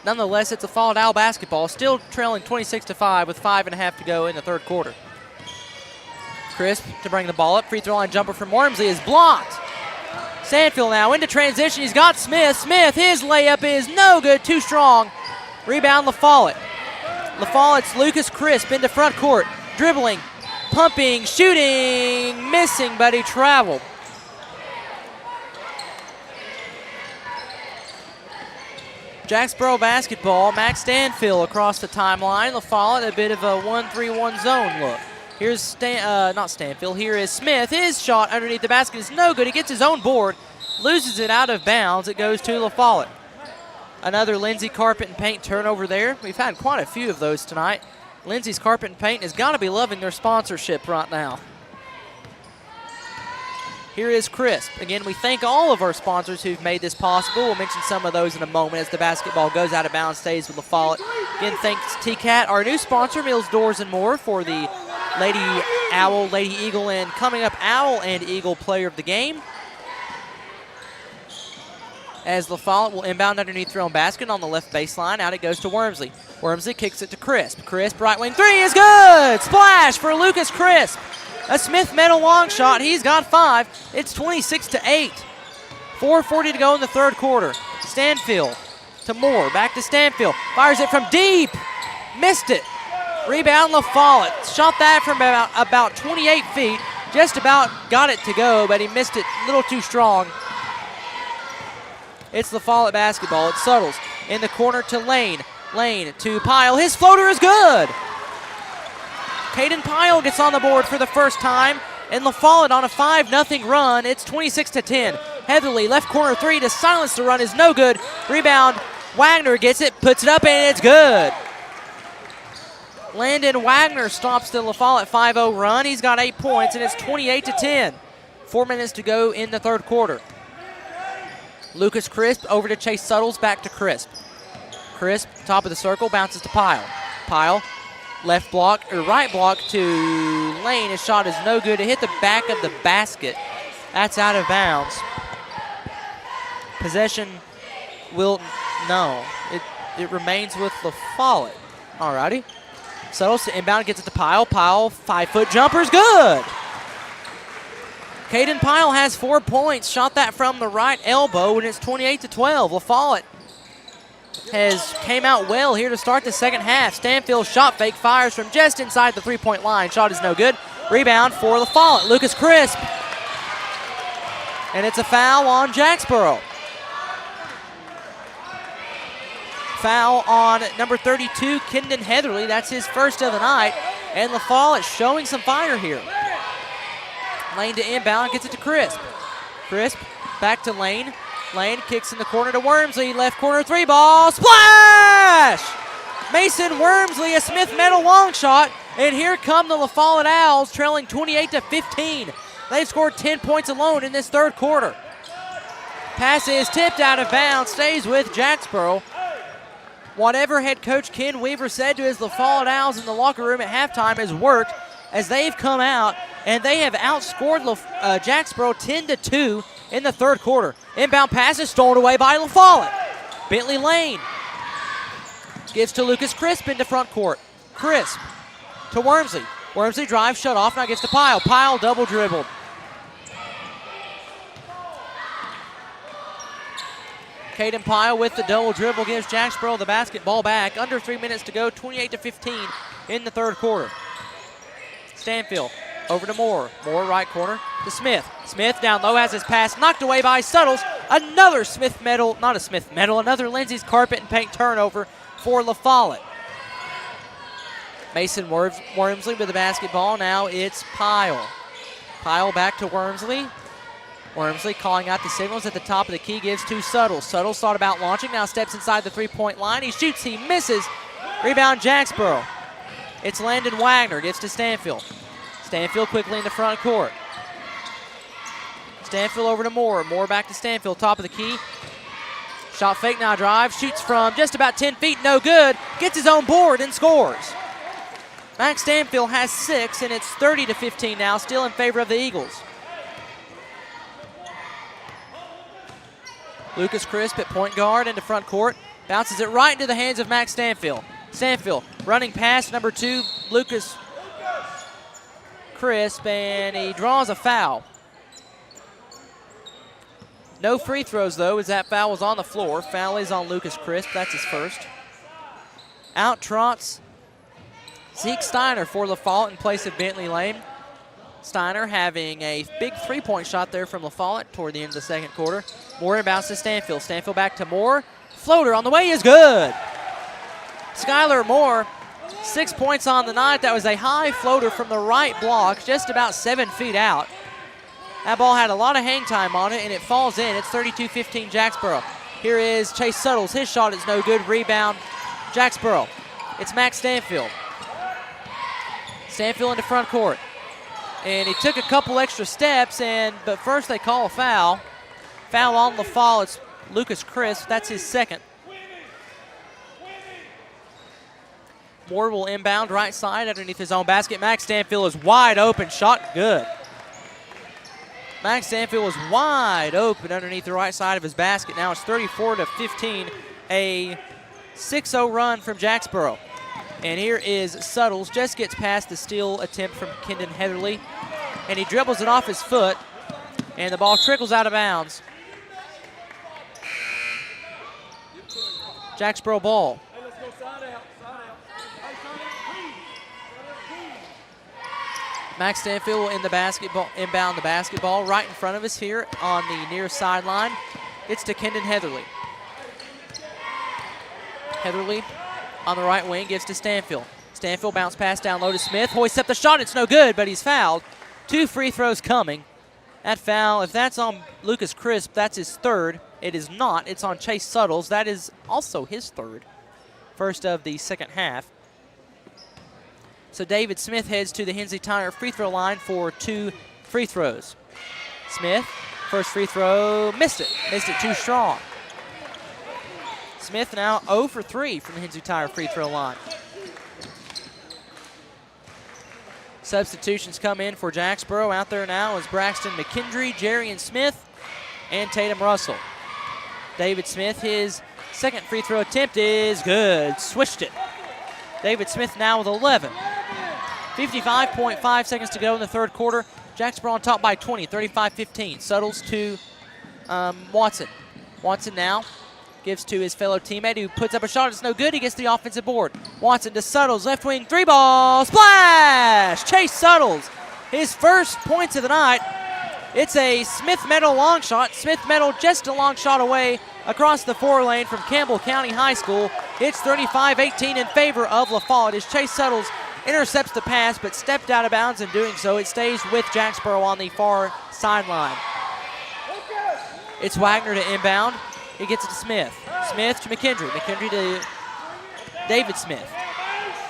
Nonetheless, it's a fouled Owl basketball. Still trailing 26-5 with 5.5 to go in the third quarter. Crisp to bring the ball up. Free throw line jumper from Wormsley is blocked. Sandfield now into transition. He's got Smith. Smith, his layup is no good, too strong. Rebound, LaFollette. LaFollette's Lucas Crisp into front court. Dribbling, pumping, shooting, missing, but he traveled. Jacksboro basketball. Max Stanfield across the timeline. LaFollette, a bit of a 1-3-1 zone look. Here's not Stanfield. Here is Smith. His shot underneath the basket is no good. He gets his own board, loses it out of bounds. It goes to LaFollette. Another Lindsay Carpet and Paint turnover there. We've had quite a few of those tonight. Lindsay's Carpet and Paint has got to be loving their sponsorship right now. Here is Crisp. Again, we thank all of our sponsors who've made this possible. We'll mention some of those in a moment as the basketball goes out of bounds, stays with LaFollette. Again, thanks TCAT, our new sponsor, Mills Doors and More, for the Lady Owl, Lady Eagle, and coming up Owl and Eagle player of the game. As LaFollette will inbound underneath their own basket on the left baseline. Out it goes to Wormsley. Wormsley kicks it to Crisp. Crisp, right wing 3 is good! Splash for Lucas Crisp. A Smith Meadow long shot. He's got 5. It's 26-8. 4:40 to go in the third quarter. Stanfield to Moore. Back to Stanfield. Fires it from deep. Missed it. Rebound LaFollette. Shot that from about 28 feet. Just about got it to go, but he missed it a little too strong. It's LaFollette basketball. It's Suttles in the corner to Lane. Lane to Pyle. His floater is good. Caden Pyle gets on the board for the first time, and LaFollette on a 5-0 run. It's 26-10. Heatherly, left corner 3 to silence the run is no good. Rebound, Wagner gets it, puts it up, and it's good. Landon Wagner stops the LaFollette 5-0 run. He's got 8 points, and it's 28-10. 4 minutes to go in the third quarter. Lucas Crisp over to Chase Suttles, back to Crisp. Crisp, top of the circle, bounces to Pyle. Pyle, left block, or right block to Lane. His shot is no good. It hit the back of the basket. That's out of bounds. Possession will, no. It remains with LaFollette. Alrighty. Suttles to inbound, gets it to Pyle. Pyle, 5-foot jumper's good. Caden Pyle has 4 points. Shot that from the right elbow, and it's 28-12. LaFollette came out well here to start the second half. Stanfield shot fake, fires from just inside the 3-point line. Shot is no good. Rebound for LaFollette. Lucas Crisp. And it's a foul on Jacksboro. Foul on number 32, Kendon Heatherly. That's his first of the night. And LaFollette showing some fire here. Lane to inbound, gets it to Crisp. Crisp back to Lane. Lane kicks in the corner to Wormsley. Left corner 3 ball. Splash! Mason Wormsley, a Smith Meadow long shot. And here come the LaFollette Owls, trailing 28-15. They've scored 10 points alone in this third quarter. Pass is tipped out of bounds, stays with Jacksboro. Whatever head coach Ken Weaver said to his LaFollette Owls in the locker room at halftime has worked, as they've come out and they have outscored Jacksboro 10-2 in the third quarter. Inbound pass is stolen away by LaFollette. Bentley Lane gives to Lucas Crisp into front court. Crisp to Wormsley. Wormsley drives, shut off, now gets to Pyle. Pyle double dribbled. Caden Pyle with the double dribble gives Jacksboro the basketball back. Under 3 minutes to go, 28-15 in the third quarter. Stanfield over to Moore. Moore right corner to Smith. Smith down low has his pass knocked away by Suttles. Another Smith Meadow, not a Smith Meadow, another Lindsay's Carpet and Paint turnover for LaFollette. Mason Wormsley with the basketball. Now it's Pyle. Pyle back to Wormsley. Wormsley calling out the signals at the top of the key, gives to Suttles. Suttles thought about launching, now steps inside the 3-point line. He shoots, he misses. Rebound Jacksboro. It's Landon Wagner, gets to Stanfield. Stanfield quickly in the front court. Stanfield over to Moore. Moore back to Stanfield, top of the key. Shot fake, now drive. Shoots from just about 10 feet, no good. Gets his own board and scores. Max Stanfield has 6, and it's 30-15 now, still in favor of the Eagles. Lucas Crisp at point guard into front court. Bounces it right into the hands of Max Stanfield. Stanfield running past number 2, Lucas Crisp, and he draws a foul. No free throws, though, as that foul was on the floor. Foul is on Lucas Crisp. That's his first. Out trots Zeke Steiner for La Follette in place of Bentley Lane. Steiner having a big three-point shot there from La Follette toward the end of the second quarter. Moore inbounds to Stanfield. Stanfield back to Moore. Floater on the way is good. Skylar Moore, 6 points on the night. That was a high floater from the right block, just about 7 feet out. That ball had a lot of hang time on it, and it falls in. It's 32-15 Jacksboro. Here is Chase Suttles. His shot is no good. Rebound, Jacksboro. It's Max Stanfield. Stanfield into front court. And he took a couple extra steps, but first they call a foul. Foul on the fall. It's Lucas Crisp. That's his second. Moore will inbound right side underneath his own basket. Max Stanfield is wide open. Shot good. Max Stanfield was wide open underneath the right side of his basket. Now it's 34-15. A 6-0 run from Jacksboro. And here is Suttles. Just gets past the steal attempt from Kendon Heatherly. And he dribbles it off his foot. And the ball trickles out of bounds. Jacksboro ball. Max Stanfield will inbound the basketball right in front of us here on the near sideline. It's to Kendon Heatherly. Heatherly on the right wing gives to Stanfield. Stanfield bounce pass down low to Smith. Hoists up the shot. It's no good, but he's fouled. 2 free throws coming. That foul, if that's on Lucas Crisp, that's his third. It is not. It's on Chase Suttles. That is also his third. First of the second half. So David Smith heads to the Hensley Tire free throw line for 2 free throws. Smith, first free throw, missed it. Missed it too strong. Smith now 0 for 3 from the Hensley Tire free throw line. Substitutions come in for Jacksboro. Out there now is Braxton McKendry, Jarian Smith, and Tatum Russell. David Smith, his second free throw attempt is good. Switched it. David Smith now with 11. 55.5 seconds to go in the third quarter. Jacksboro on top by 20, 35-15. Suttles to Watson. Watson now gives to his fellow teammate who puts up a shot. It's no good. He gets the offensive board. Watson to Suttles. Left wing 3-ball. Splash! Chase Suttles. His first points of the night. It's a Smith Meadow long shot. Smith Meadow just a long shot away across the 4-lane from Campbell County High School. It's 35-18 in favor of La Follette as Chase Suttles intercepts the pass but stepped out of bounds in doing so. It stays with Jacksboro on the far sideline. It's Wagner to inbound. He gets it to Smith. Smith to McKendry. McKendry to David Smith.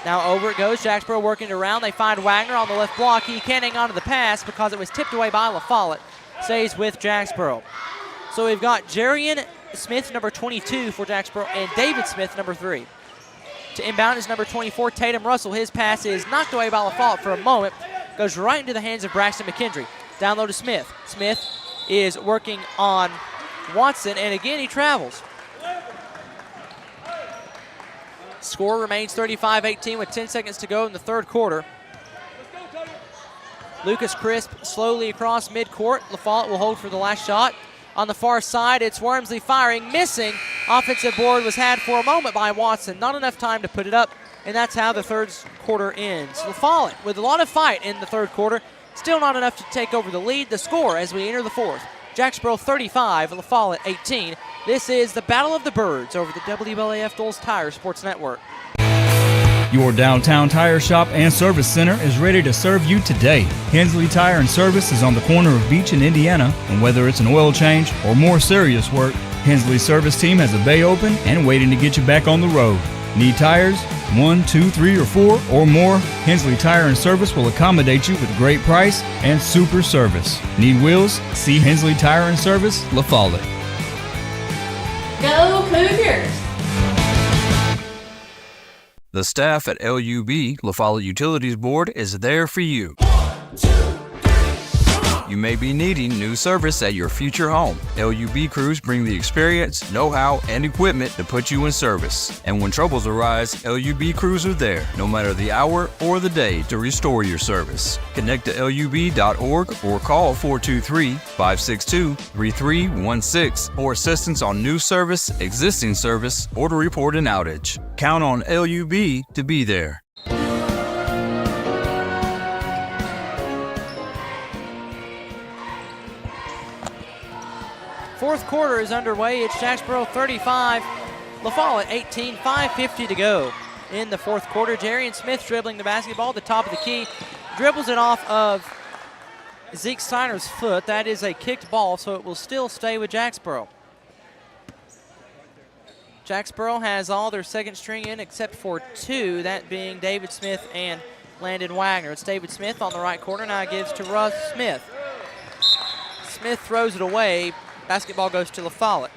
Now over it goes. Jacksboro working it around. They find Wagner on the left block. He can't hang on to the pass because it was tipped away by La Follette. Stays with Jacksboro. So we've got Jarian Smith, number 22 for Jacksboro, and David Smith, number 3. To inbound is number 24, Tatum Russell. His pass is knocked away by La Follette for a moment. Goes right into the hands of Braxton McKendry. Down low to Smith. Smith is working on Watson, and again he travels. Score remains 35-18 with 10 seconds to go in the third quarter. Lucas Crisp slowly across midcourt. La Follette will hold for the last shot. On the far side, it's Wormsley firing, missing. Offensive board was had for a moment by Watson. Not enough time to put it up, and that's how the third quarter ends. La Follette with a lot of fight in the third quarter. Still not enough to take over the lead. The score as we enter the fourth. Jacksboro 35, La Follette 18. This is the Battle of the Birds over the WLAF Doles Tire Sports Network. Your downtown tire shop and service center is ready to serve you today. Hensley Tire and Service is on the corner of Beach and Indiana, and whether it's an oil change or more serious work, Hensley's service team has a bay open and waiting to get you back on the road. Need tires? 1, 2, 3, or 4 or more? Hensley Tire and Service will accommodate you with great price and super service. Need wheels? See Hensley Tire and Service, La Follette. Go Cougars! The staff at LUB, La Follette Utilities Board, is there for you. You may be needing new service at your future home. LUB crews bring the experience, know-how, and equipment to put you in service. And when troubles arise, LUB crews are there, no matter the hour or the day, to restore your service. Connect to LUB.org or call 423-562-3316 for assistance on new service, existing service, or to report an outage. Count on LUB to be there. Fourth quarter is underway. It's Jacksboro 35, La Follette 18, 5:50 to go. In the fourth quarter, Jarian Smith dribbling the basketball at the top of the key, dribbles it off of Zeke Steiner's foot. That is a kicked ball, so it will still stay with Jacksboro. Jacksboro has all their second string in except for two, that being David Smith and Landon Wagner. It's David Smith on the right corner, now gives to Russ Smith. Smith throws it away. Basketball goes to La Follette.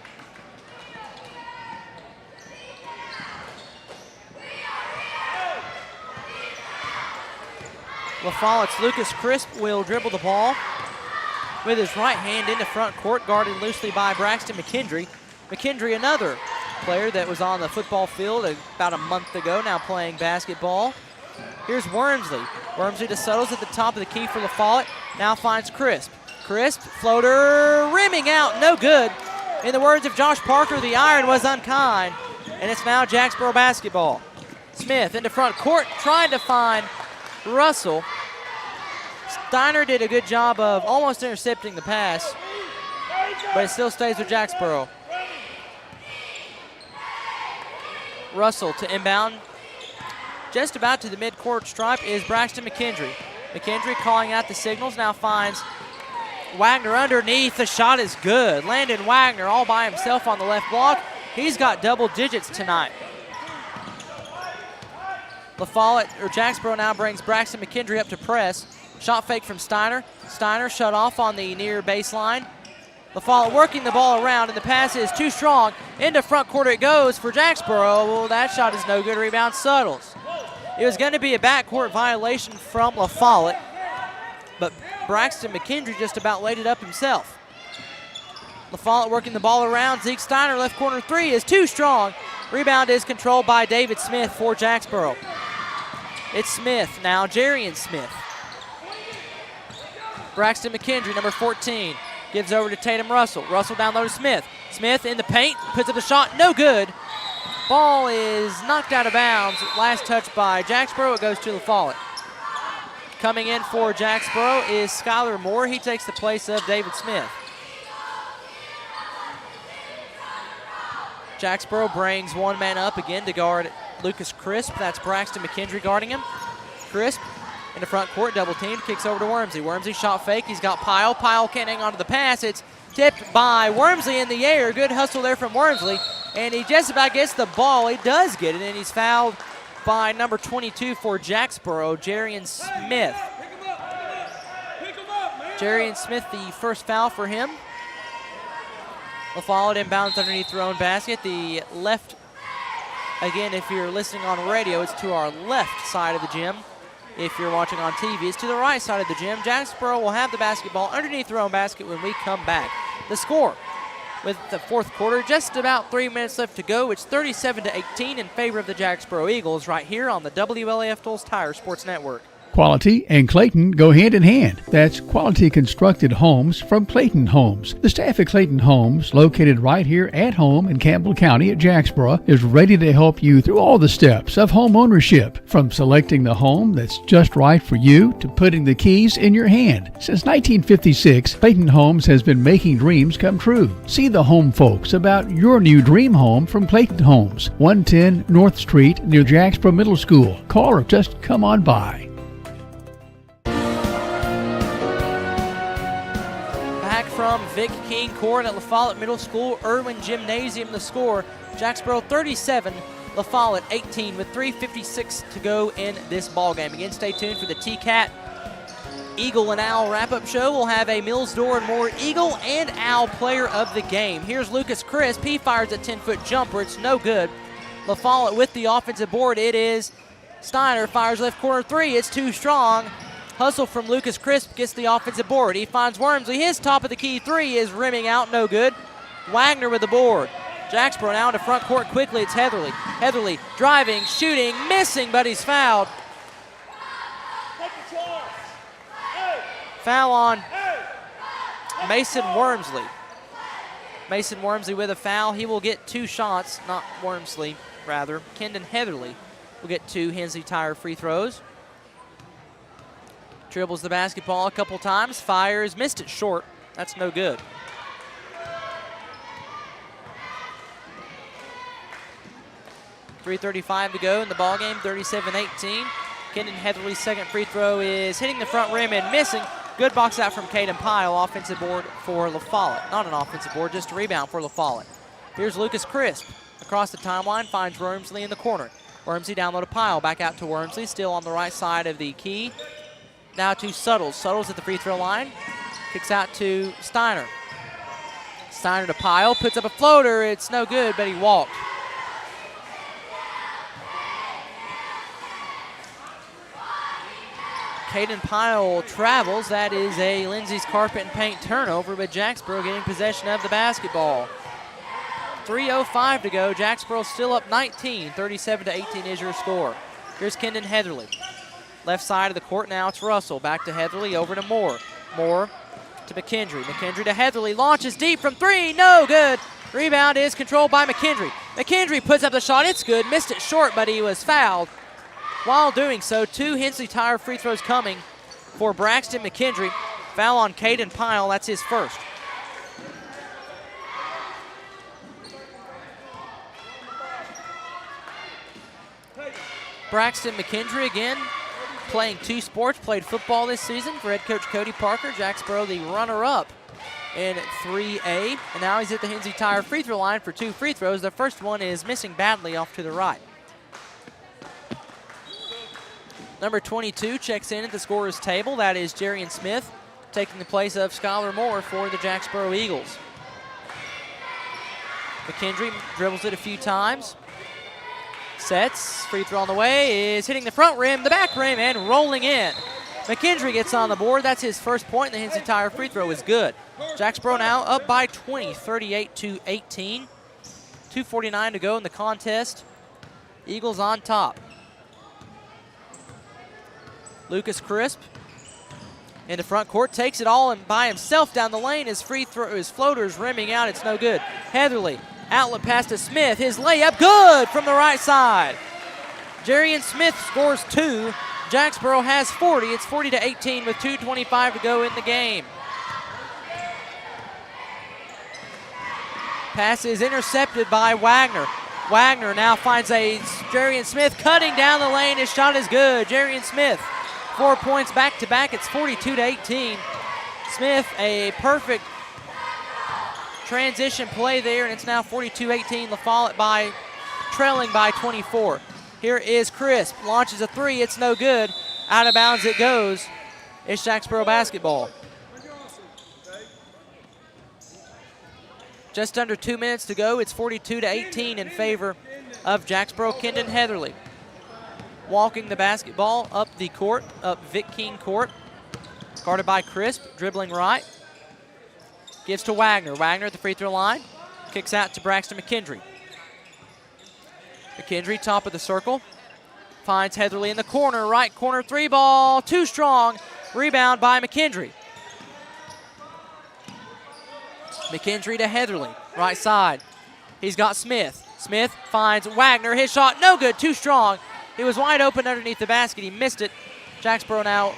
La Follette's Lucas Crisp will dribble the ball with his right hand into front court, guarded loosely by Braxton McKendry. McKendry, another player that was on the football field about a month ago, now playing basketball. Here's Wormsley. Wormsley to Suttles at the top of the key for La Follette. Now finds Crisp. Crisp, floater, rimming out, no good. In the words of Josh Parker, the iron was unkind, and it's now Jacksboro basketball. Smith into front court, trying to find Russell. Steiner did a good job of almost intercepting the pass, but it still stays with Jacksboro. Russell to inbound. Just about to the midcourt stripe is Braxton McKendry. McKendry calling out the signals, now finds Wagner underneath. The shot is good. Landon Wagner all by himself on the left block. He's got double digits tonight. La Follette, or Jacksboro now brings Braxton McKendry up to press. Shot fake from Steiner. Steiner shut off on the near baseline. La Follette working the ball around, and the pass is too strong. Into front court it goes for Jacksboro. Well, that shot is no good. Rebound Suttles. It was going to be a backcourt violation from La Follette, but Braxton McKendry just about laid it up himself. La Follette working the ball around. Zeke Steiner, left corner three is too strong. Rebound is controlled by David Smith for Jacksboro. It's Smith now, Jarian Smith. Braxton McKendry, number 14, gives over to Tatum Russell. Russell down low to Smith. Smith in the paint, puts up a shot, no good. Ball is knocked out of bounds. Last touch by Jacksboro, it goes to La Follette. Coming in for Jacksboro is Skylar Moore. He takes the place of David Smith. Jacksboro brings one man up again to guard Lucas Crisp. That's Braxton McKendry guarding him. Crisp in the front court, double teamed, kicks over to Wormsley. Wormsley shot fake, he's got Pyle. Pyle can't hang on to the pass. It's tipped by Wormsley in the air. Good hustle there from Wormsley. And he just about gets the ball. He does get it, and he's fouled by number 22 for Jacksboro, Jarian Smith. Jarian Smith, the first foul for him. La Follette inbounds underneath their own basket. The left, again, if you're listening on radio, it's to our left side of the gym. If you're watching on TV, it's to the right side of the gym. Jacksboro will have the basketball underneath their own basket when we come back. The score with the fourth quarter, just about 3 minutes left to go. It's 37-18 in favor of the Jacksboro Eagles right here on the WLAF Dulles Tire Sports Network. Quality and Clayton go hand in hand. That's quality constructed homes from Clayton Homes. The staff at Clayton Homes, located right here at home in Campbell County at Jacksboro, is ready to help you through all the steps of home ownership, from selecting the home that's just right for you to putting the keys in your hand. Since 1956, Clayton Homes has been making dreams come true. See the home folks about your new dream home from Clayton Homes, 110 North Street near Jacksboro Middle School. Call or just come on by. From Vic King Court at La Follette Middle School, Irwin Gymnasium, the score. Jacksboro 37, La Follette 18 with 3:56 to go in this ball game. Again, stay tuned for the T-Cat Eagle and Owl wrap-up show. We'll have a Mills Door and More Eagle and Owl player of the game. Here's Lucas Crisp. He fires a 10-foot jumper. It's no good. La Follette with the offensive board. It is Steiner, fires left corner three. It's too strong. Hustle from Lucas Crisp gets the offensive board. He finds Wormsley. His top of the key three is rimming out, no good. Wagner with the board. Jacksboro now into front court quickly. It's Heatherly. Heatherly driving, shooting, missing, but he's fouled. Foul on Mason Wormsley. Mason Wormsley with a foul. He will get 2 shots, not Wormsley, rather. Kendon Heatherly will get 2 Hensley Tire free throws. Dribbles the basketball a couple times, fires, missed it short. That's no good. .335 to go in the ballgame, 37-18. Kendon Heatherly's second free throw is hitting the front rim and missing. Good box out from Caden Pyle, offensive board for La Follette. Not an offensive board, just a rebound for La Follette. Here's Lucas Crisp. Across the timeline, finds Wormsley in the corner. Wormsley down low to Pyle, back out to Wormsley, still on the right side of the key. Now to Suttles. Suttles at the free throw line. Kicks out to Steiner. Steiner to Pyle, puts up a floater. It's no good, but he walked. Caden Pyle travels. That is a Lindsay's Carpet and Paint turnover, but Jacksboro getting possession of the basketball. 3:05 to go. Jacksboro still up 19. 37-18 is your score. Here's Kendon Heatherly. Left side of the court now. It's Russell. Back to Heatherly. Over to Moore. Moore to McKendry. McKendry to Heatherly. Launches deep from 3. No good. Rebound is controlled by McKendry. McKendry puts up the shot. It's good. Missed it short, but he was fouled. While doing so, 2 Hensley Tire free throws coming for Braxton McKendry. Foul on Caden Pyle. That's his first. Braxton McKendry again playing 2 sports, played football this season for head coach Cody Parker. Jacksboro the runner-up in 3A. And now he's at the Hensley Tire free throw line for 2 free throws. The first one is missing badly off to the right. Number 22 checks in at the scorer's table. That is Jerian Smith, taking the place of Skylar Moore for the Jacksboro Eagles. McKendry dribbles it a few times. Sets, free throw on the way, is hitting the front rim, the back rim, and rolling in. McKendry gets on the board. That's his first point, and the Hensley Tire free throw is good. Jacksboro now up by 20, 38-18. 2:49 to go in the contest. Eagles on top. Lucas Crisp in the front court, takes it all and by himself down the lane. His free throw, his floater's rimming out. It's no good. Heatherly, outlet pass to Smith. His layup, good from the right side. Jerian Smith scores 2. Jacksboro has 40. It's 40-18 with 2:25 to go in the game. Pass is intercepted by Wagner. Wagner now finds a Jerian Smith cutting down the lane. His shot is good. Jerian Smith, 4 points back to back. It's 42-18. Smith, a perfect transition play there, and it's now 42-18. La Follette trailing by 24. Here is Crisp, launches a 3. It's no good. Out of bounds it goes. It's Jacksboro basketball. Just under 2 minutes to go. It's 42-18 in favor of Jacksboro. Kendon Heatherly walking the basketball up the court, up Vic King court. Guarded by Crisp, dribbling right. Gives to Wagner. Wagner at the free throw line. Kicks out to Braxton McKendry. McKendry, top of the circle. Finds Heatherly in the corner. Right corner 3 ball. Too strong. Rebound by McKendry. McKendry to Heatherly. Right side. He's got Smith. Smith finds Wagner. His shot no good. Too strong. He was wide open underneath the basket. He missed it. Jacksboro now.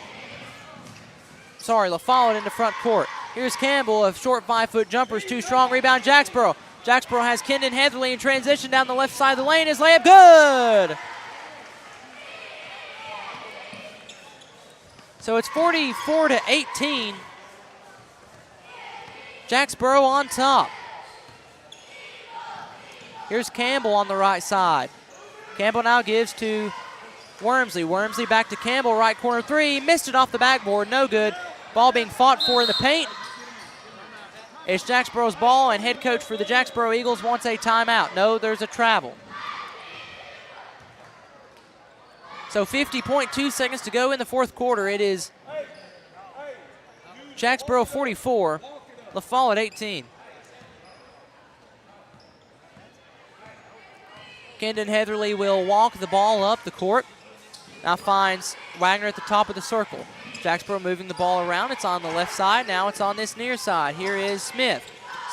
La Follette into front court. Here's Campbell. A short 5-foot jumper is too strong. Rebound Jacksboro. Jacksboro has Kendon Heatherly in transition down the left side of the lane. His layup good. So it's 44-18. Jacksboro on top. Here's Campbell on the right side. Campbell now gives to Wormsley. Wormsley back to Campbell, right corner 3. Missed it off the backboard, no good. Ball being fought for in the paint. It's Jacksboro's ball, and head coach for the Jacksboro Eagles wants a timeout. No, there's a travel. So 50.2 seconds to go in the fourth quarter. It is Jacksboro 44, La Follette 18. Kendon Heatherly will walk the ball up the court. Now finds Wagner at the top of the circle. Jacksboro moving the ball around. It's on the left side. Now it's on this near side. Here is Smith.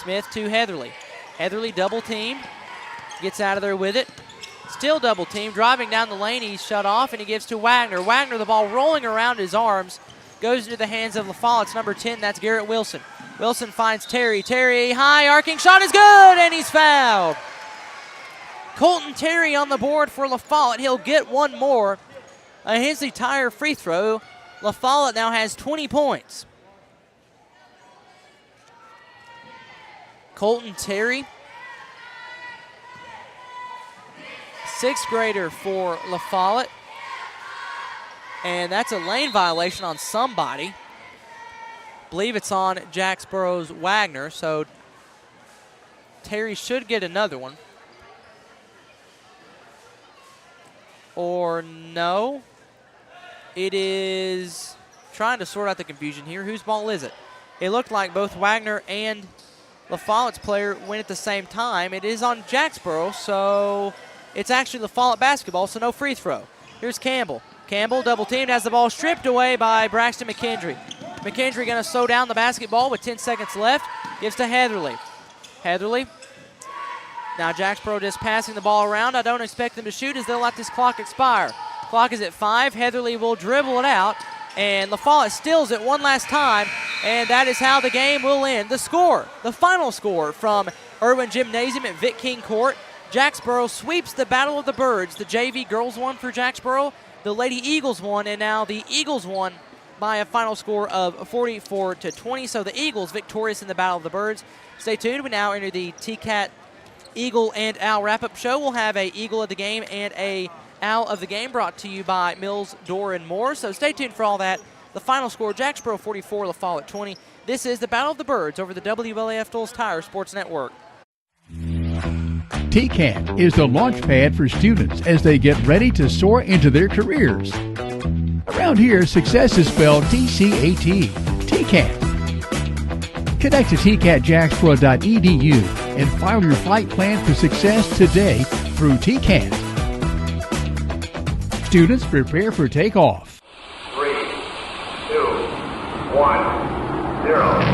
Smith to Heatherly. Heatherly double teamed. Gets out of there with it. Still double teamed. Driving down the lane. He's shut off and he gives to Wagner. Wagner, the ball rolling around his arms. Goes into the hands of La Follette's number 10. That's Garrett Wilson. Wilson finds Terry. Terry, high arcing shot is good and he's fouled. Colton Terry on the board for La Follette. He'll get one more. A Hensley Tire free throw. La Follette now has 20 points. Colton Terry, sixth grader for La Follette. And that's a lane violation on somebody. Believe it's on Jacksboro's Wagner, so Terry should get another one. Or no. It is trying to sort out the confusion here. Whose ball is it? It looked like both Wagner and La Follette's player went at the same time. It is on Jacksboro, so it's actually La Follette basketball, so no free throw. Here's Campbell. Campbell double teamed, has the ball stripped away by Braxton McKendry. McKendry going to slow down the basketball with 10 seconds left. Gives to Heatherly. Heatherly. Now Jacksboro just passing the ball around. I don't expect them to shoot as they'll let this clock expire. Clock is at 5. Heatherly will dribble it out, and La Follette steals it one last time, and that is how the game will end. The score, the final score from Irwin Gymnasium at Vic King Court. Jacksboro sweeps the Battle of the Birds. The JV girls won for Jacksboro, the Lady Eagles won, and now the Eagles won by a final score of 44-20. So the Eagles victorious in the Battle of the Birds. Stay tuned. We now enter the TCAT Eagle and Owl wrap-up show. We'll have a Eagle of the game and a Owl of the game brought to you by Mills, Door, and More. So stay tuned for all that. The final score, Jacksboro 44, La Follette 20. This is the Battle of the Birds over the WLAF Doles Tire Sports Network. TCAT is the launch pad for students as they get ready to soar into their careers. Around here, success is spelled TCAT. TCAT. Connect to tcatjacksboro.edu and file your flight plan for success today through TCAT. Students, prepare for takeoff. 3, 2, 1, 0.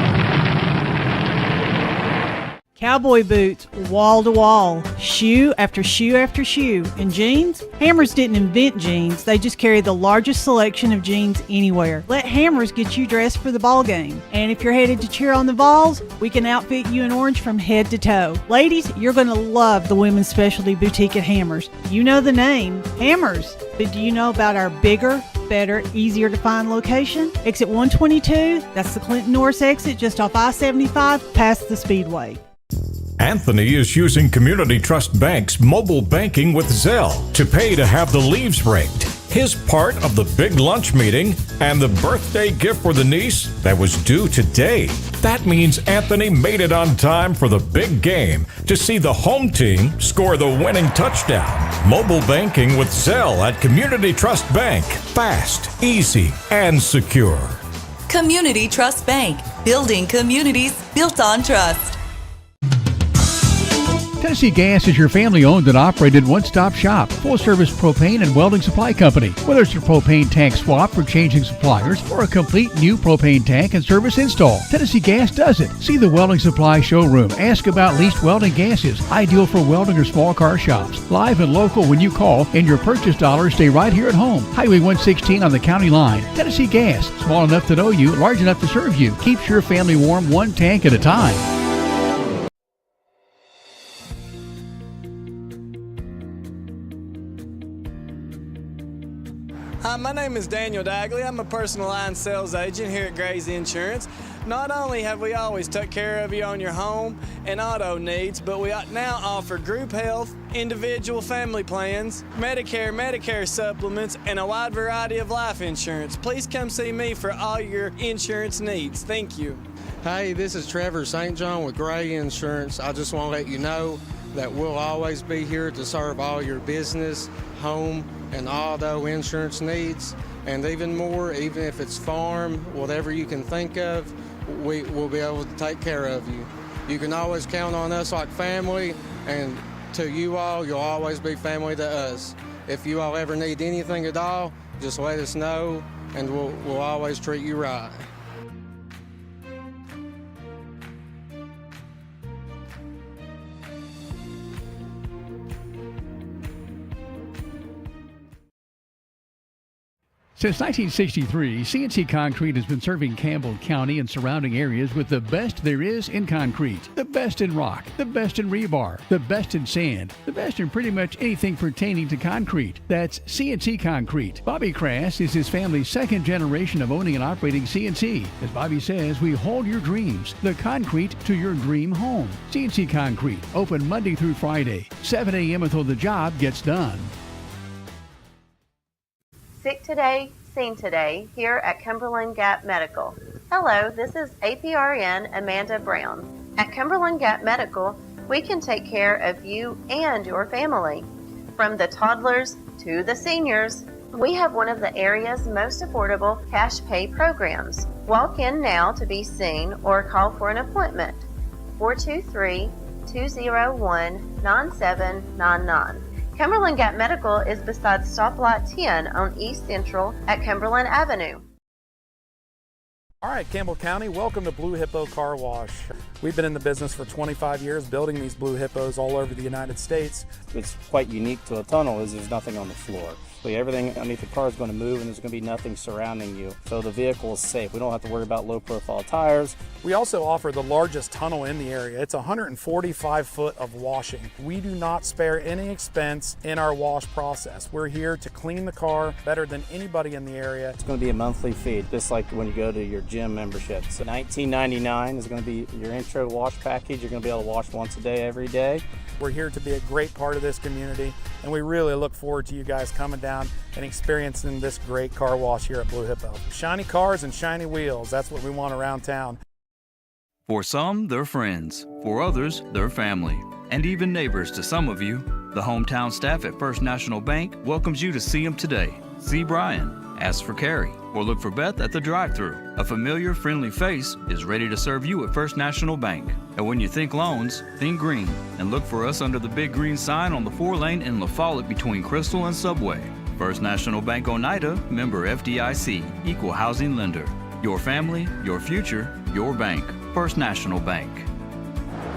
Cowboy boots, wall to wall, shoe after shoe after shoe. And jeans? Hammers didn't invent jeans, they just carry the largest selection of jeans anywhere. Let Hammers get you dressed for the ball game. And if you're headed to cheer on the Vols, we can outfit you in orange from head to toe. Ladies, you're going to love the women's specialty boutique at Hammers. You know the name, Hammers. But do you know about our bigger, better, easier to find location? Exit 122, that's the Clinton Norris exit just off I-75 past the Speedway. Anthony is using Community Trust Bank's mobile banking with Zelle to pay to have the leaves raked. His part of the big lunch meeting and the birthday gift for the niece that was due today. That means Anthony made it on time for the big game to see the home team score the winning touchdown. Mobile banking with Zelle at Community Trust Bank. Fast, easy, and secure. Community Trust Bank. Building communities built on trust. Tennessee Gas is your family-owned and operated one-stop shop, full-service propane and welding supply company. Whether it's a propane tank swap or changing suppliers or a complete new propane tank and service install, Tennessee Gas does it. See the welding supply showroom. Ask about leased welding gases, ideal for welding or small car shops. Live and local when you call, and your purchase dollars stay right here at home. Highway 116 on the county line. Tennessee Gas, small enough to know you, large enough to serve you. Keeps your family warm one tank at a time. Hi, my name is Daniel Dagley. I'm a personal line sales agent here at Gray's Insurance. Not only have we always took care of you on your home and auto needs, but we now offer group health, individual family plans, Medicare supplements, and a wide variety of life insurance. Please come see me for all your insurance needs. Thank you. Hey, this is Trevor St. John with Gray Insurance. I just want to let you know that we'll always be here to serve all your business, home, and auto insurance needs, and even more, even if it's farm, whatever you can think of, we will be able to take care of you. You can always count on us like family, and to you all, you'll always be family to us. If you all ever need anything at all, just let us know, and we'll always treat you right. Since 1963, CNC Concrete has been serving Campbell County and surrounding areas with the best there is in concrete. The best in rock, the best in rebar, the best in sand, the best in pretty much anything pertaining to concrete. That's CNC Concrete. Bobby Crass is his family's second generation of owning and operating CNC. As Bobby says, we hold your dreams, the concrete to your dream home. CNC Concrete, open Monday through Friday, 7 a.m. until the job gets done. Sick today, seen today, here at Cumberland Gap Medical. Hello, this is APRN Amanda Brown. At Cumberland Gap Medical, we can take care of you and your family. From the toddlers to the seniors, we have one of the area's most affordable cash pay programs. Walk in now to be seen or call for an appointment. 423-201-9799. Cumberland Gap Medical is beside Stoplight 10 on East Central at Cumberland Avenue. All right, Campbell County, welcome to Blue Hippo Car Wash. We've been in the business for 25 years building these Blue Hippos all over the United States. What's quite unique to a tunnel is there's nothing on the floor. So everything underneath the car is going to move and there's going to be nothing surrounding you. So the vehicle is safe. We don't have to worry about low profile tires. We also offer the largest tunnel in the area. It's 145 foot of washing. We do not spare any expense in our wash process. We're here to clean the car better than anybody in the area. It's going to be a monthly fee, just like when you go to your gym membership. So $19.99 is going to be your intro wash package. You're going to be able to wash once a day, every day. We're here to be a great part of this community, and we really look forward to you guys coming down and experiencing this great car wash here at Blue Hippo. Shiny cars and shiny wheels, that's what we want around town. For some, they're friends. For others, they're family. And even neighbors to some of you. The hometown staff at First National Bank welcomes you to see them today. See Brian, ask for Carrie, or look for Beth at the drive-thru. A familiar, friendly face is ready to serve you at First National Bank. And when you think loans, think green, and look for us under the big green sign on the 4-lane in La Follette between Crystal and Subway. First National Bank Oneida, member FDIC, equal housing lender. Your family, your future, your bank. First National Bank.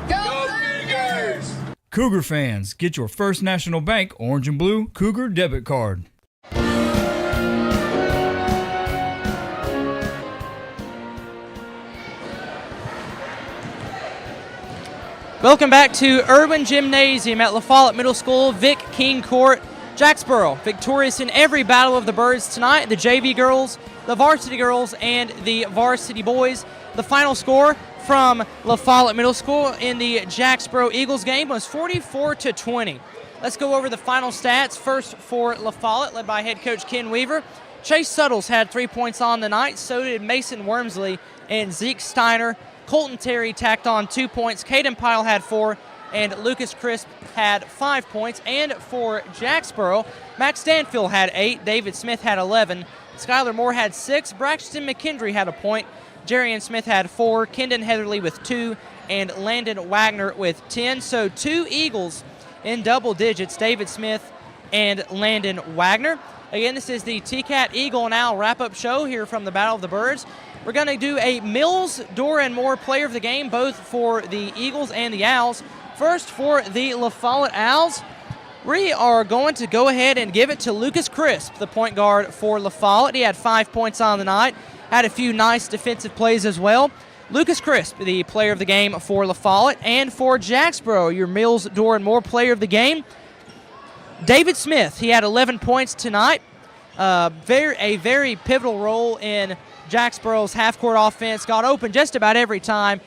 Go Cougars! Cougar fans, get your First National Bank orange and blue Cougar debit card. Welcome back to Irwin Gymnasium at La Follette Middle School, Vic King Court. Jacksboro victorious in every battle of the birds tonight. The JV girls, the varsity girls, and the varsity boys. The final score from La Follette Middle School in the Jacksboro Eagles game was 44-20. Let's go over the final stats. First for La Follette, led by head coach Ken Weaver. Chase Suttles had 3 points on the night. So did Mason Wormsley and Zeke Steiner. Colton Terry tacked on 2 points. Caden Pyle had 4, and Lucas Crisp had 5 points. And for Jacksboro, Max Stanfield had 8, David Smith had 11, Skylar Moore had 6, Braxton McKendry had a point, Jerian Smith had 4, Kendon Heatherly with 2, and Landon Wagner with 10. So 2 Eagles in double digits, David Smith and Landon Wagner. Again, this is the TCAT Eagle and Owl wrap-up show here from the Battle of the Birds. We're going to do a Mills, Door, and Moore player of the game, both for the Eagles and the Owls. First, for the La Follette Owls, we are going to go ahead and give it to Lucas Crisp, the point guard for La Follette. He had 5 points on the night, had a few nice defensive plays as well. Lucas Crisp, the player of the game for La Follette. And for Jacksboro, your Mills, Door, and Moore player of the game, David Smith. He had 11 points tonight. A very pivotal role in Jacksboro's half-court offense. Got open just about every time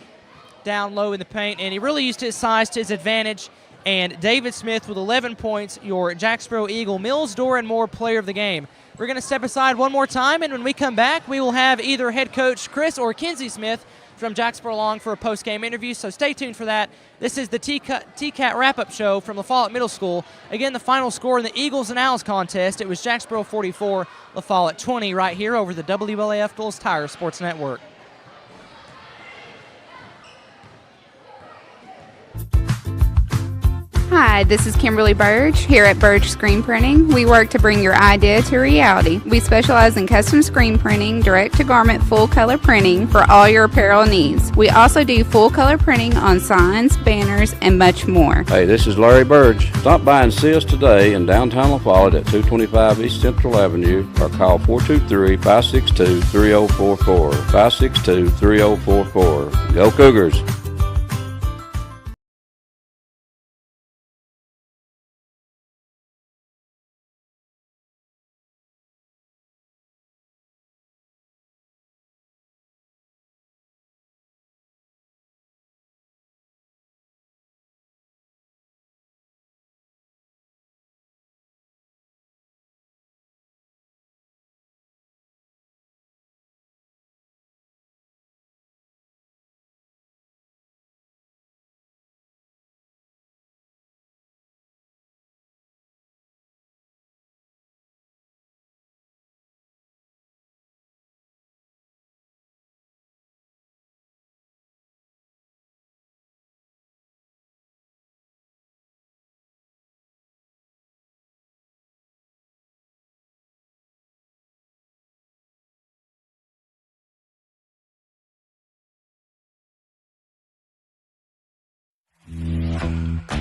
down low in the paint, and he really used his size to his advantage. And David Smith with 11 points, your Jacksboro Eagle Mills, Door, and Moore player of the game. We're going to step aside one more time, and when we come back, we will have either head coach Chris or Kenzie Smith from Jacksboro along for a post-game interview, so stay tuned for that. This is the T-Cat wrap-up show from La Follette Middle School. Again, the final score in the Eagles and Owls contest, it was Jacksboro 44, La Follette 20 right here over the WLAF Duals Tire Sports Network. Hi, this is Kimberly Burge here at Burge Screen Printing. We work to bring your idea to reality. We specialize in custom screen printing, direct-to-garment full-color printing for all your apparel needs. We also do full-color printing on signs, banners, and much more. Hey, this is Larry Burge. Stop by and see us today in downtown La Follette at 225 East Central Avenue or call 423-562-3044. 562-3044. Go Cougars!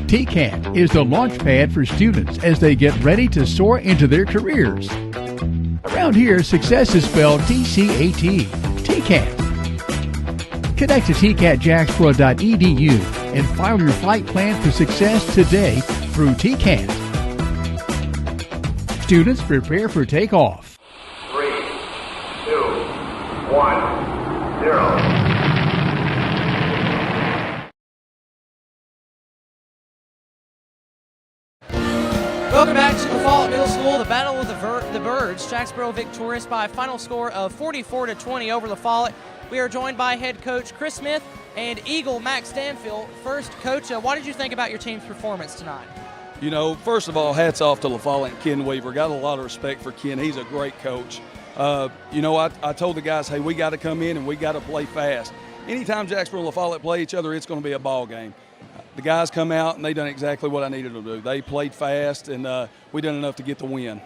TCAT is the launch pad for students as they get ready to soar into their careers. Around here, success is spelled T-C-A-T, TCAT. Connect to tcatjacksboro.edu and file your flight plan for success today through TCAT. Students prepare for takeoff. 3, 2, 1, 0. Welcome back to La Follette Middle School, the Battle of the Birds. Jacksboro victorious by a final score of 44-20 over La Follette. We are joined by head coach Chris Smith and Eagle Max Stanfield. First, Coach, what did you think about your team's performance tonight? You know, first of all, hats off to La Follette and Ken Weaver. Got a lot of respect for Ken. He's a great coach. You know, I told the guys, hey, we got to come in and we got to play fast. Anytime Jacksboro and La Follette play each other, it's going to be a ball game. The guys come out and they done exactly what I needed them to do. They played fast and we done enough to get the win.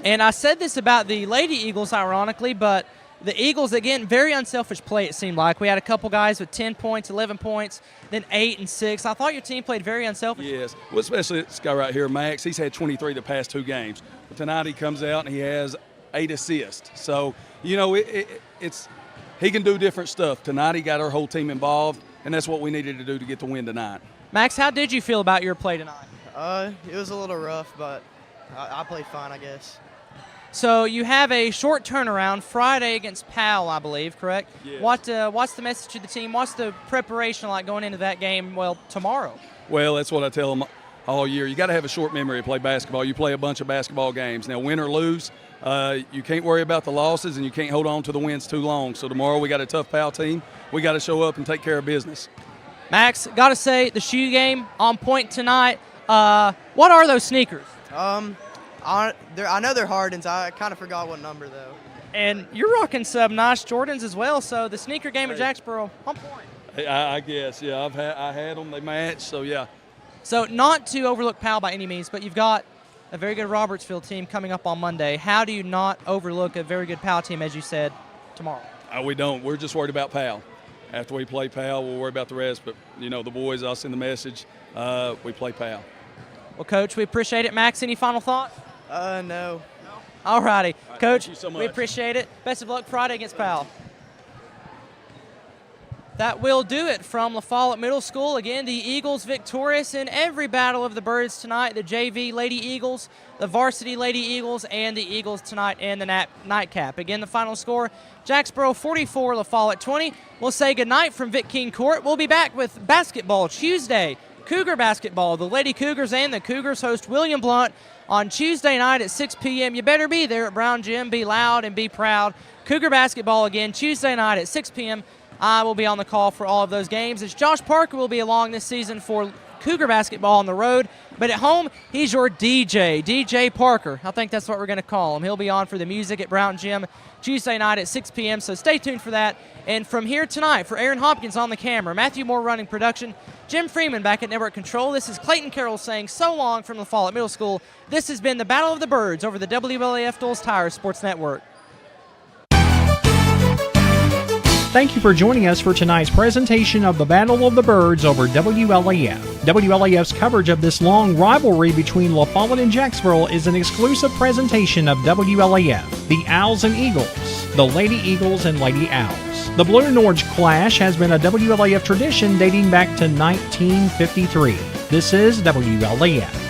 And I said this about the Lady Eagles, ironically, but the Eagles, again, very unselfish play, it seemed like. We had a couple guys with 10 points, 11 points, then 8 and 6. I thought your team played very unselfish. Yes, well, especially this guy right here, Max. He's had 23 the past 2 games. But tonight he comes out and he has 8 assists. So, you know, it's he can do different stuff. Tonight he got our whole team involved, and that's what we needed to do to get the win tonight. Max, how did you feel about your play tonight? It was a little rough, but I played fine, I guess. So you have a short turnaround Friday against Powell, I believe, correct? Yes. What's the message to the team? What's the preparation like going into that game, well, tomorrow? Well, that's what I tell them all year. You got to have a short memory to play basketball. You play a bunch of basketball games. Now, win or lose, you can't worry about the losses and you can't hold on to the wins too long. So tomorrow we got a tough Powell team. We got to show up and take care of business. Max, got to say, the shoe game on point tonight. What are those sneakers? I know they're Hardens. I kind of forgot what number, though. And you're rocking some nice Jordans as well, so the sneaker game at Jacksboro, on point. I guess, yeah. I had them. They match, so yeah. So not to overlook Powell by any means, but you've got a very good Robertsville team coming up on Monday. How do you not overlook a very good Powell team, as you said, tomorrow? We don't. We're just worried about Powell. After we play Powell, we'll worry about the rest. But, you know, the boys, I'll send the message. We play Powell. Well, Coach, we appreciate it. Max, any final thoughts? No. All righty. Coach, thank you so much. We appreciate it. Best of luck Friday against Powell. That will do it from La Follette Middle School. Again, the Eagles victorious in every battle of the Birds tonight. The JV Lady Eagles, the varsity Lady Eagles, and the Eagles tonight in the nightcap. Again, the final score, Jacksboro 44, La Follette 20. We'll say goodnight from Vic King Court. We'll be back with basketball Tuesday. Cougar basketball. The Lady Cougars and the Cougars host William Blount on Tuesday night at 6 p.m. You better be there at Brown Gym. Be loud and be proud. Cougar basketball again Tuesday night at 6 p.m. I will be on the call for all of those games, as Josh Parker will be along this season for Cougar basketball on the road. But at home, he's your DJ Parker. I think that's what we're going to call him. He'll be on for the music at Brown Gym Tuesday night at 6 p.m., so stay tuned for that. And from here tonight, for Aaron Hopkins on the camera, Matthew Moore running production, Jim Freeman back at Network Control, this is Clayton Carroll saying so long from La Follette Middle School. This has been the Battle of the Birds over the WLAF Doles Tire Sports Network. Thank you for joining us for tonight's presentation of the Battle of the Birds over WLAF. WLAF's coverage of this long rivalry between La Follette and Jacksboro is an exclusive presentation of WLAF, the Owls and Eagles, the Lady Eagles and Lady Owls. The Blue and Orange Clash has been a WLAF tradition dating back to 1953. This is WLAF.